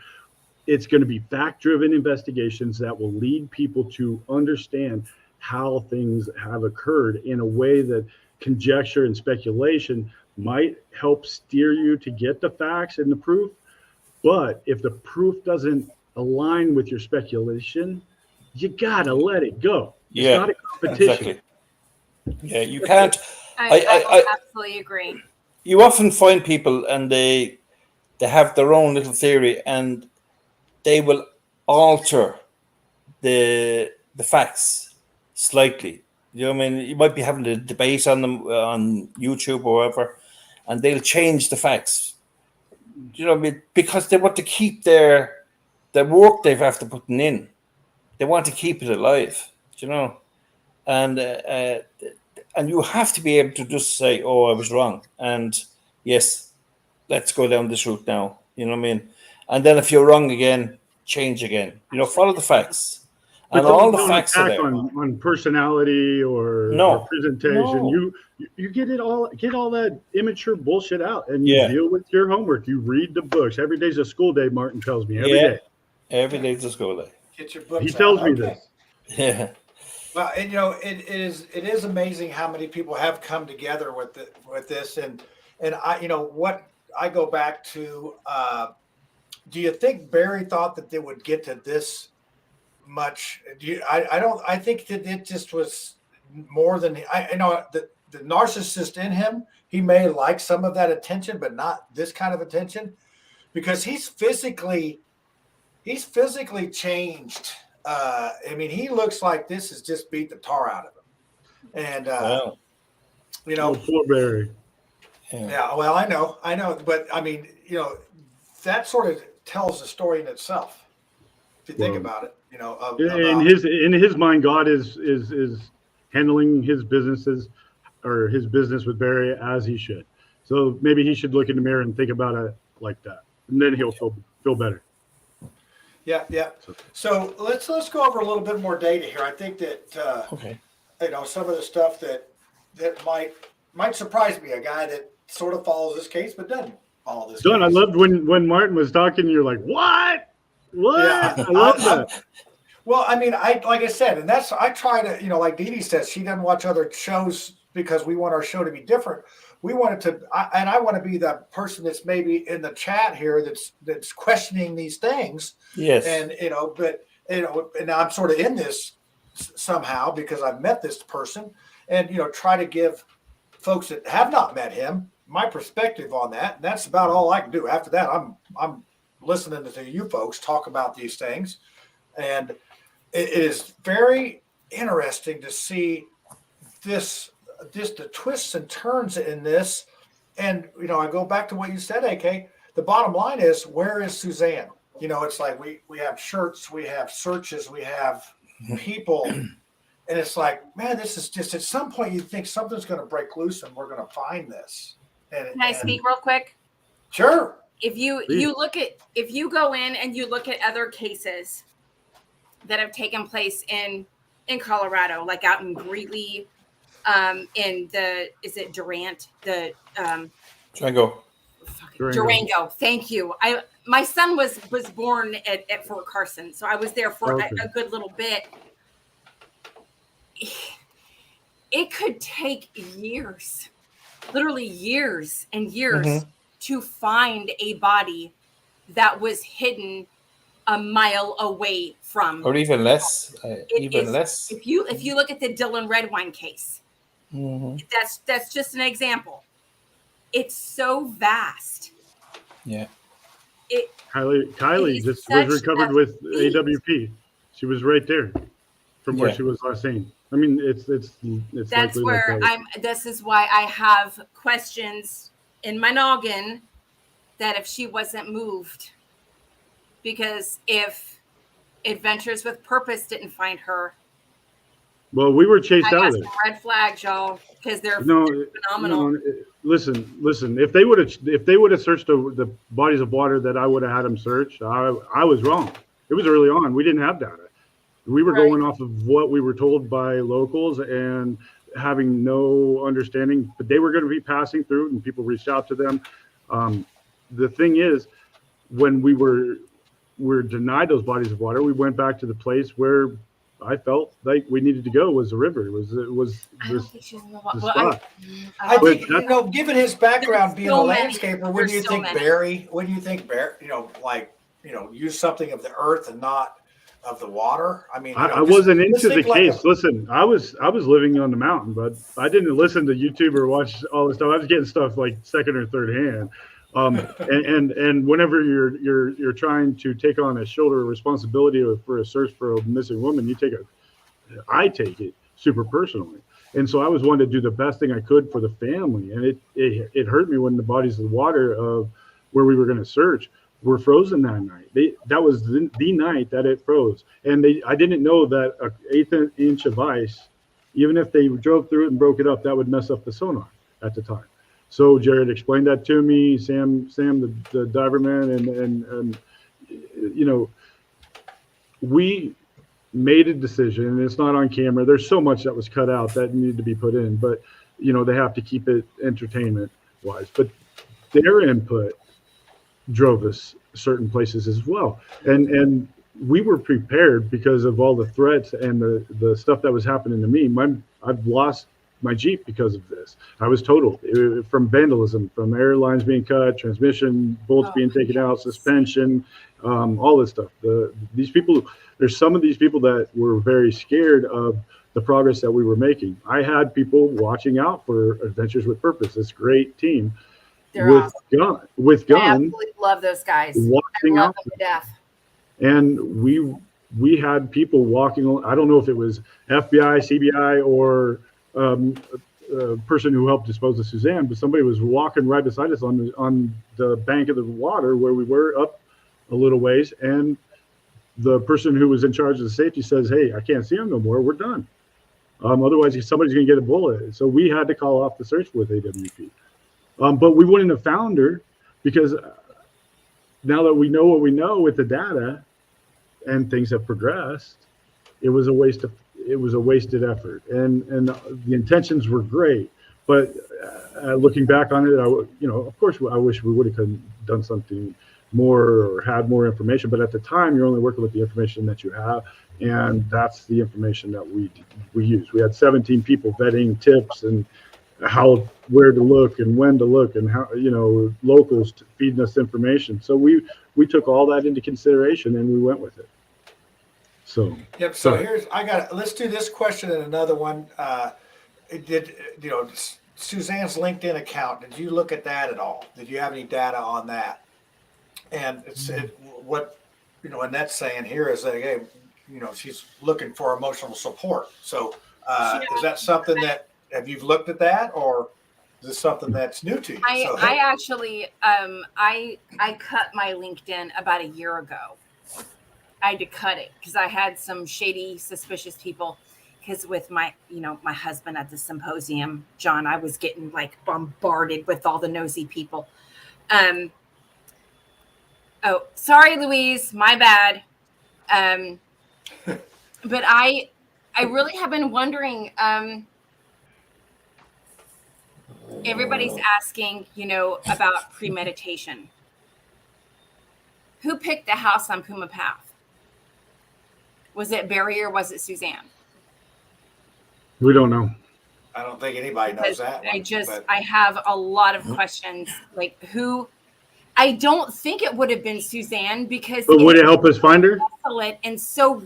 It's going to be fact-driven investigations that will lead people to understand how things have occurred in a way that conjecture and speculation might help steer you to get the facts and the proof. But if the proof doesn't align with your speculation, you gotta let it go. It's not a competition. Exactly. Yeah, you can't. I absolutely agree. You often find people, and they have their own little theory, and they will alter the facts slightly. You know what I mean? You might be having a debate on them on YouTube or whatever, and they'll change the facts. You know what I mean? Because they want to keep their work they've after putting in. They want to keep it alive. You know, and you have to be able to just say, "Oh, I was wrong," and yes, let's go down this route now. You know what I mean? And then if you're wrong again, change again. You know, follow the facts. But and all the don't facts are attack there. on personality or presentation. No. You get all that immature bullshit out, and you deal with your homework. You read the books. Every day's a school day. Martin tells me every day. Every day's a school day. Get your books. He tells me this. Yeah. Well, and you know, it is amazing how many people have come together with this, and I, you know, what I go back to. Do you think Barry thought that they would get to this much? I don't. I think that it just was more than I know. The narcissist in him, he may like some of that attention, but not this kind of attention, because he's physically changed. I mean, he looks like this has just beat the tar out of him, and you know, poor Barry. Yeah, well, I know, but I mean, you know, that sort of tells the story in itself. If you think about it, you know, in his mind, God is handling his business with Barry as he should. So maybe he should look in the mirror and think about it like that, and then he'll feel better. Yeah. So let's go over a little bit more data here. I think that you know, some of the stuff that might surprise me. A guy that sort of follows this case but doesn't follow this. John, case. I loved when Martin was talking. You're like, what? Yeah, I love that. Well, I mean, like I said, and I try to, you know, like DeeDee says, she doesn't watch other shows because we want our show to be different. We want it to, and I want to be the person that's maybe in the chat here that's questioning these things. Yes. And you know, but you know, and I'm sort of in this somehow because I've met this person, and you know, try to give folks that have not met him my perspective on that. And that's about all I can do. After that, I'm listening to you folks talk about these things, and it is very interesting to see the twists and turns in this. And you know, I go back to what you said, AK. The bottom line is, where is Suzanne? You know, it's like we have shirts, we have searches, we have people, and it's like, man, this is just, at some point you think something's going to break loose and we're going to find this. And, Can I speak real quick? Sure. If you go in and you look at other cases that have taken place in Colorado, like out in Greeley, is it Durant? Durango. Thank you. My son was born at Fort Carson, so I was there for a good little bit. It could take years, literally years and years, to find a body that was hidden a mile away from, or even less. Less. If you look at the Dylan Redwine case, that's just an example. It's so vast. Yeah. Kylie just was recovered with AWP. She was right there from where she was last seen. I mean, it's that's where this is why I have questions in my noggin that if she wasn't moved, because if Adventures with Purpose didn't find her, well, we were chased out of it. Red flags, y'all, because they're phenomenal. No, listen. If they would have searched the bodies of water that I would have had them search, I was wrong. It was early on. We didn't have data. We were Right. going off of what we were told by locals and having no understanding, but they were going to be passing through and people reached out to them. The thing is, when we were denied those bodies of water, we went back to the place where I felt like we needed to go, was the river. It was I don't this think she's in the the well, spot. I But think, given his background being a so many. landscaper, There's so many. wouldn't you think Barry, use something of the earth and not of the water? I mean, I wasn't into the case. Listen, I was living on the mountain, but I didn't listen to YouTube or watch all this stuff. I was getting stuff like second or third hand. And whenever you're trying to take on a shoulder responsibility for a search for a missing woman, I take it super personally. And so I was wanting to do the best thing I could for the family. And it hurt me when the bodies of the water of where we were going to search were frozen that night. That was the night that it froze. And I didn't know that an eighth inch of ice, even if they drove through it and broke it up, that would mess up the sonar at the time. So Jared explained that to me, Sam, the diver man, and we made a decision, and it's not on camera. There's so much that was cut out that needed to be put in, but they have to keep it entertainment wise. But their input drove us certain places as well, and we were prepared because of all the threats and the stuff that was happening to me. I've lost my Jeep because of this. I was totaled from vandalism, from airlines being cut, transmission bolts being taken out, suspension, all this stuff. There's some of these people that were very scared of the progress that we were making. I had people watching out for Adventures with Purpose, this great team. They're awesome. With I gun, absolutely love those guys. watching I love out. them to death. And we had people walking. I don't know if it was FBI, CBI, or a person who helped dispose of Suzanne, but somebody was walking right beside us on the bank of the water where we were up a little ways, and the person who was in charge of the safety says, "Hey, I can't see him no more. We're done. Otherwise, somebody's going to get a bullet." So we had to call off the search with AWP. But we wouldn't have found her because now that we know what we know with the data and things have progressed, it was a wasted effort. And the intentions were great, but looking back on it, of course, I wish we would have done something more or had more information. But at the time, you're only working with the information that you have, and that's the information that we used. We had 17 people vetting tips and where to look and when to look, and how locals feeding us information. So we took all that into consideration and we went with it. So yep. So let's do this question and another one. Suzanne's LinkedIn account, did you look at that at all? Did you have any data on that? And what Annette's saying here is that, hey, she's looking for emotional support. So is that something that have you looked at that, or is this something that's new to you? I actually I cut my LinkedIn about a year ago. I had to cut it because I had some shady, suspicious people. Because with my husband at the symposium, John, I was getting like bombarded with all the nosy people. Oh, sorry, Louise, my bad. But I really have been wondering. Everybody's asking, about premeditation. Who picked the house on Puma Path? Was it Barry or was it Suzanne? We don't know. I don't think anybody knows that. I have a lot of questions. Like who? I don't think it would have been Suzanne because. But would it help us find her? And so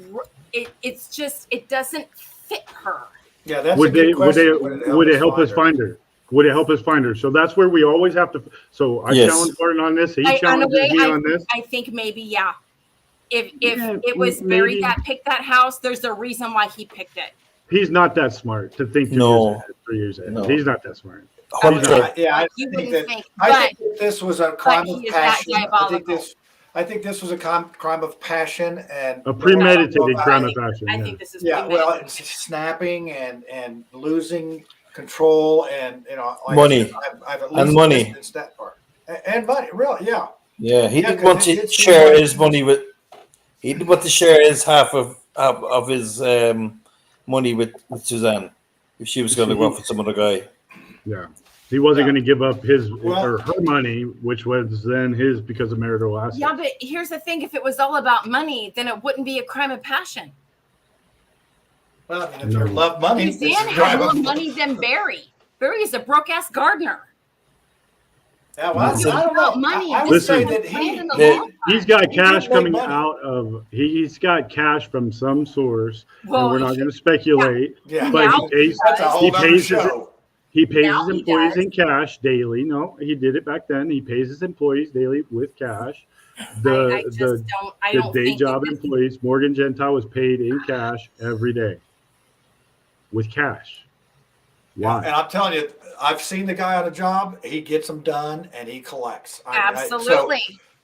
it's just it doesn't fit her. Yeah, that's a good question. Would it help us find her? Would it help us find her? So that's where we always have to. So I challenge Martin on this. He challenges me on this. I think maybe, yeah. If it was Barry that picked that house, there's a reason why he picked it. He's not that smart to think 3 years ahead. No. He's not that smart. I think that this was a crime of passion. I think this was a crime of passion and a premeditated crime of passion. I think this is well, it's snapping and losing control and money. I've at least money that part. And money, really, yeah. Yeah, he didn't want to share his money with. He didn't want to share his half of of his money with Suzanne if she was going to go off with some other guy. Yeah. He wasn't going to give up his Well- or her money, which was then his because of marital assets. Yeah, but here's the thing: if it was all about money, then it wouldn't be a crime of passion. Well, I mean, if you love money, it's Suzanne a had crime more of- money than Barry. Barry is a broke ass gardener. Yeah, well, Listen. I don't know. Money. I would Listen. say that Planned in the he- long He's time. got He cash did make coming money. out of he's got cash from some source, Well, and we're not going to speculate. Yeah, But Now he pays that's a whole he other pays his show. he pays Now his he employees does. in cash daily. No, he did it back then. He pays his employees daily with cash. I just don't. I the don't day think job that employees, Morgan Gentile was paid in cash every day with cash. Yeah, Why? and I'm telling you, I've seen the guy on a job. He gets them done and he collects. absolutely.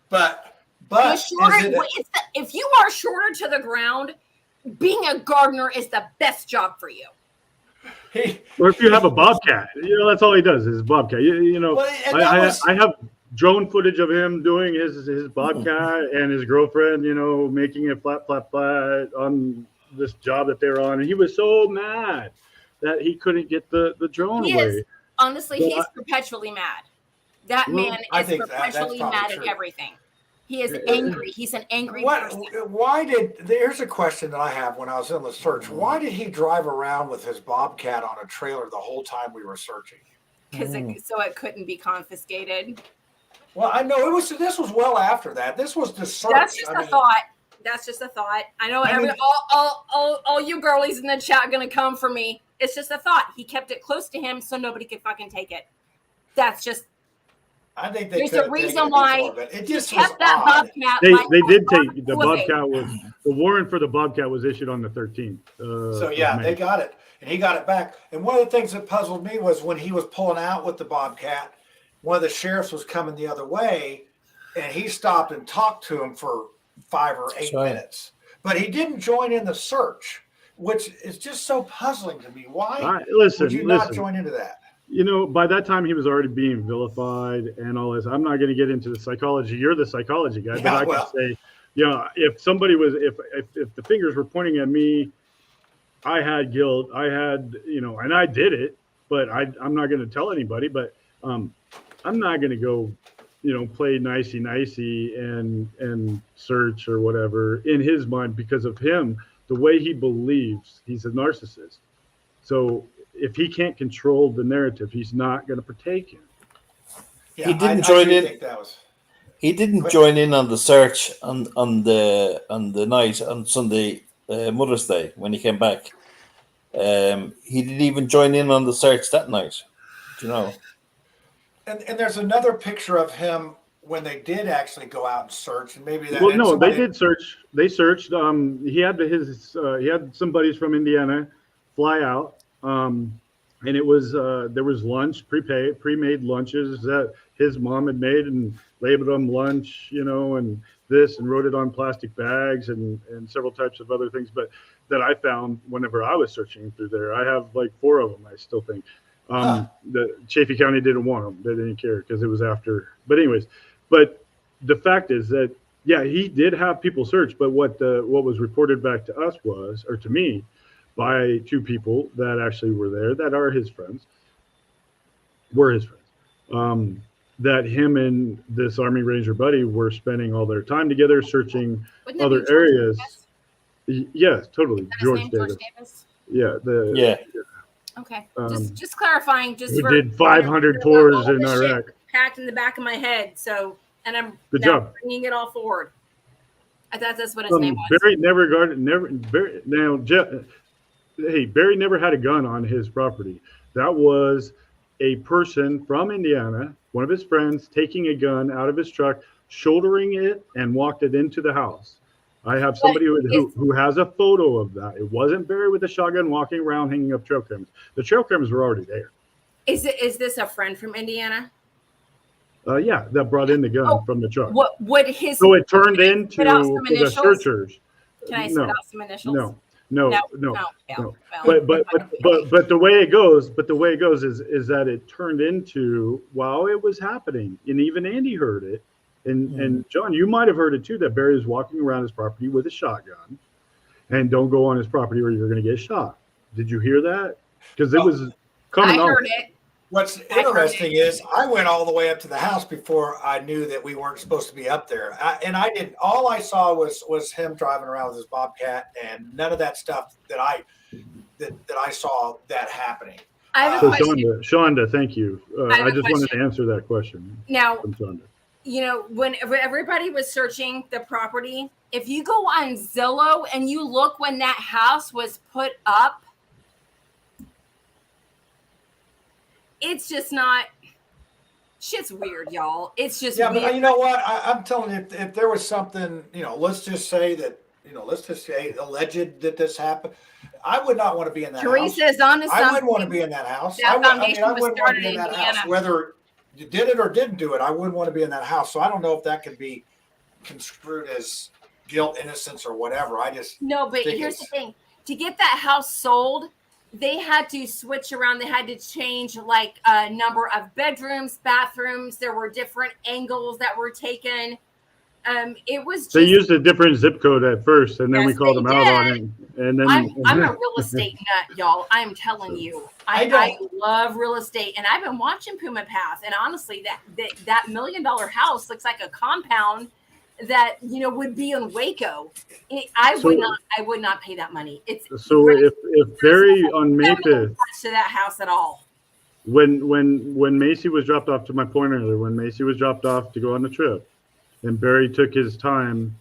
But The shorter, is it if you are shorter to the ground, being a gardener is the best job for you. Or if you have a bobcat, that's all he does is bobcat. You know, Well, and that was- I have drone footage of him doing his bobcat and his girlfriend, making it flat on this job that they're on, and he was so mad that he couldn't get the drone He away. is honestly, But he's perpetually mad. That Well, man I is think that's perpetually probably mad true. at everything. He is angry. He's an angry person. There's a question that I have when I was in the search. Why did he drive around with his bobcat on a trailer the whole time we were searching? Because so it couldn't be confiscated. Well, I know this was well after that. This was the search. That's just a thought. That's just a thought. I know all you girlies in the chat are gonna come for me. It's just a thought. He kept it close to him so nobody could fucking take it. That's just. I think they There's could a have reason taken it why before, but it he just was kept that odd. bobcat. They did take the elevated. bobcat. The warrant for the bobcat was issued on the 13th. So yeah, they got it, and he got it back. And one of the things that puzzled me was when he was pulling out with the bobcat, one of the sheriffs was coming the other way, and he stopped and talked to him for 5 or 8 minutes. But he didn't join in the search, which is just so puzzling to me. Why would you not join into that? By that time he was already being vilified and all this. I'm not going to get into the psychology. You're the psychology guy, but I can say, if somebody was, if the fingers were pointing at me, I had guilt. I had, and I did it, but I'm not going to tell anybody. But I'm not going to go, play nicey and search or whatever in his mind because of him, the way he believes. He's a narcissist. So if he can't control the narrative, he's not going to partake in. Yeah, He didn't join in. Think that was, He didn't join in on the search on the night on Sunday, Mother's Day, when he came back. He didn't even join in on the search that night. Do you know? and there's another picture of him when they did actually go out and search, and maybe that. Well, no, they did search. They searched. He had he had some buddies from Indiana fly out. And it was there was lunch, pre-made lunches that his mom had made and labeled them lunch, and this, and wrote it on plastic bags and several types of other things. But that I found whenever I was searching through there, I have like 4 of them. I still think the Chaffee County didn't want them; they didn't care because it was after. But anyways, but the fact is that he did have people search. But what was reported back to us was, or to me, by 2 people that actually were there that are his friends, that him and this Army Ranger buddy were spending all their time together searching other areas. Yes, totally. George Davis. Yeah. Okay. Just clarifying. We did 500 tours in Iraq. Packed in the back of my head. So, and I'm Good job. bringing it all forward. I thought that's what his name was. Barry never had a gun on his property. That was a person from Indiana, one of his friends, taking a gun out of his truck, shouldering it, and walked it into the house. I have somebody who has a photo of that. It wasn't Barry with a shotgun walking around hanging up trail cameras. The trail cameras were already there. Is this a friend from Indiana? That brought in the gun from the truck. What would his? So it turned into the initials? searchers. Can I spit out some initials? No. Well. But the way it goes, is that it turned into, while it was happening, and even Andy heard it, and John, you might have heard it too, that Barry was walking around his property with a shotgun, and don't go on his property or you're going to get shot. Did you hear that? Because it was coming I out. heard it. What's interesting is I went all the way up to the house before I knew that we weren't supposed to be up there. I didn't. All I saw was him driving around with his Bobcat, and none of that stuff that I saw that happening. I have a So question. Shonda, thank you. I just wanted to question. answer that question. Now, from Shonda. you know, when everybody was searching the property, if you go on Zillow and you look when that house was put up, it's just not. Shit's weird, y'all. It's just Yeah, weird. but you know what? I'm telling you, if there was something, let's just say that, let's just say alleged that this happened, I would not want to be in that house. Teresa's on to something. I wouldn't want to be in that house. That foundation I was wouldn't want to started be in in that Indiana. house. Whether you did it or didn't do it, I wouldn't want to be in that house. So I don't know if that could be construed as guilt, innocence, or whatever. I just No, but here's the thing: to get that house sold, they had to switch around. They had to change like a number of bedrooms, bathrooms. There were different angles that were taken. It was just, They used a different zip code at first, and then we called them out on it. And then I'm a real estate nut, y'all. I'm telling you, I love real estate, and I've been watching Puma Path. And honestly, that $1 million house looks like a compound that would be in Waco. I would not pay that money. It's so if Barry on May 5th to that house at all. When Macy was dropped off, to my point earlier, when Macy was dropped off to go on the trip, and Barry took his time,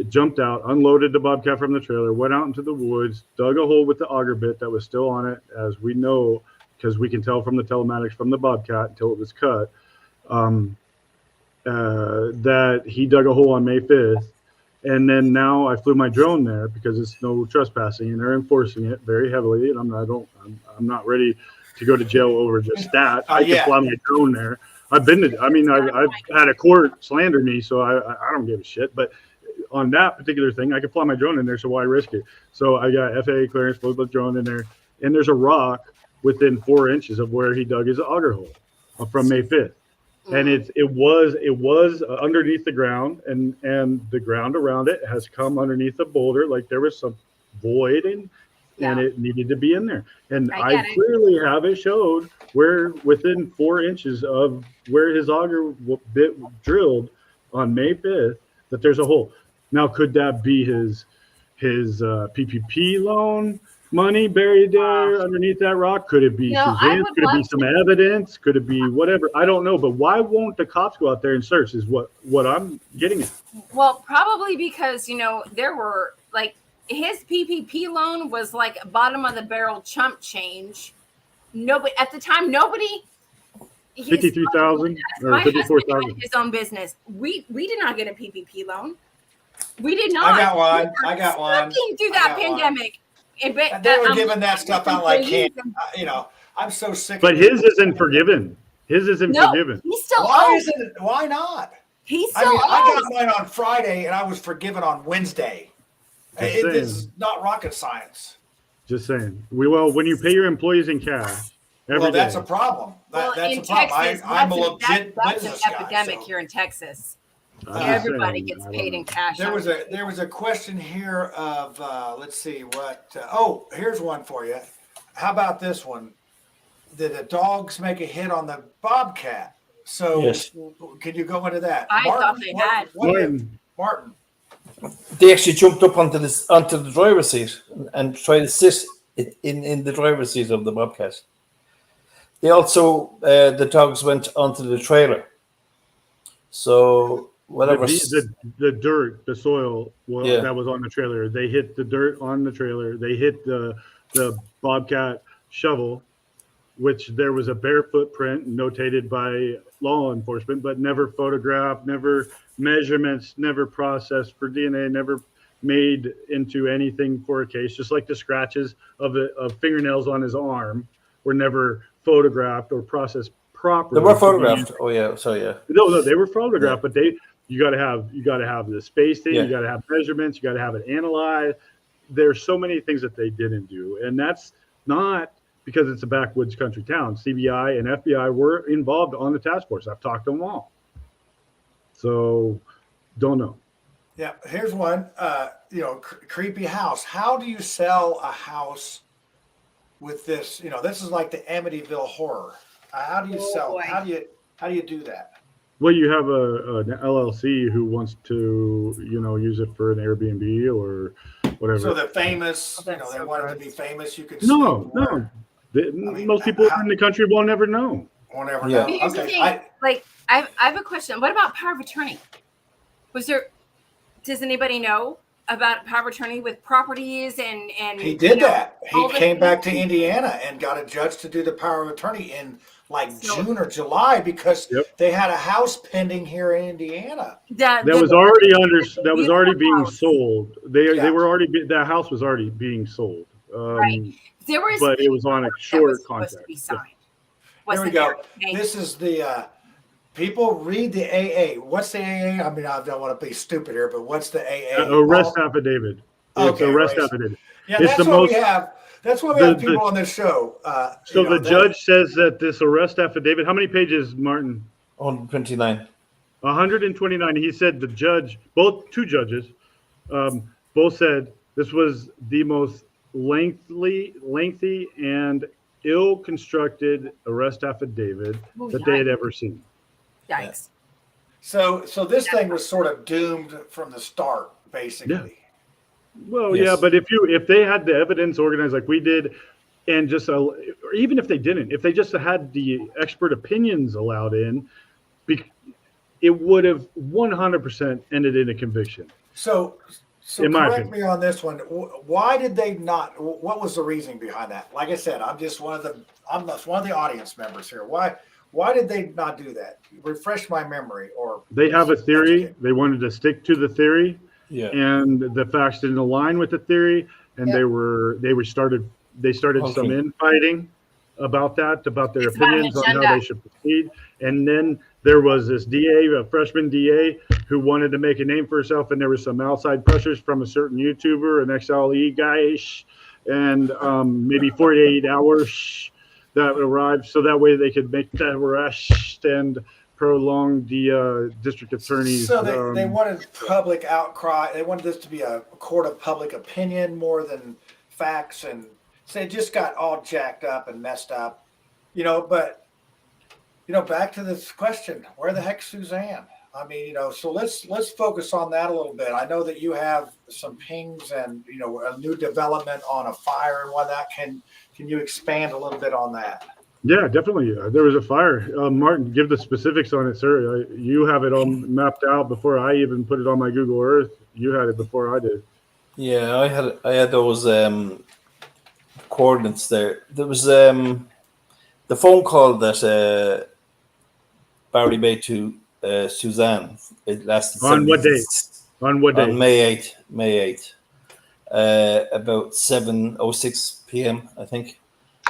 jumped out, unloaded the Bobcat from the trailer, went out into the woods, dug a hole with the auger bit that was still on it, as we know, because we can tell from the telematics from the Bobcat until it was cut, that he dug a hole on May 5th. And then now I flew my drone there because it's no trespassing, and they're enforcing it very heavily. And I'm not ready to go to jail over just that. I can fly my drone there. I've had a court slander me, so I don't give a shit. But on that particular thing, I could fly my drone in there, so why risk it? So I got FAA clearance, flew the drone in there, and there's a rock within 4 inches of where he dug his auger hole from May 5th. And it was underneath the ground, and the ground around it has come underneath the boulder, like there was some void and it needed to be in there. And I clearly have it showed where within 4 inches of where his auger bit drilled on May 5th that there's a hole. Now, could that be his PPP loan money buried there underneath that rock? Could it be Suzanne? Could it be some evidence? Could it be whatever? I don't know. But why won't the cops go out there and search is what I'm getting at. Well, probably because, there were like his PPP loan was like bottom of the barrel chump change. Nobody at the time, 53,000 or 54,000. His own business. We did not get a PPP loan. We did not. I got one. Through that pandemic. And they were giving that stuff out like candy. I'm so sick. But his isn't forgiven. His isn't forgiven. He's still Why not? He's still I got mine on Friday and I was forgiven on Wednesday. It is not rocket science. Just saying. When you pay your employees in cash, that's a problem. That's a problem. Texas, I'm a legit that's business an epidemic here in Texas. Everybody gets paid in cash. There was a question here of let's see what. Here's one for you. How about this one? Did the dogs make a hit on the Bobcat? So yes. Can you go into that? I thought they had. Martin. They actually jumped up onto the driver's seat and tried to sit in the driver's seat of the Bobcat. They also the dogs went onto the trailer. So whatever the dirt, the soil that was on the trailer, they hit the dirt on the trailer. They hit the Bobcat shovel, which there was a bare footprint notated by law enforcement, but never photographed, never measurements, never processed for DNA, never made into anything for a case. Just like the scratches of fingernails on his arm were never photographed or processed properly. They were photographed. Oh yeah, so yeah. No, they were photographed, but you got to have the spacing, you got to have measurements, you got to have it analyzed. There's so many things that they didn't do, and that's not because it's a backwoods country town. CBI and FBI were involved on the task force. I've talked to them all. So, don't know. Yeah, here's one. Creepy house. How do you sell a house with this? This is like the Amityville horror. How do you sell? Boy. How do you do that? Well, you have an LLC who wants to, use it for an Airbnb or whatever. So they're famous. Oh, that's they so want it gross. to be famous. You could No, sleep no. where- Most people in the country will never know. Won't ever Yeah. know. Here's the Okay. thing. I have a question. What about power of attorney? Does anybody know about power of attorney with properties and He did that. all He the came back to things? Indiana and got a judge to do the power of attorney in So- June or July because Yep. they had a house pending here in Indiana. That was already being house. sold. They Yeah. were already that house was already being sold. Right. There was, but it was on a that short was supposed to contract. be signed. Here we Wasn't go. there? Okay. This is the people read the AA. What's the AA? I mean, I don't want to be stupid here, but what's the AA? Arrest affidavit. It's Okay, arrest arrest. affidavit. Yeah, It's that's the what most- we have. That's why we have people on this show. So the judge says that this arrest affidavit. How many pages, Martin? 129. 129. He said the judge, two judges, both said this was the most lengthy and ill-constructed arrest affidavit Ooh, that they had ever seen. Yikes. So this thing was sort of doomed from the start, basically. Yeah. Well, Yes. yeah, but if they had the evidence organized like we did, and just or even if they didn't, if they just had the expert opinions allowed in, it would have 100% ended in a conviction. So In my correct opinion. me on this one. Why did they not? What was the reasoning behind that? Like I said, I'm just one of the audience members here. Why did they not do that? Refresh my memory. Or They have a theory. They wanted to stick to the theory, Yeah. and the facts didn't align with the theory, and they started Okay. some infighting about their It's about an opinions on how agenda. they should proceed. And then there was this DA, a freshman DA, who wanted to make a name for herself, and there was some outside pressures from a certain YouTuber, an XLE guy, and maybe 48 hours that arrived, so that way they could make that arrest and prolong the district attorney's. So they wanted public outcry. They wanted this to be a court of public opinion more than facts, and so it just got all jacked up and messed up. But back to this question: where the heck's Suzanne? I mean, so let's focus on that a little bit. I know that you have some pings and a new development on a fire and whatnot. Can you expand a little bit on that? Yeah, definitely. There was a fire. Martin, give the specifics on it, sir. You have it all mapped out before I even put it on my Google Earth. You had it before I did. Yeah, I had those coordinates there. There was the phone call that Barry made to Suzanne. It lasted On what 70 date? On what day? On May 8th, about 7:06 p.m. I think.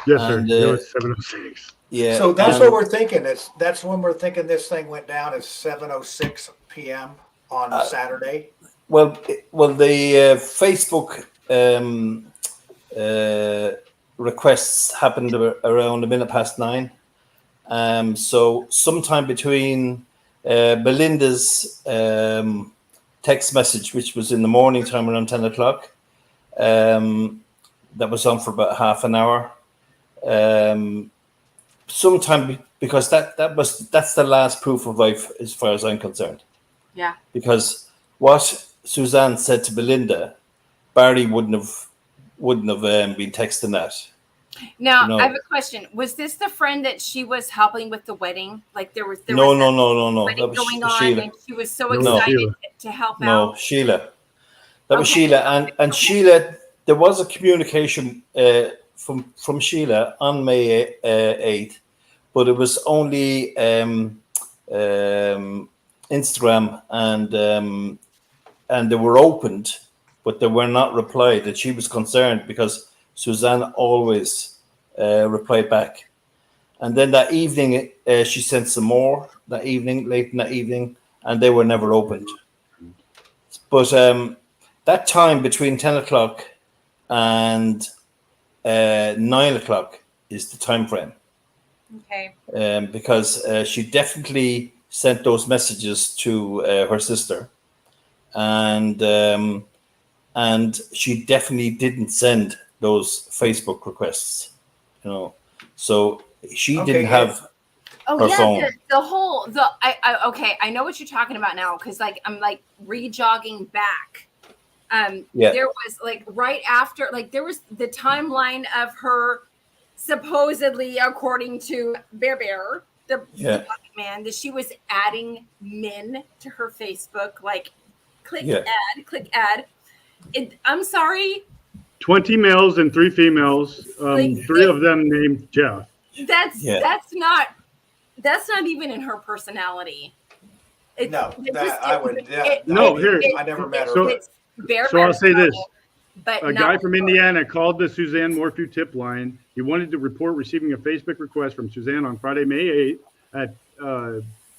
Yes, sir. and, It was 7:06. Yeah. So that's and- what we're thinking. That's when we're thinking this thing went down at 7:06 p.m. on Saturday. Well, the Facebook requests happened around 9:01. So sometime between Belinda's text message, which was in the morning time around 10 o'clock, that was on for about half an hour. Sometime because that's the last proof of life as far as I'm concerned. Yeah. Because what Suzanne said to Belinda, Barry wouldn't have been texting that. Now, No. I have a question. Was this the friend that she was helping with the wedding? Like there was No. wedding That was going on, Sheila. and she was so No, excited Sheila. to help No, out. Sheila. That was Okay. Sheila, and Sheila. There was a communication from Sheila on May 8th, but it was only Instagram and they were opened, but they were not replied. And she was concerned because Suzanne always replied back. And then that evening, she sent some more late in that evening, and they were never opened. But that time between 10 o'clock and 9 o'clock is the time frame. Okay. Because she definitely sent those messages to her sister. and she definitely didn't send those Facebook requests, so she didn't have her phone. Okay, I know what you're talking about now, because like I'm like re-jogging back. Yeah. There was like right after, like there was the timeline of her supposedly, according to Bear, the man, that she was adding men to her Facebook, like click add. I'm sorry. 20 males and 3 females. 3 of them named Jeff. That's not even in her personality. I never met her. So I'll say this. But a guy from Indiana called the Suzanne Morphew tip line. He wanted to report receiving a Facebook request from Suzanne on Friday, May 8th at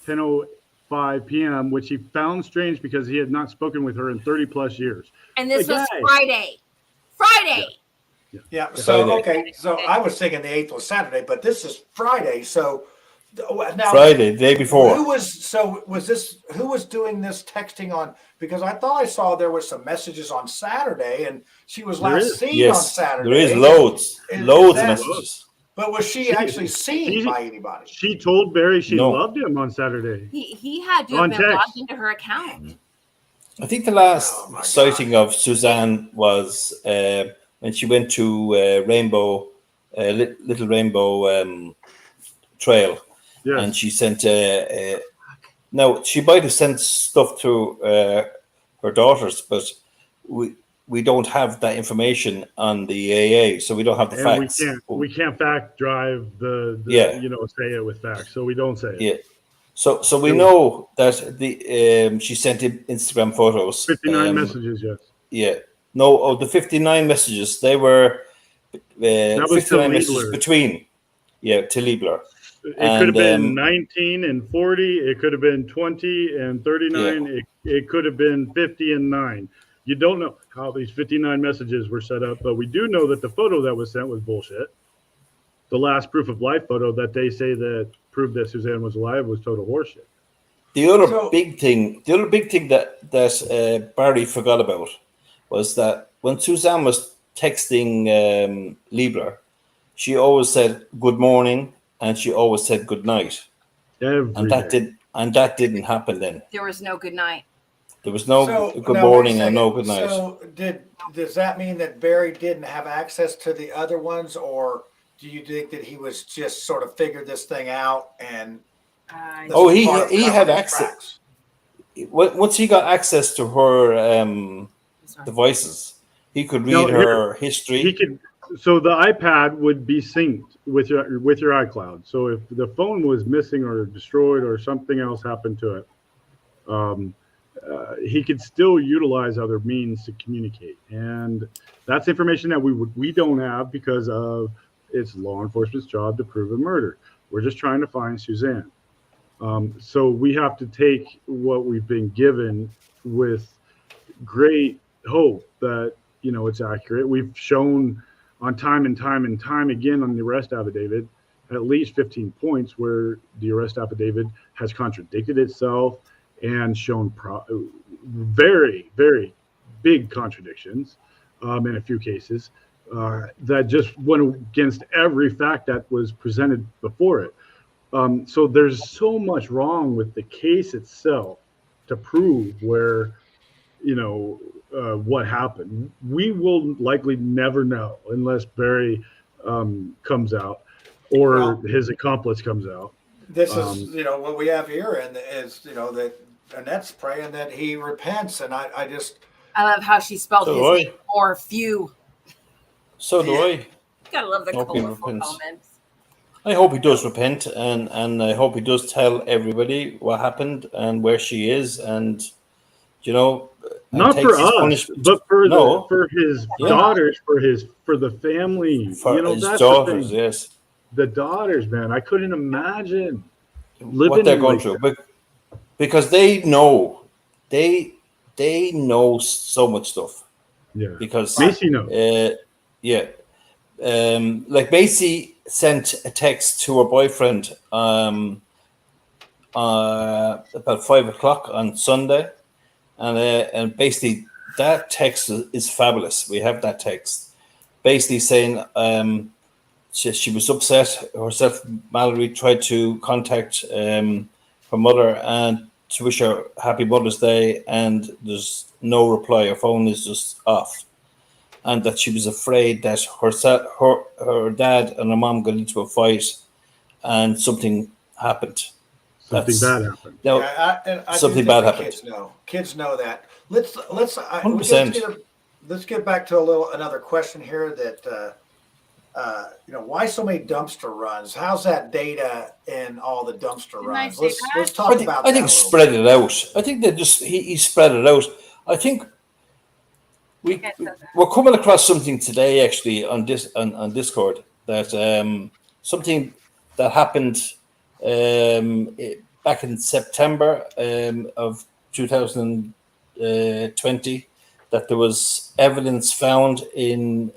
10:05 p.m., which he found strange because he had not spoken with her in 30 plus years. And this was Friday. Yeah. So, okay. So I was thinking the 8th was Saturday, but this is Friday. So now, Friday, the day before. Who was doing this texting on? Because I thought I saw there was some messages on Saturday, and she was last seen on Saturday. There is loads of messages. But was she actually seen by anybody? She told Barry she loved him on Saturday. He had to have been logged into her account. I think the last sighting of Suzanne was when she went to Little Rainbow Trail. Yes. And she sent now she might have sent stuff to her daughters, but we don't have that information on the AA, so we don't have the facts. We can't fact drive the say it with facts, so we don't say it. Yeah. So we know that she sent in Instagram photos. 59 messages, yes. Yeah. No, the 59 messages, they were 59 messages between. Yeah, to Liebler. It could have been 19 and 40. It could have been 20 and 39. Yeah. It could have been 50 and 9. You don't know how these 59 messages were set up, but we do know that the photo that was sent was bullshit. The last proof of life photo that they say that proved that Suzanne was alive was total horseshit. The other big thing that Barry forgot about was that when Suzanne was texting Liebler, she always said good morning and she always said good night. And that didn't happen then. There was no good night. There was no good morning and no good night. So does that mean that Barry didn't have access to the other ones, or do you think that he was just sort of figured this thing out and he had access. Once he got access to her devices, he could read her history. He could. So the iPad would be synced with your iCloud. So if the phone was missing or destroyed or something else happened to it, he could still utilize other means to communicate, and that's information that we don't have because of it's law enforcement's job to prove a murder. We're just trying to find Suzanne. So we have to take what we've been given with great hope that it's accurate. We've shown on time and time and time again on the arrest affidavit at least 15 points where the arrest affidavit has contradicted itself and shown very, very big contradictions in a few cases that just went against every fact that was presented before it. So there's so much wrong with the case itself to prove where, what happened. We will likely never know unless Barry comes out or his accomplice comes out. This is, what we have here, and is, that Annette's praying that he repents, and I love how she spelled his name Morphew. So do I. Gotta love the colorful comments. I hope he does repent, and I hope he does tell everybody what happened and where she is, and not for us, but for his daughters, for the family, for his daughters, yes, the daughters, man. I couldn't imagine what they're going through, because they know so much stuff. Yeah, because Macy knows. Like Macy sent a text to her boyfriend about 5 o'clock on Sunday, and basically that text is fabulous. We have that text, basically saying she was upset herself. Mallory tried to contact her mother and to wish her happy Mother's Day, and there's no reply. Her phone is just off, and that she was afraid that her dad and her mom got into a fight, and something happened. Something bad happened. No, I something do bad think happened. Kids know that. Let's 100%. Let's get back to another question here. That why so many dumpster runs? How's that data in all the dumpster runs? Let's talk about that. I think spread it out. I think they just he spread it out. I think we're coming across something today actually on Discord that something that happened back in September of 2020, that there was evidence found in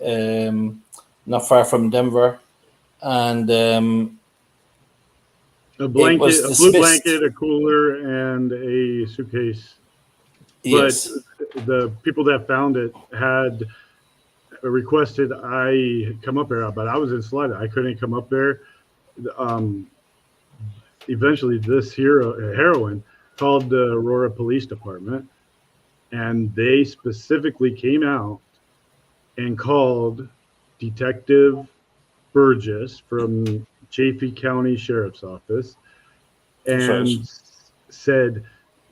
not far from Denver, and a blue blanket, a cooler, and a suitcase. Yes. But the people that found it had requested I come up there, but I was in Salida. I couldn't come up there. Eventually, this heroine called the Aurora Police Department, and they specifically came out and called Detective Burgess from Chaffee County Sheriff's Office and said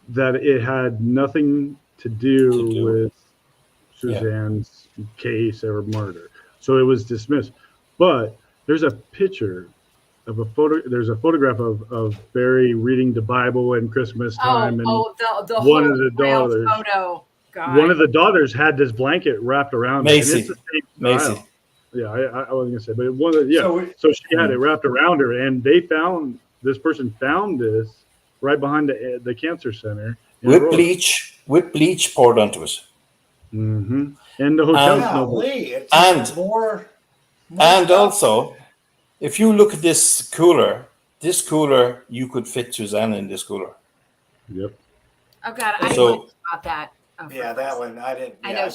that it had nothing to do with Suzanne's case or murder. So it was dismissed. But there's a picture of there's a photograph of Barry reading the Bible in Christmas time. The one of the daughters, photo. God. One of the daughters had this blanket wrapped around her. Macy. And it's the same style. Yeah, I wasn't gonna say, but one of so she had it wrapped around her, and this person found this right behind the cancer center with bleach poured onto it. Mm-hmm. And the hotel, and also, if you look at this cooler, you could fit Suzanne in this cooler. Yep. Oh God, I didn't know about that. Yeah, that one I didn't. I know,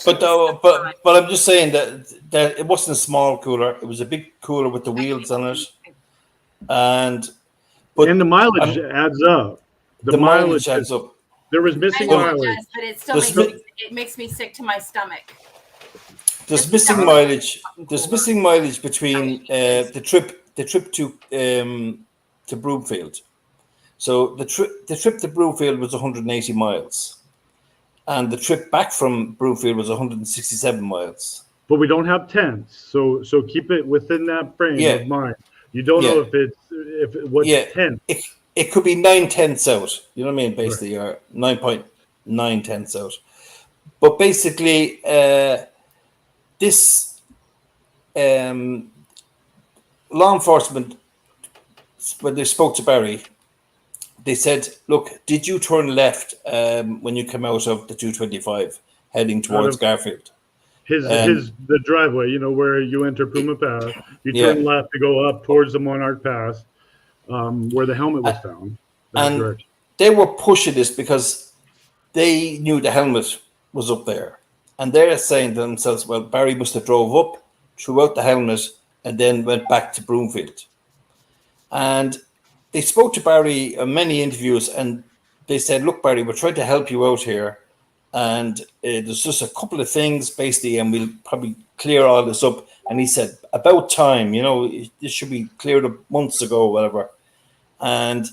but I'm just saying that it wasn't a small cooler; it was a big cooler with the wheels on it, and the mileage adds up. The mileage adds up. There was missing mileage, it does, but it still makes me sick to my stomach. There's missing mileage. There's missing mileage between the trip to Broomfield. So the trip to Broomfield was 180 miles. And the trip back from Broomfield was 167 miles. But we don't have tenths, so keep it within that frame of mind. You don't know if what's tenth. It could be 9/10 out. You know what I mean? Basically, or 9.9 out. But basically, this law enforcement, when they spoke to Barry, they said, "Look, did you turn left when you come out of the 225 heading towards Garfield?" The driveway, where you enter Puma Pass, you turn left to go up towards the Monarch Pass, where the helmet was found. And they were pushing this because they knew the helmet was up there, and they're saying to themselves, "Well, Barry must have drove up, threw out the helmet, and then went back to Broomfield." And they spoke to Barry in many interviews, and they said, "Look, Barry, we're trying to help you out here, and there's just a couple of things, basically, and we'll probably clear all this up." And he said, "About time, this should be cleared up months ago, whatever." And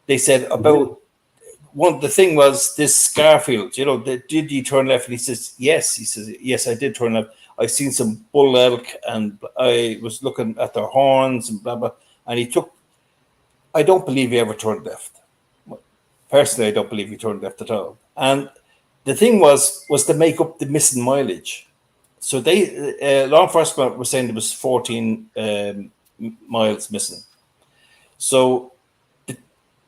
they said the thing was this Garfield, did you turn left? And he says, "Yes." He says, "Yes, I did turn left. I seen some bull elk, and I was looking at their horns and blah, blah." And I don't believe he ever turned left. Personally, I don't believe he turned left at all. And the thing was to make up the missing mileage. So law enforcement was saying there was 14 miles missing. So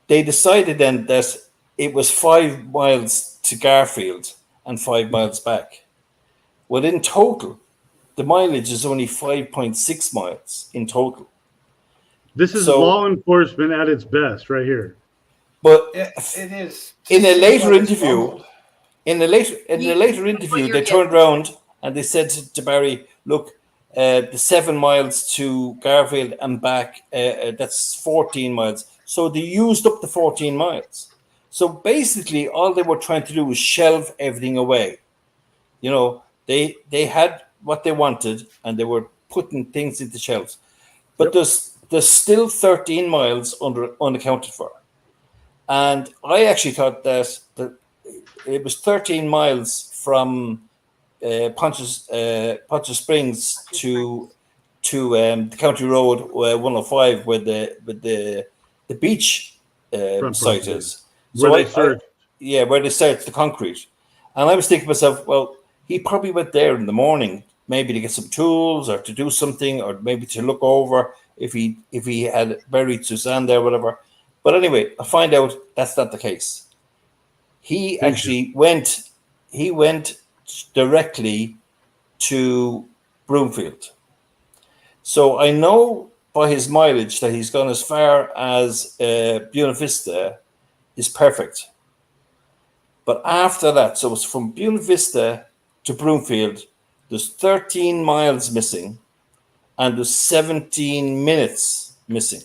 they decided then that it was 5 miles to Garfield and 5 miles back. Well, in total, the mileage is only 5.6 miles in total. This is law enforcement at its best right here. But it is. In a later interview, In the later interview, they turned around and they said to Barry, "Look, the 7 miles to Garfield and back, that's 14 miles. So they used up the 14 miles. So basically, all they were trying to do was shelve everything away. You know, they had what they wanted, and they were putting things into shelves. But there's still 13 miles unaccounted for. And I actually thought that it was 13 miles from Poncha Springs to the County Road 105, where the beach site is. Where they searched. Where they searched the concrete. And I was thinking to myself, well, he probably went there in the morning, maybe to get some tools or to do something, or maybe to look over if he had buried Suzanne there, whatever. But anyway, I find out that's not the case. He actually went directly to Broomfield. So I know by his mileage that he's gone as far as Buena Vista is perfect. But after that, so it's from Buena Vista to Broomfield, there's 13 miles missing and there's 17 minutes missing.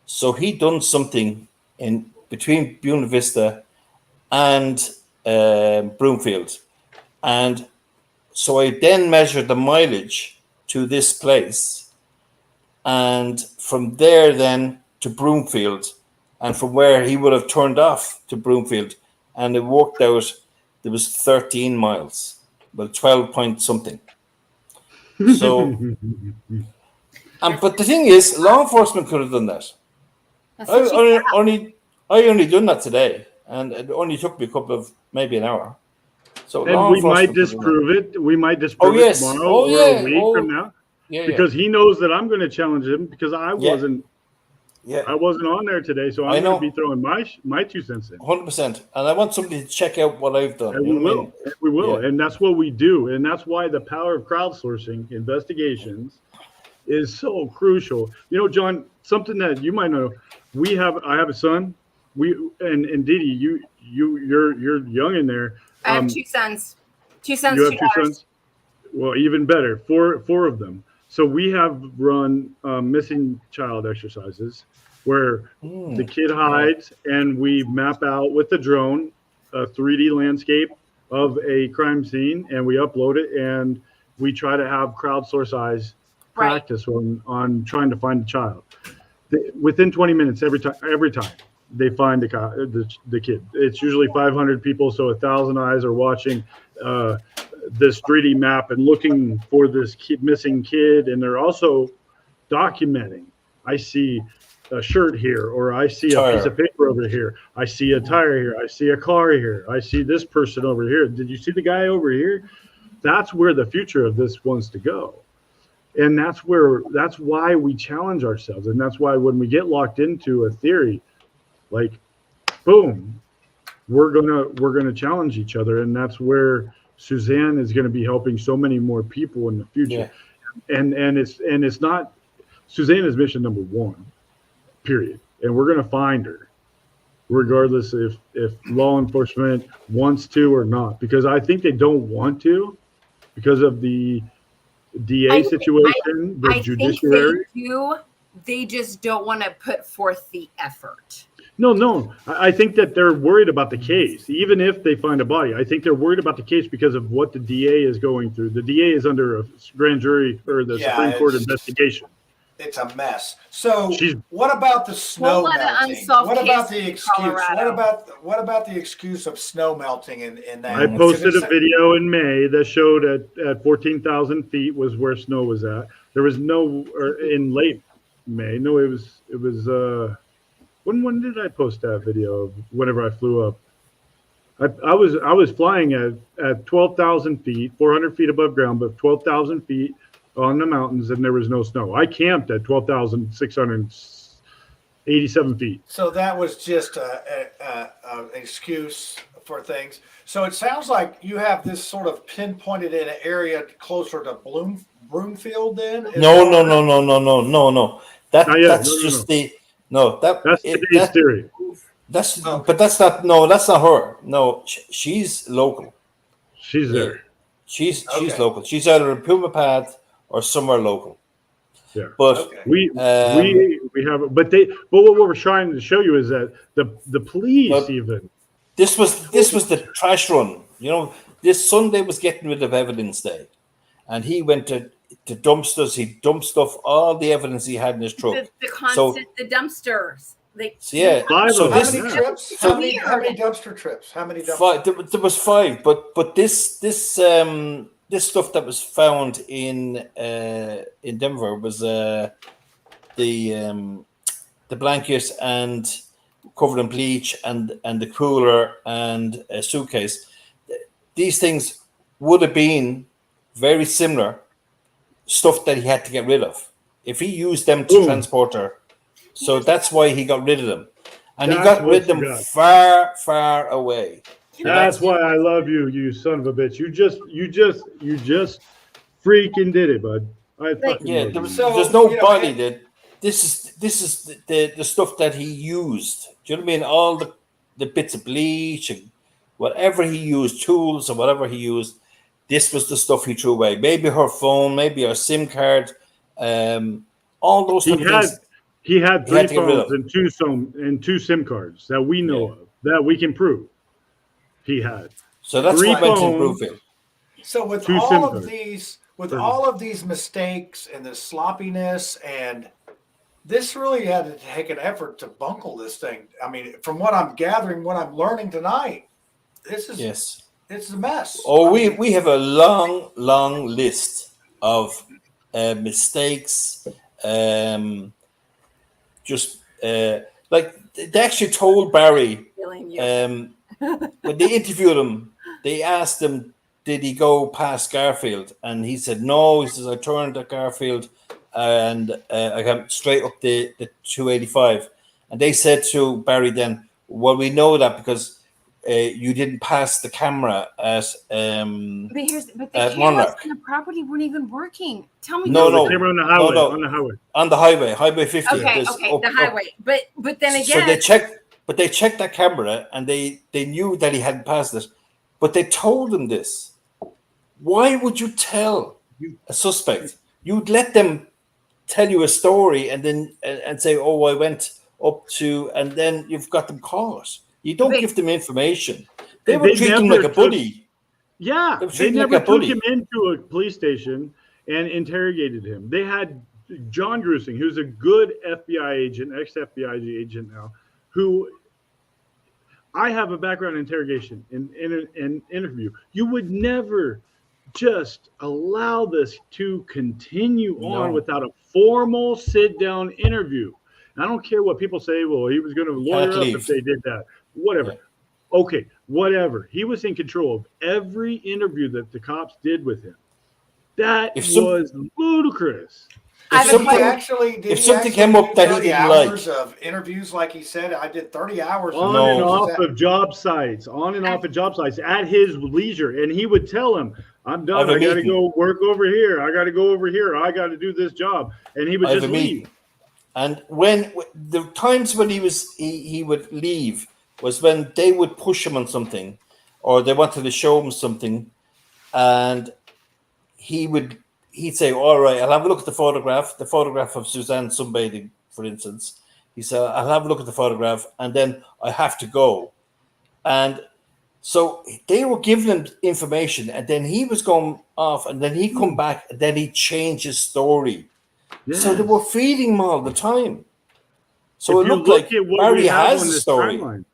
So he done something in between Buena Vista and Broomfield. And so I then measured the mileage to this place, and from there then to Broomfield, and from where he would have turned off to Broomfield, and it worked out there was 13 miles, well, 12 point something. So, but the thing is, law enforcement could have done that. I only done that today, and it only took me maybe an hour. So, and we might disprove it. We might disprove it tomorrow or a week from now, because he knows that I'm going to challenge him, because I wasn't on there today, so I'm going to be throwing my 2 cents in. 100%, and I want somebody to check out what I've done. And we will, and that's what we do, and that's why the power of crowdsourcing investigations is so crucial. You know, John, something that you might know. I have a son. And DeeDee, you're young in there. I have 2 sons. 2 sons. You have 2 sons. Well, even better. Four of them. So we have run missing child exercises where the kid hides, and we map out with the drone a 3D landscape of a crime scene, and we upload it, and we try to have crowdsource practice on trying to find the child. Within 20 minutes, every time they find the kid. It's usually 500 people, so 1,000 eyes are watching this 3D map and looking for this missing kid, and they're also documenting. I see a shirt here, or I see a piece of paper over here. I see a tire here. I see a car here. I see this person over here. Did you see the guy over here? That's where the future of this wants to go. And that's why we challenge ourselves. And that's why when we get locked into a theory, like, boom, we're gonna challenge each other. And that's where Suzanne is going to be helping so many more people in the future. Yeah. And it's not, Suzanne is mission number 1, period. And we're going to find her, regardless if law enforcement wants to or not, because I think they don't want to, because of the DA situation, the judiciary. They just don't want to put forth the effort. No. I think that they're worried about the case, even if they find a body. I think they're worried about the case because of what the DA is going through. The DA is under a grand jury or the Supreme Court investigation. It's a mess. So what about the snow melting? What about the excuse? What about the excuse of snow melting in that? I posted a video in May that showed at 14,000 feet was where snow was at. There was in late May. No, it was when did I post that video of whenever I flew up? I was flying at 12,000 feet, 400 feet above ground, but 12,000 feet on the mountains, and there was no snow. I camped at 12,687 feet. So that was just an excuse for things. So it sounds like you have this sort of pinpointed in an area closer to Broomfield then? No. That's today's theory. But that's not. No, that's not her. No, she's local. She's there. She's local. She's either in Puma Path or somewhere local. Yeah. But we have, but what we're trying to show you is that the police even. This was the trash run. You know, this Sunday was getting rid of evidence day, and he went to dumpsters. He dumped stuff, all the evidence he had in his truck. The dumpsters. How many dumpster trips? How many dumpster? Five. There was 5, but this stuff that was found in Denver was the blanket and covered in bleach and the cooler and a suitcase. These things would have been very similar stuff that he had to get rid of if he used them to transport her. So that's why he got rid of them, and he got rid of them far, far away. That's why I love you, you son of a bitch. You just freaking did it, bud. There's no body that. This is the stuff that he used. Do you know what I mean? All the bits of bleach and whatever he used, tools or whatever he used. This was the stuff he threw away. Maybe her phone, maybe her SIM card, all those things. He had 3 phones and two SIM cards that we know of, that we can prove he had. So that's what went to prove it. So with all of these mistakes and the sloppiness, and this really had to take an effort to bungle this thing. I mean, from what I'm gathering, what I'm learning tonight, it's a mess. Oh, we have a long list of mistakes. Like they actually told Barry when they interviewed him, they asked him, did he go past Garfield? And he said no. He says, I turned at Garfield and I got straight up the 285. And they said to Barry then, well, we know that because you didn't pass the camera at cameras Monarch. on the property weren't even working. Tell me. The camera on the highway. On the highway, Highway 50. Okay, the highway. But then again, so they checked that camera and they knew that he hadn't passed it, but they told him this. Why would you tell a suspect? You'd let them tell you a story and then and say, "Oh, I went up to," and then you've got them caught. You don't give them information. They were treating him like a buddy. Yeah, they never took him into a police station and interrogated him. They had John Grusing, who's a good FBI agent, ex-FBI agent now, who I have a background in interrogation in an interview. You would never just allow this to continue on without a formal sit-down interview. And I don't care what people say. Well, he was going to lawyer up if they did that. Whatever. Yeah. Okay, whatever. He was in control of every interview that the cops did with him. That was ludicrous. If something came up that he didn't like, hours of interviews, like he said, I did 30 hours on and off of job sites, at his leisure, and he would tell him, "I'm done. I got to go work over here. I got to go over here. I got to do this job," and he would just leave. And when the times when he would leave was when they would push him on something, or they wanted to show him something, and he'd say, "All right, I'll have a look at the photograph of Suzanne sunbathing, for instance." He said, "I'll have a look at the photograph, and then I have to go." And so they were giving him information, and then he was going off, and then he'd come back, and then he'd change his story. Yeah. So they were feeding him all the time. So it looked like Barry has a story. Timeline,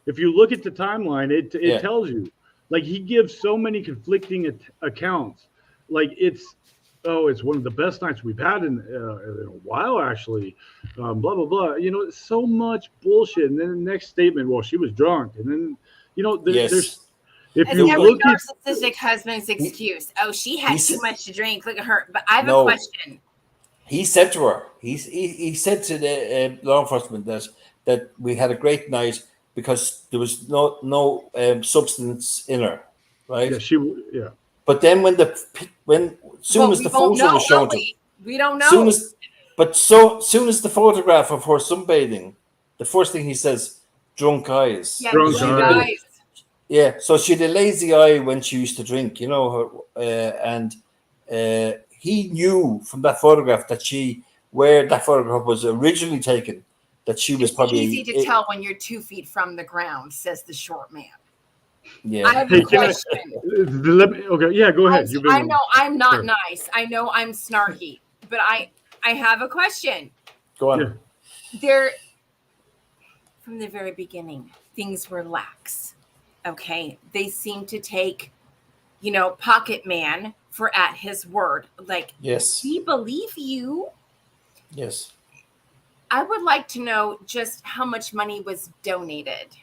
if you look at the timeline, it tells you. Like, he gives so many conflicting accounts. Like, it's one of the best nights we've had in a while, actually. Blah, blah, blah. You know, it's so much bullshit. And then the next statement, well, she was drunk. And then, you know, there's if you look at narcissistic husband's excuse. Oh, she had too much to drink. Look at her. But I have a question. He said to her, he said to the law enforcement that we had a great night because there was no substance in her, right? Yeah. But then when the photo was shown to him, we don't know. Soon as the photograph of her sunbathing, the first thing he says, drunk eyes. Yeah, Drunk eyes. Yeah, so she had a lazy eye when she used to drink, you know, and he knew from that photograph where that photograph was originally taken, that she was It's probably easy to tell when you're 2 feet from the ground, says the short man. Yeah. I have a question. Okay, yeah, go ahead. I know I'm not nice. I know I'm snarky, but I have a question. Go on. Yeah. There, from the very beginning, things were lax. Okay, they seem to take, Pocket Man for at his word. Like, Yes. we believe you. Yes. I would like to know just how much money was donated.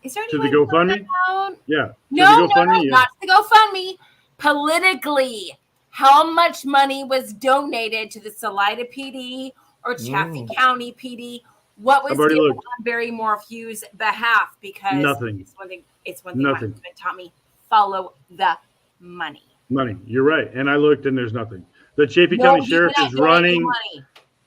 Is there any To the way to find GoFundMe? that out? Yeah. No, GoFundMe, yeah. not to the GoFundMe. Politically, how much money was donated to the Salida PD or Chaffee County PD? What was given on Barry Morphew's behalf? Because nothing. It's one thing my husband taught me: follow the money. Money. You're right. And I looked, and there's nothing. The Chaffee County Sheriff is running.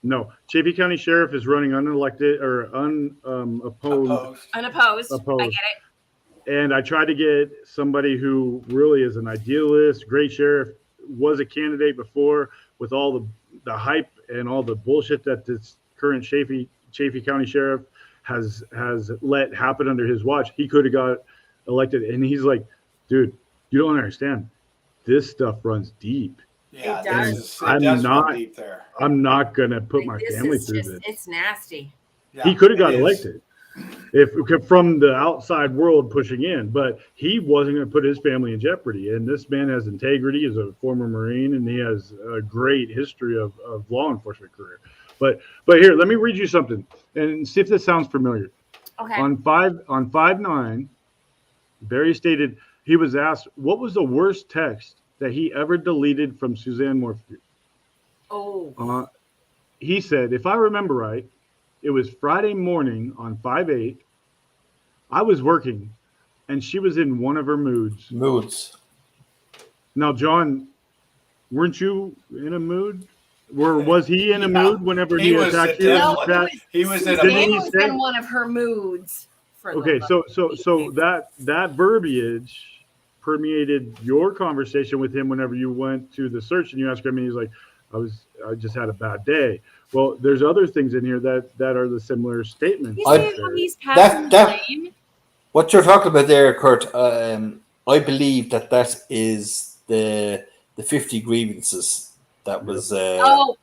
No, Chaffee County Sheriff is running unelected or unopposed. Unopposed. I get it. And I tried to get somebody who really is an idealist, great sheriff, was a candidate before, with all the hype and all the bullshit that this current Chaffee County Sheriff has let happen under his watch. He could have got elected, and he's like, dude, you don't understand. This stuff runs deep. Yeah, it does. Run deep there. I'm not gonna put my family through this. It's nasty. Yeah, he could have got elected if from the outside world pushing in, but he wasn't going to put his family in jeopardy. And this man has integrity, is a former Marine, and he has a great history of law enforcement career. But here, let me read you something and see if this sounds familiar. Okay. On 5/9, Barry stated he was asked what was the worst text that he ever deleted from Suzanne Morphew. Oh. He said, if I remember right, it was Friday morning on 5/8. I was working, and she was in one of her moods. Now, John, weren't you in a mood? Was he in a mood whenever he attacked you? He was in one of her moods. Okay, so that verbiage permeated your conversation with him whenever you went to the search and you asked him, and he's like, I just had a bad day. Well, there's other things in here that are the similar statements. What you're talking about there, Kurt, I believe that is the 50 grievances that was that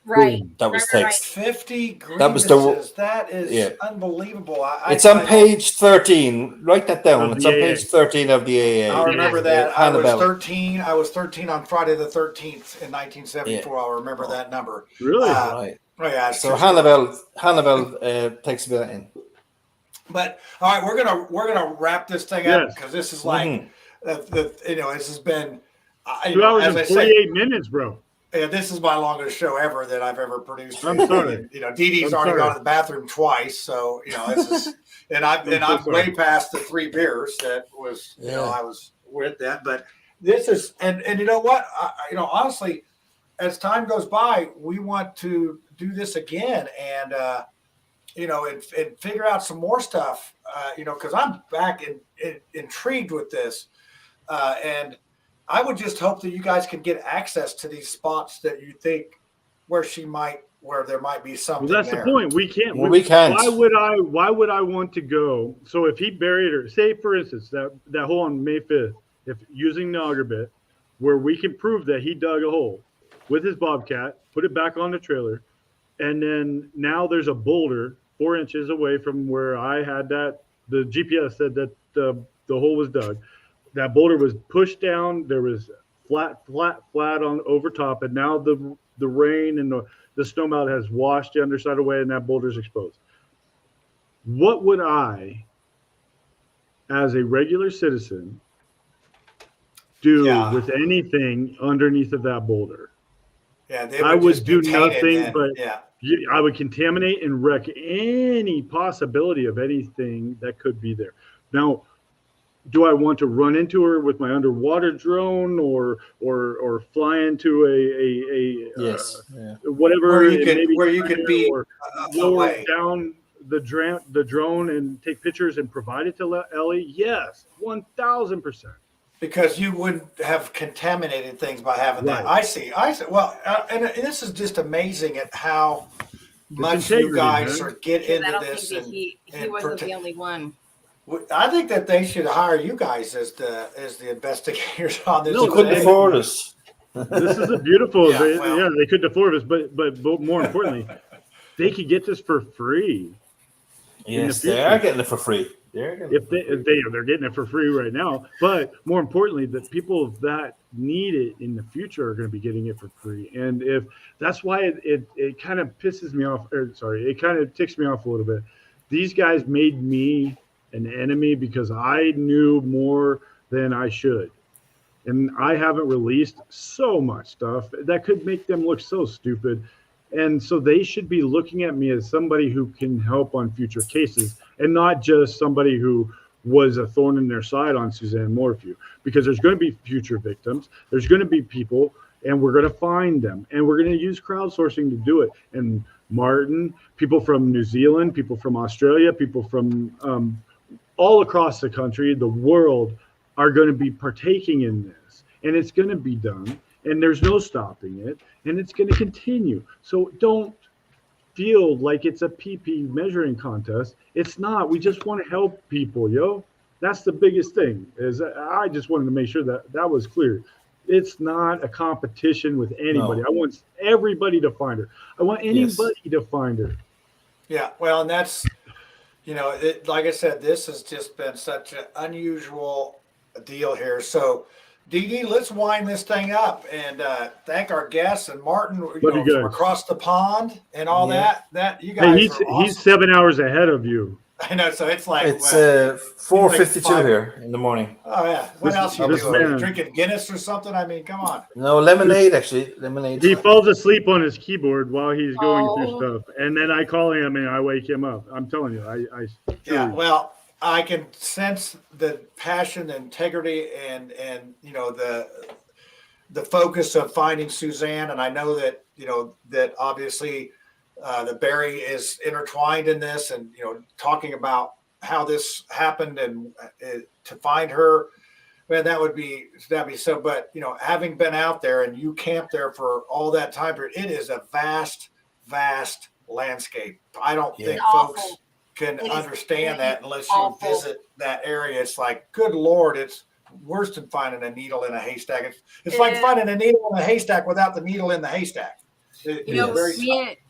was text. 50 grievances. That is unbelievable. It's on page 13. Write that down. It's on page 13 of the AA. I remember that. I was 13. I was 13 on Friday the 13th in 1974. Yeah. I'll remember that number. Really? Right. Oh yeah. So Hannibal takes me that in. But all right, we're gonna wrap this thing up because this is like this has been 2 hours and 48 minutes, bro. Yeah, this is my longest show ever that I've ever produced. I'm sorry. DeeDee's already gone to the bathroom twice, so this is, and I'm way past the 3 beers that was, I was with that. But this is, and you know what, honestly, as time goes by, we want to do this again, and and figure out some more stuff, because I'm back intrigued with this, and I would just hope that you guys can get access to these spots that you think where there might be something. Well, that's the point. We can't. We can't. Why would I want to go? So if he buried her, say for instance that hole on May 5th, if using the auger bit, where we can prove that he dug a hole with his bobcat, put it back on the trailer, and then now there's a boulder 4 inches away from where I had that. The GPS said that the hole was dug. That boulder was pushed down. There was flat on over top, and now the rain and the snowmelt has washed the underside away, and that boulder's exposed. What would I, as a regular citizen, do with anything underneath of that boulder? Yeah, I would do nothing, but I would contaminate and wreck any possibility of anything that could be there. Now, do I want to run into her with my underwater drone or fly into a whatever where you could be lower down the drone and take pictures and provide it to Ellie? Yes, 1,000%. Because you wouldn't have contaminated things by having that. Right. I see. Well, and this is just amazing at how much you integrity, guys man. are get I into don't this. think that he wasn't the only one. I think that they should hire you guys as the investigators on this. They couldn't afford us. This is a beautiful. Yeah, they couldn't afford us, but more importantly, they could get this for free. Yes, they are getting it for free. They're getting it for free right now. But more importantly, the people that need it in the future are going to be getting it for free. And if that's why it kind of pisses me off, it kind of ticks me off a little bit. These guys made me an enemy because I knew more than I should. And I haven't released so much stuff that could make them look so stupid. And so they should be looking at me as somebody who can help on future cases and not just somebody who was a thorn in their side on Suzanne Morphew, because there's going to be future victims. There's going to be people, and we're going to find them, and we're going to use crowdsourcing to do it. And Martin, people from New Zealand, people from Australia, people from all across the country, the world, are going to be partaking in this, and it's going to be done. And there's no stopping it, and it's going to continue. So don't feel like it's a PP measuring contest. It's not. We just want to help people, yo. That's the biggest thing. Is I just wanted to make sure that was clear. It's not a competition with anybody. No. I want everybody to find her. I want anybody to find her. Yeah, well, and that's, like I said, this has just been such an unusual deal here. So, DeeDee, let's wind this thing up and thank our guests and Martin from across the pond and all that. That you guys. Hey, he's 7 hours ahead of you. I know, so it's like it's 4:52 here in the morning. Oh yeah, what else you doing? Drinking Guinness or something? I mean, come on. No, lemonade actually. Lemonade. He falls asleep on his keyboard while he's going through stuff, and then I call him and I wake him up. I'm telling you, yeah. Well, I can sense the passion, the integrity, and the focus of finding Suzanne, and I know that that obviously the Barry is intertwined in this, and talking about how this happened and to find her, man, that'd be so. But having been out there and you camped there for all that time period, it is a vast landscape. I don't think folks can understand that unless you visit that area. It's like, good Lord, it's worse than finding a needle in a haystack. It's like finding a needle in a haystack without the needle in the haystack.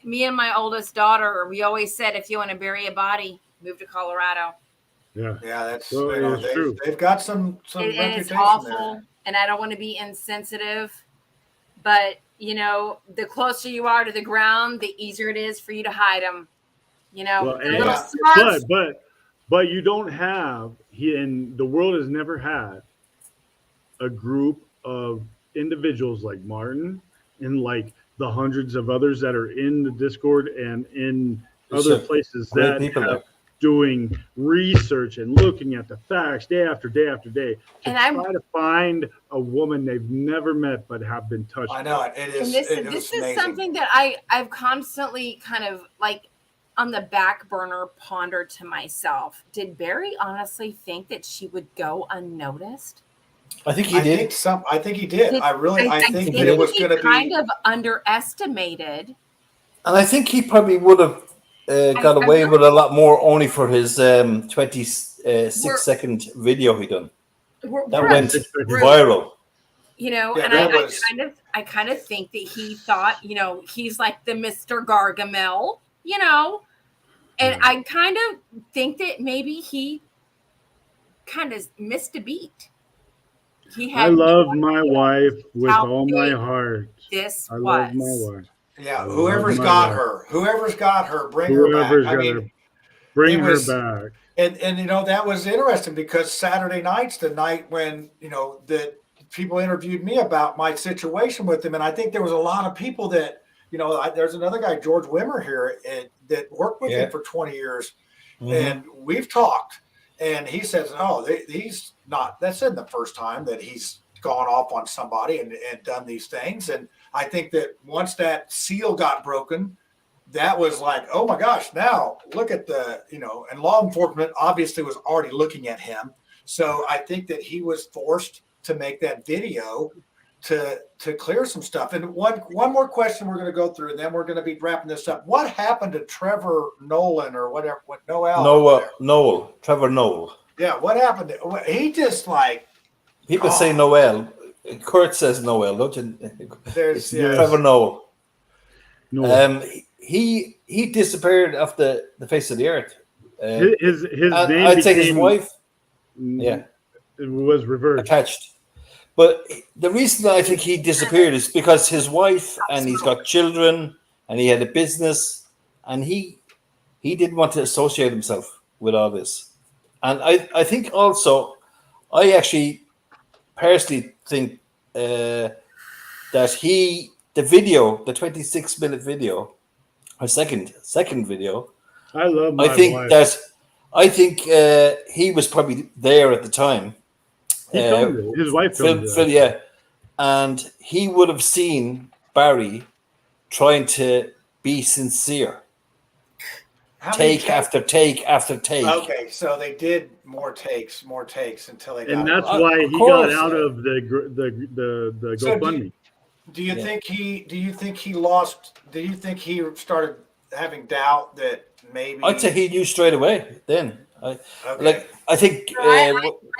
Me and my oldest daughter, we always said, if you want to bury a body, move to Colorado. Yeah, that's true. They've got some reputation it's awful, there. And I don't want to be insensitive, but the closer you are to the ground, the easier it is for you to hide them. But you don't have and the world has never had a group of individuals like Martin and like the hundreds of others that are in the Discord and in other places that are doing research and looking at the facts day after day after day to try to find a woman they've never met but have been touched. I know it is. And this is something that I've constantly kind of like on the back burner pondered to myself. Did Barry honestly think that she would go unnoticed? I think he did. I think he did. I think that it was going to be kind of underestimated. And I think he probably would have got away with a lot more only for his 26-second video he done. That went viral. I kind of think that he thought, he's like the Mr. Gargamel, and I kind of think that maybe he kind of missed a beat. I love my wife with all my heart. I love my wife. Yeah, whoever's got her, bring her back. Bring her back. And that was interesting because Saturday night's the night when that people interviewed me about my situation with him, and I think there was a lot of people that there's another guy, George Wimmer here, that worked with him for 20 years, and we've talked, and he says, he's not. That's in the first time that he's gone off on somebody and done these things, and I think that once that seal got broken, that was like, oh my gosh, now look at the, and law enforcement obviously was already looking at him. So I think that he was forced to make that video to clear some stuff. And one more question we're going to go through, and then we're going to be wrapping this up. What happened to Trevor Nolan or whatever? Trevor Noel. Yeah, what happened? He just like people say Noel. Kurt says Noel, don't you? There's Trevor Noel. No. He disappeared off the face of the earth. His name I'd say his wife. Yeah, it was reversed. Attached. But the reason I think he disappeared is because his wife, and he's got children, and he had a business, and he didn't want to associate himself with all this. And I think also, I actually personally think that the 26-minute video, or second video, I love my wife. I think he was probably there at the time. He told me. His wife told me. Phil, yeah. And he would have seen Barry trying to be sincere. Take after take after take. Okay, so they did more takes until they got. And that's why he got out of the GoFundMe. Do you think he lost? Do you think he started having doubt that maybe? I'd say he knew straight away. Then, I think.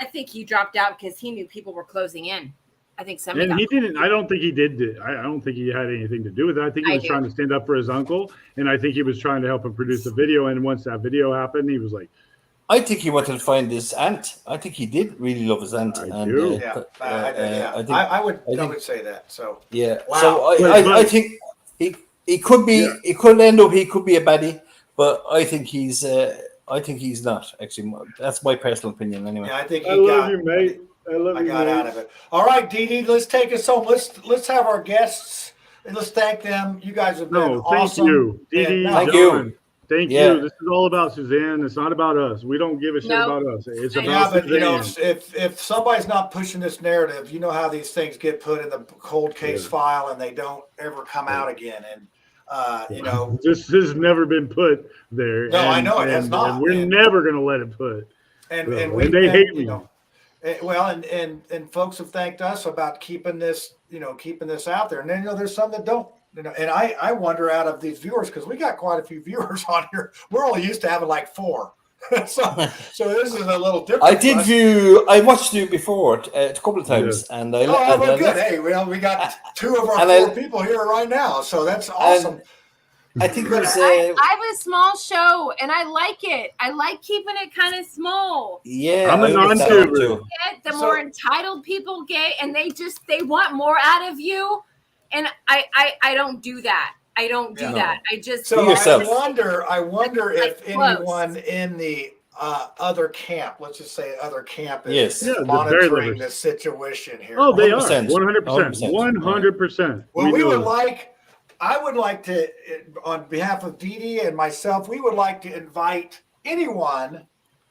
I think he dropped out because he knew people were closing in. I think somebody. And he didn't. I don't think he did. I don't think he had anything to do with it. I think he was trying to stand up for his uncle, and I think he was trying to help him produce a video. And once that video happened, he was like, I think he wanted to find his aunt. I think he did really love his aunt. I would say that. So yeah. Wow. So I think he could be. Yeah. He could end up. He could be a baddie, but I think he's. I think he's not actually. That's my personal opinion, anyway. Yeah, I think I love you, mate. I got out of it. All right, DeeDee, let's take us home. Let's have our guests and let's thank them. You guys have been awesome. Thank you, DeeDee. Thank John. you. Thank you. This is all about Suzanne. It's not about us. We don't give a shit about us. It's about Suzanne. If somebody's not pushing this narrative, you know how these things get put in the cold case file and they don't ever come out again. And this has never been put there. No, I know it has not. And we're never going to let it put. And they hate me. Well, and folks have thanked us about keeping this out there. And then there's some that don't. And I wonder, out of these viewers, because we got quite a few viewers on here. We're only used to having like 4. so this is a little different. I watched you before a couple of times, and good. Hey, we got 2 of our 4 people here right now, so that's awesome. I think it was. I have a small show, and I like it. I like keeping it kind of small. Yeah, I'm a non-tuber. The more entitled people get, and they want more out of you, and I don't do that. I don't do that. I just I wonder if anyone in the other camp, let's just say other camp, is monitoring the situation here. Oh, they are 100%. 100%. Well, I would like to, on behalf of DeeDee and myself, we would like to invite anyone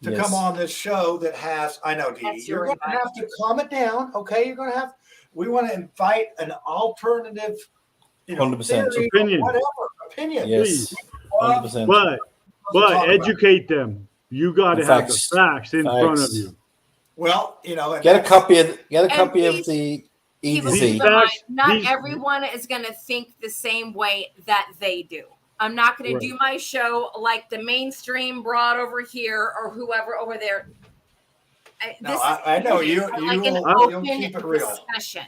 to come on this show that has. I know, DeeDee, you're going to have to calm it down. Okay, you're going to have. We want to invite an alternative. 100% opinion. Whatever opinion. Yes. 100%. But educate them. You got to have the facts in front of you. Well, get a copy of the E to Z. Not everyone is going to think the same way that they do. I'm not going to do my show like the mainstream broad over here or whoever over there. I know you'll keep it real. Discussion.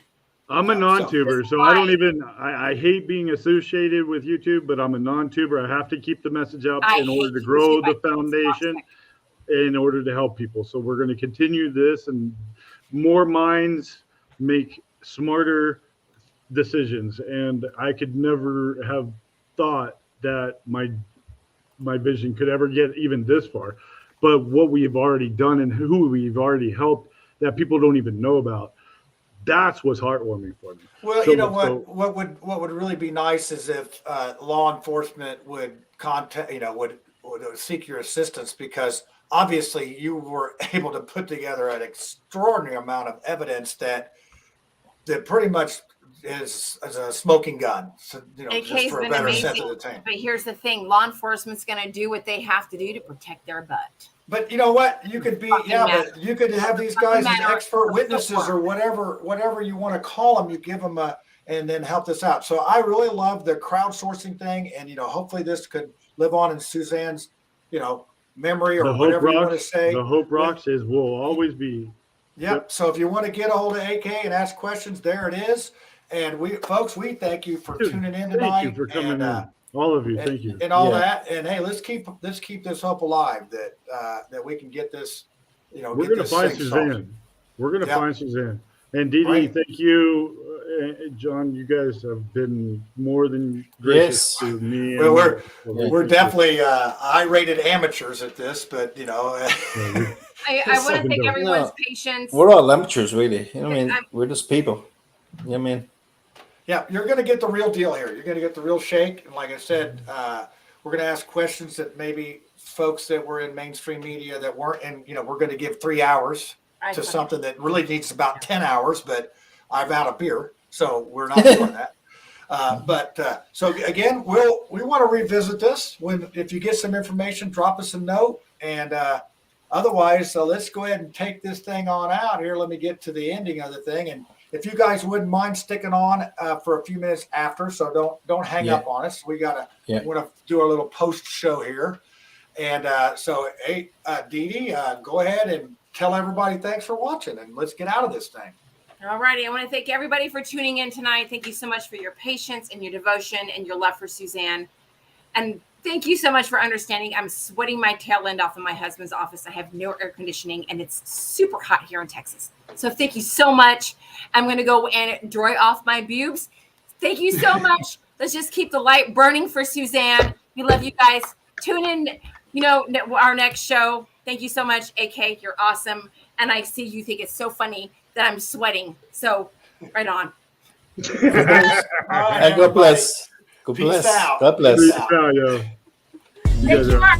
I'm a non-tuber, so I don't even. I hate being associated with YouTube, but I'm a non-tuber. I have to keep the message out in order to grow the foundation, in order to help people. So we're going to continue this, and more minds make smarter decisions. And I could never have thought that my vision could ever get even this far. But what we've already done and who we've already helped that people don't even know about. That's what's heartwarming for me. Well, what would really be nice is if law enforcement would contact, would seek your assistance, because obviously you were able to put together an extraordinary amount of evidence that pretty much is a smoking gun. So, AK's just for a been better amazing. sense of the thing. But here's the thing: law enforcement's going to do what they have to do to protect their butt. But you know what? You could be, but you could have these guys as expert witnesses or whatever you want to call them. You give them and then help this out. So I really love the crowdsourcing thing, and hopefully this could live on in Suzanne's, memory or whatever you want to say. The Hope Rocks will always be. Yep. So if you want to get a hold of AK and ask questions, there it is. And we thank you for tuning in tonight. Thank you for coming in. All of you, thank you. And all that. And hey, let's keep this hope alive that we can get this, we're going to find Suzanne. Solved. We're going to find Suzanne. And DeeDee, thank you. John, you guys have been more than gracious to me. Well, we're definitely I-rated amateurs at this, but I want to thank everyone's patience. We're all amateurs, really. We're just people. Yeah, you're going to get the real deal here. You're going to get the real shake. And like I said, we're going to ask questions that maybe folks that were in mainstream media that weren't. And we're going to give 3 hours to something that really needs about 10 hours. But I've out of beer, so we're not doing that. So again, we want to revisit this. If you get some information, drop us a note. And otherwise, let's go ahead and take this thing on out here. Let me get to the ending of the thing. And if you guys wouldn't mind sticking on for a few minutes after, so don't hang up on us. We want to do our little post show here. And so, hey, DeeDee, go ahead and tell everybody thanks for watching, and let's get out of this thing. All righty. I want to thank everybody for tuning in tonight. Thank you so much for your patience and your devotion and your love for Suzanne. And thank you so much for understanding. I'm sweating my tail end off in my husband's office. I have no air conditioning, and it's super hot here in Texas. So thank you so much. I'm going to go and dry off my boobs. Thank you so much. Let's just keep the light burning for Suzanne. We love you guys. Tune in, our next show. Thank you so much, AK. You're awesome. And I see you think it's so funny that I'm sweating. So right on. Right, God bless. God Peace bless. out. God bless. Peace out, yo. Thank you, Mark.